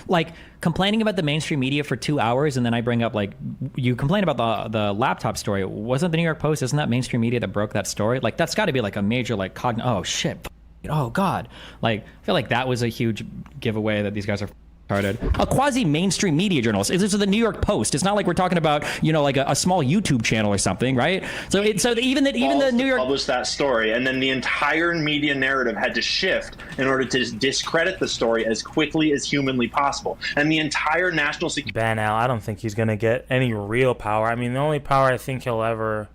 like, complaining about the mainstream media for 2 hours, and then I bring up, like, you complain about the laptop story. Wasn't the New York Post, isn't that mainstream media that broke that story? Like, that's got to be like a major, like, oh shit, oh God. Like, I feel like that was a huge giveaway that these guys are a quasi-mainstream media journalist. This is the New York Post. It's not like we're talking about, you know, like a small YouTube channel or something, right? So even the New York published that story, and then the entire media narrative had to shift in order to discredit the story as quickly as humanly possible. And the entire national security. Ban Al, I don't think he's gonna get any real power. I mean, the only power I think he'll ever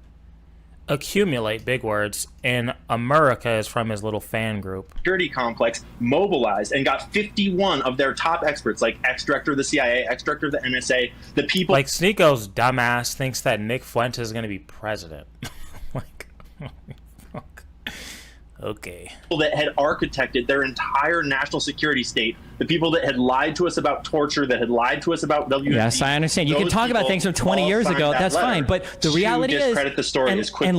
accumulate, big words, in America is from his little fan group. Security complex mobilized and got 51 of their top experts, like ex-director of the CIA, ex-director of the NSA, the people... Like, Sneeko's dumbass thinks that Nick Fuentes is going to be president. Like, fuck. Okay. People that had architected their entire national security state, the people that had lied to us about torture, that had lied to us about WMD. Yes, I understand. You can talk about things from 20 years ago. That's fine. But the reality is, the story as quickly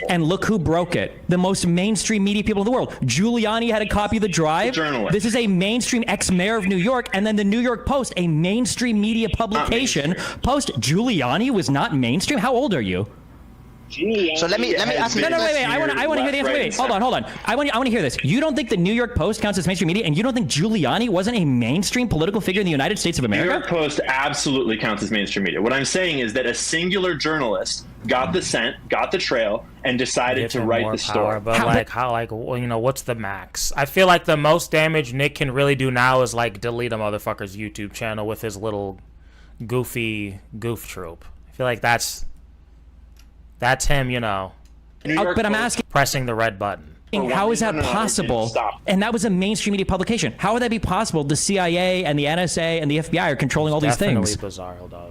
and look who broke it. The most mainstream media people in the world. Giuliani had a copy of the drive. This is a mainstream ex-mayor of New York, and then the New York Post, a mainstream media publication. Giuliani was not mainstream. How old are you? So let me ask you. No, wait. I want to hear the answer. Wait, hold on. I want to hear this. You don't think the New York Post counts as mainstream media, and you don't think Giuliani wasn't a mainstream political figure in the United States of America? New York Post absolutely counts as mainstream media. What I'm saying is that a singular journalist got the scent, got the trail, and decided to write the story. But you know, what's the max? I feel like the most damage Nick can really do now is like delete a motherfucker's YouTube channel with his little goofy goof trope. I feel like that's That's him, you know. But I'm asking, pressing the red button. how is that possible? And that was a mainstream media publication. How would that be possible? The CIA and the NSA and the FBI are controlling all these things. Definitely bizarre. Hold on.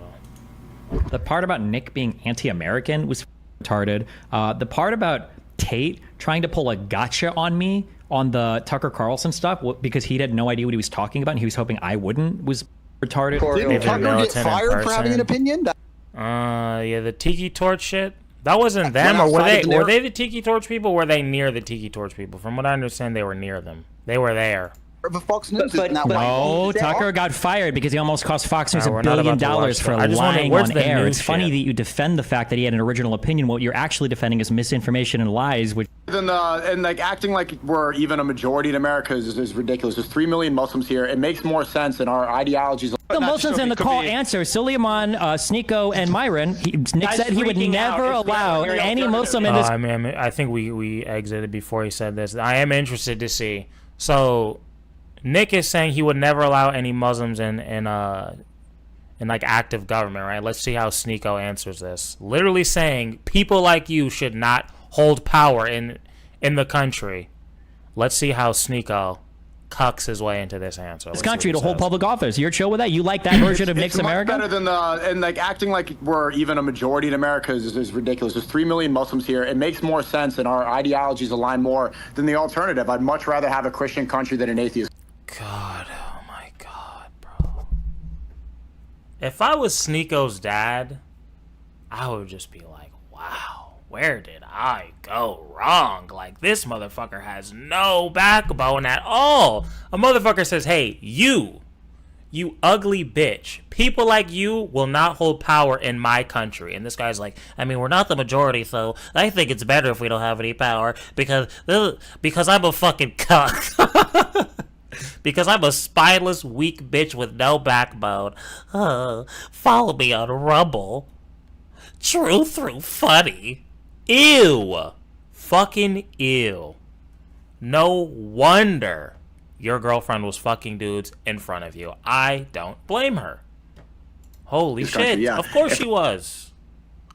The part about Nick being anti-American was retarded. The part about Tate trying to pull a gotcha on me on the Tucker Carlson stuff because he had no idea what he was talking about and he was hoping I wouldn't was retarded. Didn't Tucker get fired for having an opinion? Yeah, the Tiki Torch shit. That wasn't them, or were they the Tiki Torch people? Or were they near the Tiki Torch people? From what I understand, they were near them. They were there. But Fox News no, Tucker got fired because he almost cost Fox News $1 billion for lying on air. It's funny that you defend the fact that he had an original opinion. What you're actually defending is misinformation and lies. Which and like acting like we're even a majority in America is ridiculous. There's 3 million Muslims here. It makes more sense, and our ideologies. The Muslims in the call answer: Suleiman, Sneeko, and Myron. Nick said he would never allow any Muslim in this. I mean, I think we exited before he said this. I am interested to see. So Nick is saying he would never allow any Muslims in like active government, right? Let's see how Sneeko answers this. Literally saying people like you should not hold power in the country. Let's see how Sneeko cucks his way into this answer. This country to hold public office. You're chill with that? You like that version of Nick's America? Better than and like acting like we're even a majority in America is ridiculous. There's 3 million Muslims here. It makes more sense, and our ideologies align more than the alternative. I'd much rather have a Christian country than an atheist. God, oh my God, bro. If I was Sneeko's dad, I would just be like, wow, where did I go wrong? Like, this motherfucker has no backbone at all. A motherfucker says, hey, you ugly bitch. People like you will not hold power in my country. And this guy's like, I mean, we're not the majority, so I think it's better if we don't have any power because I'm a fucking cuck. Because I'm a spineless, weak bitch with no backbone. Follow me on Rumble. True through funny. Ew. Fucking ew. No wonder your girlfriend was fucking dudes in front of you. I don't blame her. Holy shit. Of course she was.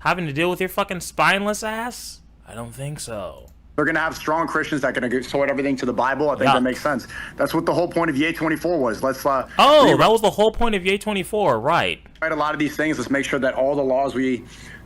Having to deal with your fucking spineless ass? I don't think so. They're going to have strong Christians that are going to sort everything to the Bible. I think that makes sense. That's what the whole point of Ye 24 was. Let's that was the whole point of Ye 24, right? Right, a lot of these things. Let's make sure that all the laws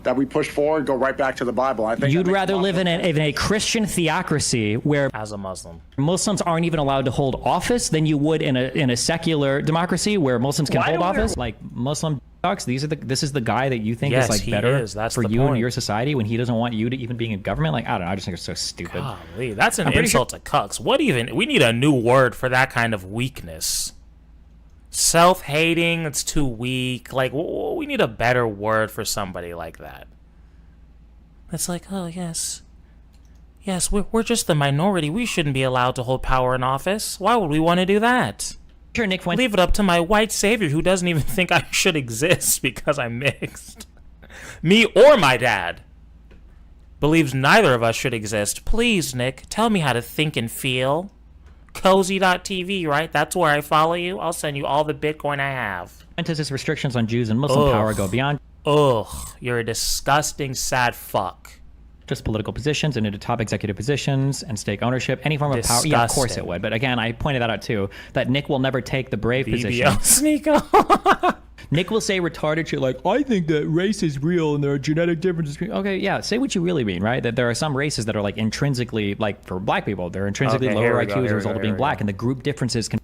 that we push forward go right back to the Bible. I think you'd rather live in a Christian theocracy where, as a Muslim, Muslims aren't even allowed to hold office than you would in a secular democracy where Muslims can hold office. Like Muslim talks, this is the guy that you think is like better for you and your society when he doesn't want you to even be in government. Like, I don't know. I just think it's so stupid. Golly, that's an insult to cucks. We need a new word for that kind of weakness. Self-hating, it's too weak. Like, we need a better word for somebody like that. It's like, oh, yes, we're just the minority. We shouldn't be allowed to hold power in office. Why would we want to do that? Sure, Nick, leave it up to my white savior who doesn't even think I should exist because I'm mixed. Me or my dad believes neither of us should exist. Please, Nick, tell me how to think and feel. Cozy.tv, right? That's where I follow you. I'll send you all the Bitcoin I have. Scientist restrictions on Jews and Muslim power go beyond. Ugh, you're a disgusting, sad fuck. Just political positions and into top executive positions and stake ownership, any form of power. Yeah, of course it would. But again, I pointed that out too, that Nick will never take the brave position. Sneeko. Nick will say retarded shit like, I think that race is real and there are genetic differences. Okay, yeah, say what you really mean, right? That there are some races that are like intrinsically, like for black people, they're intrinsically lower IQ as a result of being black, and the group differences can.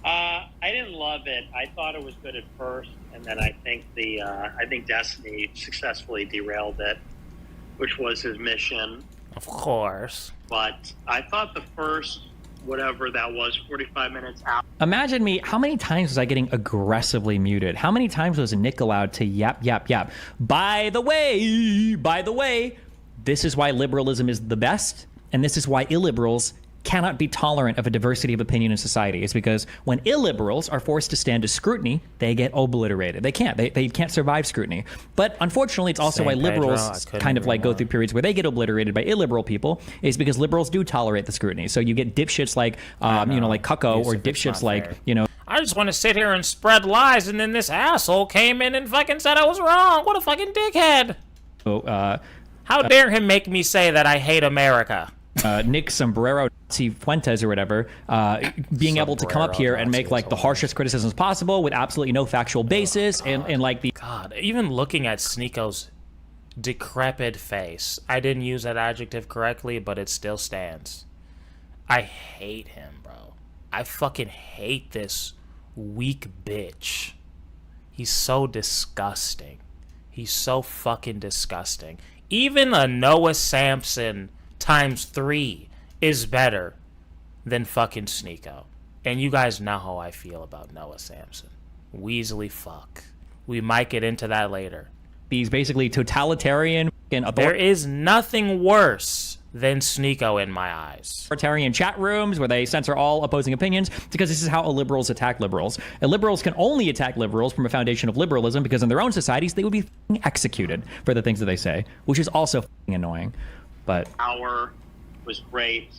I didn't love it. I thought it was good at first, and then I think Destiny successfully derailed it, which was his mission. Of course. But I thought the first, whatever that was, 45 minutes out. Imagine me, how many times was I getting aggressively muted? How many times was Nick allowed to yap? By the way, this is why liberalism is the best, and this is why illiberals cannot be tolerant of a diversity of opinion in society. It's because when illiberals are forced to stand to scrutiny, they get obliterated. They can't. They can't survive scrutiny. But unfortunately, it's also why liberals kind of like go through periods where they get obliterated by illiberal people, is because liberals do tolerate the scrutiny. So you get dipshits like, like Cucko, or dipshits like, I just want to sit here and spread lies, and then this asshole came in and fucking said I was wrong. What a fucking dickhead. How dare him make me say that I hate America? Nick Sombrero Fuentes or whatever, being able to come up here and make like the harshest criticisms possible with absolutely no factual basis and like the God, even looking at Sneako's decrepit face, I didn't use that adjective correctly, but it still stands. I hate him, bro. I fucking hate this weak bitch. He's so disgusting. He's so fucking disgusting. Even a Noah Samson ×3 is better than fucking Sneako. And you guys know how I feel about Noah Samson. Weasley fuck. We might get into that later. These basically totalitarian and there is nothing worse than Sneako in my eyes. Authoritarian chat rooms where they censor all opposing opinions, because this is how liberals attack liberals. And liberals can only attack liberals from a foundation of liberalism because in their own societies they would be executed for the things that they say, which is also annoying. But Hour was great,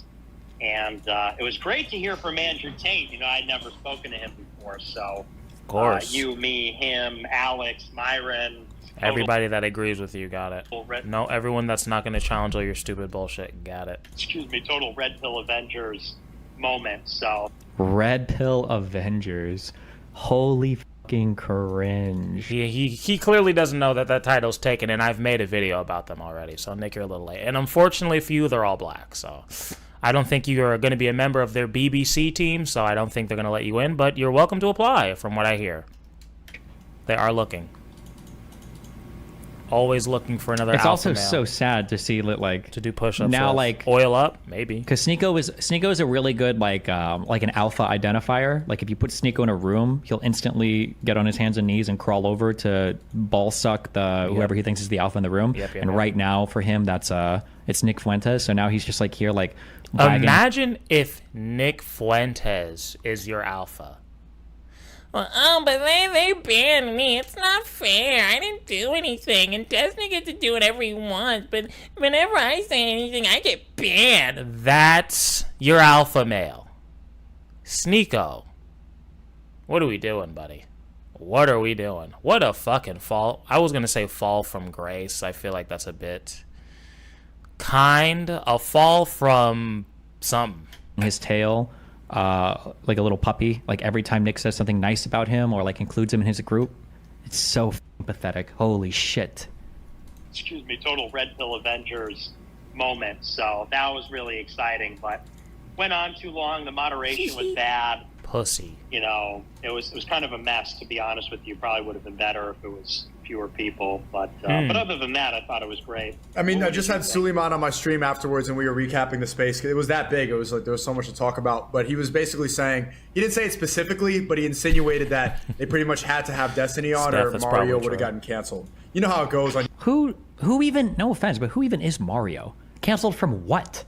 and it was great to hear from Andrew Tate. You know, I'd never spoken to him before, so of course, you, me, him, Alex, Myron, everybody that agrees with you got it. No, everyone that's not going to challenge all your stupid bullshit got it. Excuse me, total Red Pill Avengers moment. So Red Pill Avengers, holy fucking cringe. He clearly doesn't know that that title's taken, and I've made a video about them already. So Nick, you're a little late. And unfortunately for you, they're all black. So I don't think you're going to be a member of their BBC team. So I don't think they're going to let you in. But you're welcome to apply, from what I hear. They are looking. Always looking for another it's alpha also male. So sad to see that, like, to do push-ups now, with. like oil up maybe, because Sneako is a really good like an alpha identifier. Like if you put Sneako in a room, he'll instantly get on his hands and knees and crawl over to ball suck the whoever he thinks is the alpha in the room. And right now for him that's it's Nick Fuentes. So now he's just like here like bragging. Imagine if Nick Fuentes is your alpha. Well, but they banned me. It's not fair. I didn't do anything, and Destiny gets to do whatever he wants, but whenever I say anything, I get banned. That's your alpha male. Sneako. What are we doing, buddy? What are we doing? What a fucking fall. I was going to say fall from grace. I feel like that's a bit kind. A fall from something. His tail. Like a little puppy, like every time Nick says something nice about him or like includes him in his group. It's so pathetic. Holy shit. Excuse me, total Red Pill Avengers moment. So that was really exciting, but went on too long. The moderation was bad. Pussy. You know, it was kind of a mess, to be honest with you. Probably would have been better if it was fewer people, but other than that, I thought it was great. I mean, I just had Suleiman on my stream afterwards, and we were recapping the space. It was that big. It was like there was so much to talk about. But he was basically saying, he didn't say it specifically, but he insinuated that they pretty much had to have Destiny on, or Mario would have gotten canceled. You know how it goes. On who even? No offense, but who even is Mario? Canceled from what?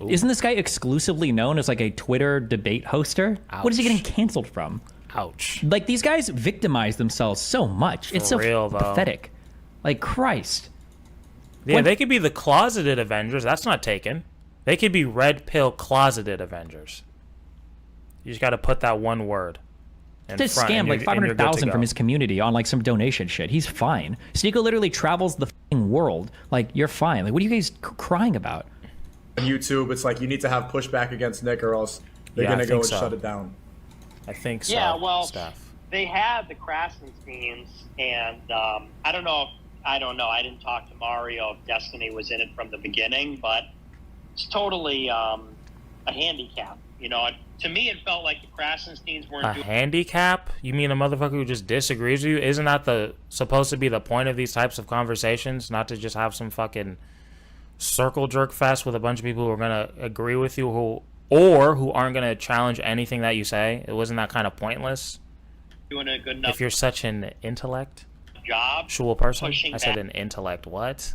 Ooh. Isn't this guy exclusively known as like a Twitter debate hoster? Ouch. What is he getting canceled from? Ouch. Like these guys victimize themselves so much. It's so real, pathetic. Like Christ. Yeah, they could be the closeted Avengers. That's not taken. They could be red pill closeted Avengers. You just got to put that one word. Just scammed like 500,000 from his community on like some donation shit. He's fine. Sneako literally travels the f***ing world. Like you're fine. Like what are you guys crying about? On YouTube, it's like you need to have pushback against Nick, or else they're gonna go and shut it down. I think so. Yeah, well, they had the Krasensteins, and I don't know. I didn't talk to Mario if Destiny was in it from the beginning, but it's totally a handicap. You know, to me, it felt like the Krasensteins weren't a handicap. You mean a motherfucker who just disagrees with you? Isn't that supposed to be the point of these types of conversations? Not to just have some fucking circle jerk fest with a bunch of people who are gonna agree with you, who aren't gonna challenge anything that you say. It wasn't that kind of pointless. Doing a good enough if you're such an intellect job, person. I said an intellect. What?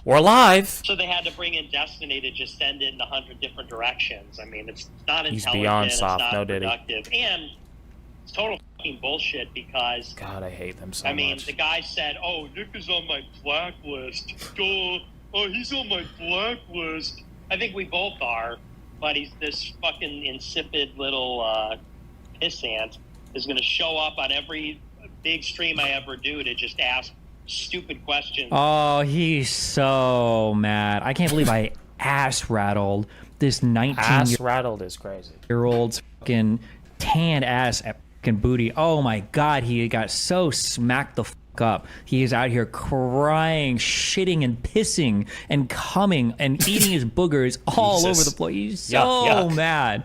We're live. So they had to bring in Destiny to just send it in 100 different directions. I mean, it's not intelligent. He's beyond soft. It's not no productive, and it's total fucking bullshit because God, I hate them so much. I mean, the guy said, "Oh, Nick is on my blacklist." Oh, he's on my blacklist. I think we both are, but he's this fucking insipid little pissant is going to show up on every big stream I ever do to just ask Stupid question. Oh, he's so mad. I can't believe I ass rattled this 19-year-old is crazy. Year-old's fucking tanned ass at fucking booty. Oh my god, he got so smacked the fuck up. He is out here crying, shitting and pissing and coming and eating his boogers all over the place. He's so mad.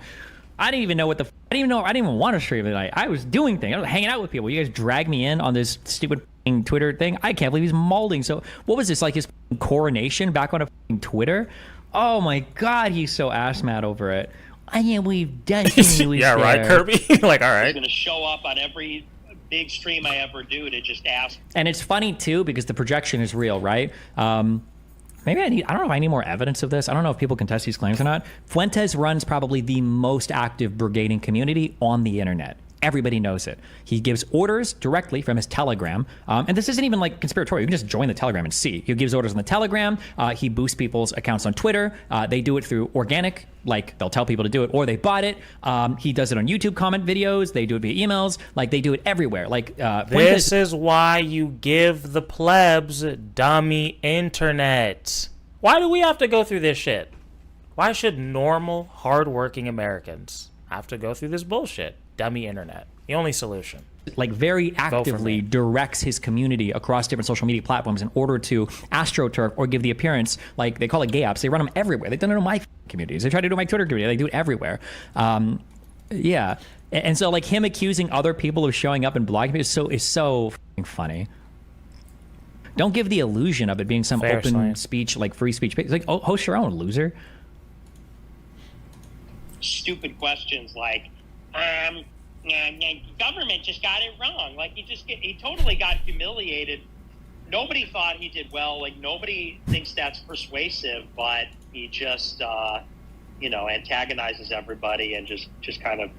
I didn't even know what the I didn't even want to stream tonight. I was doing things. I was hanging out with people. You guys dragged me in on this stupid Twitter thing. I can't believe he's molding. So what was this, like his coronation back on a Twitter? Oh my god, he's so ass mad over it. I can't believe Destiny was there. Right, Kirby? Like, all right. He's gonna show up on every big stream I ever do to just ask. And it's funny too because the projection is real, right? Maybe I don't know if I need more evidence of this. I don't know if people can test these claims or not. Fuentes runs probably the most active brigading community on the internet. Everybody knows it. He gives orders directly from his Telegram. And this isn't even like conspiratorial. You can just join the Telegram and see. He gives orders on the Telegram. He boosts people's accounts on Twitter. They do it through organic, like they'll tell people to do it or they bought it. He does it on YouTube comment videos. They do it via emails. Like they do it everywhere. Like this is why you give the plebs dummy internet. Why do we have to go through this shit? Why should normal, hardworking Americans have to go through this bullshit? Dummy internet. The only solution. Like very actively directs his community across different social media platforms in order to astroturf or give the appearance, like they call it gay apps. They run them everywhere. They've done it in my communities. They try to do it in my Twitter community. They do it everywhere. Yeah. And so like him accusing other people of showing up and blogging is so funny. Don't give the illusion of it being some open speech, like free speech. It's like, oh, host your own, loser. Stupid questions like, government just got it wrong. Like he totally got humiliated. Nobody thought he did well. Like nobody thinks that's persuasive, but he just antagonizes everybody and just kind of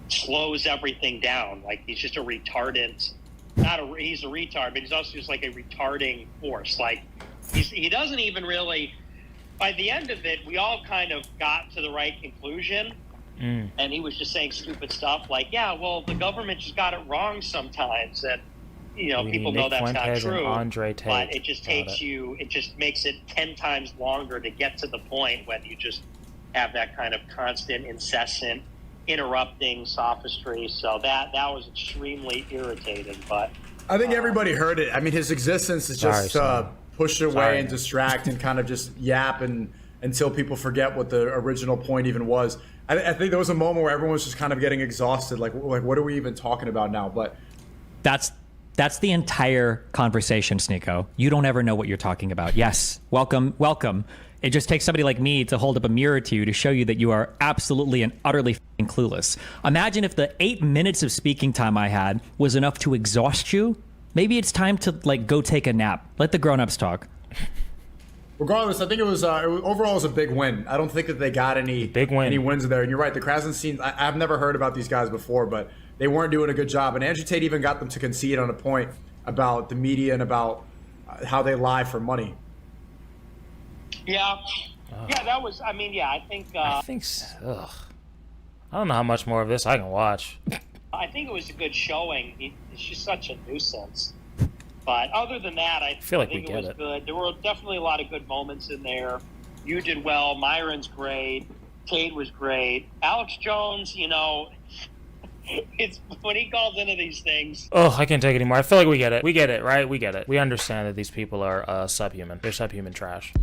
slows everything down. Like he's just a retardant. He's a retard, but he's also just like a retarding force. Like he doesn't even really. By the end of it, we all kind of got to the right conclusion. And he was just saying stupid stuff like, yeah, well, the government just got it wrong sometimes. And, people know that's not true. Tate. But it just it just makes it 10 times longer to get to the point when you just have that kind of constant, incessant, interrupting sophistry. So that was extremely irritating. But I think everybody heard it. I mean, his existence is just push away and distract and kind of just yap until people forget what the original point even was. I think there was a moment where everyone was just kind of getting exhausted. Like what are we even talking about now? But that's the entire conversation, Sneeko. You don't ever know what you're talking about. Yes, welcome. It just takes somebody like me to hold up a mirror to you to show you that you are absolutely and utterly clueless. Imagine if the 8 minutes of speaking time I had was enough to exhaust you. Maybe it's time to go take a nap. Let the grown-ups talk. Regardless, I think it was overall it was a big win. I don't think that they got any wins there. And you're right, the Krasinski, I've never heard about these guys before, but they weren't doing a good job. And Andrew Tate even got them to concede on a point about the media and about how they lie for money. Yeah, that was. I mean, I think. I don't know how much more of this I can watch. I think it was a good showing. He's just such a nuisance. But other than that, I feel like think it was good. There were definitely a lot of good moments in there. You did well. Myron's great. Tate was great. Alex Jones, it's when he calls into these things. Oh, I can't take it anymore. I feel like we get it. We get it, right? We get it. We understand that these people are subhuman. They're subhuman trash.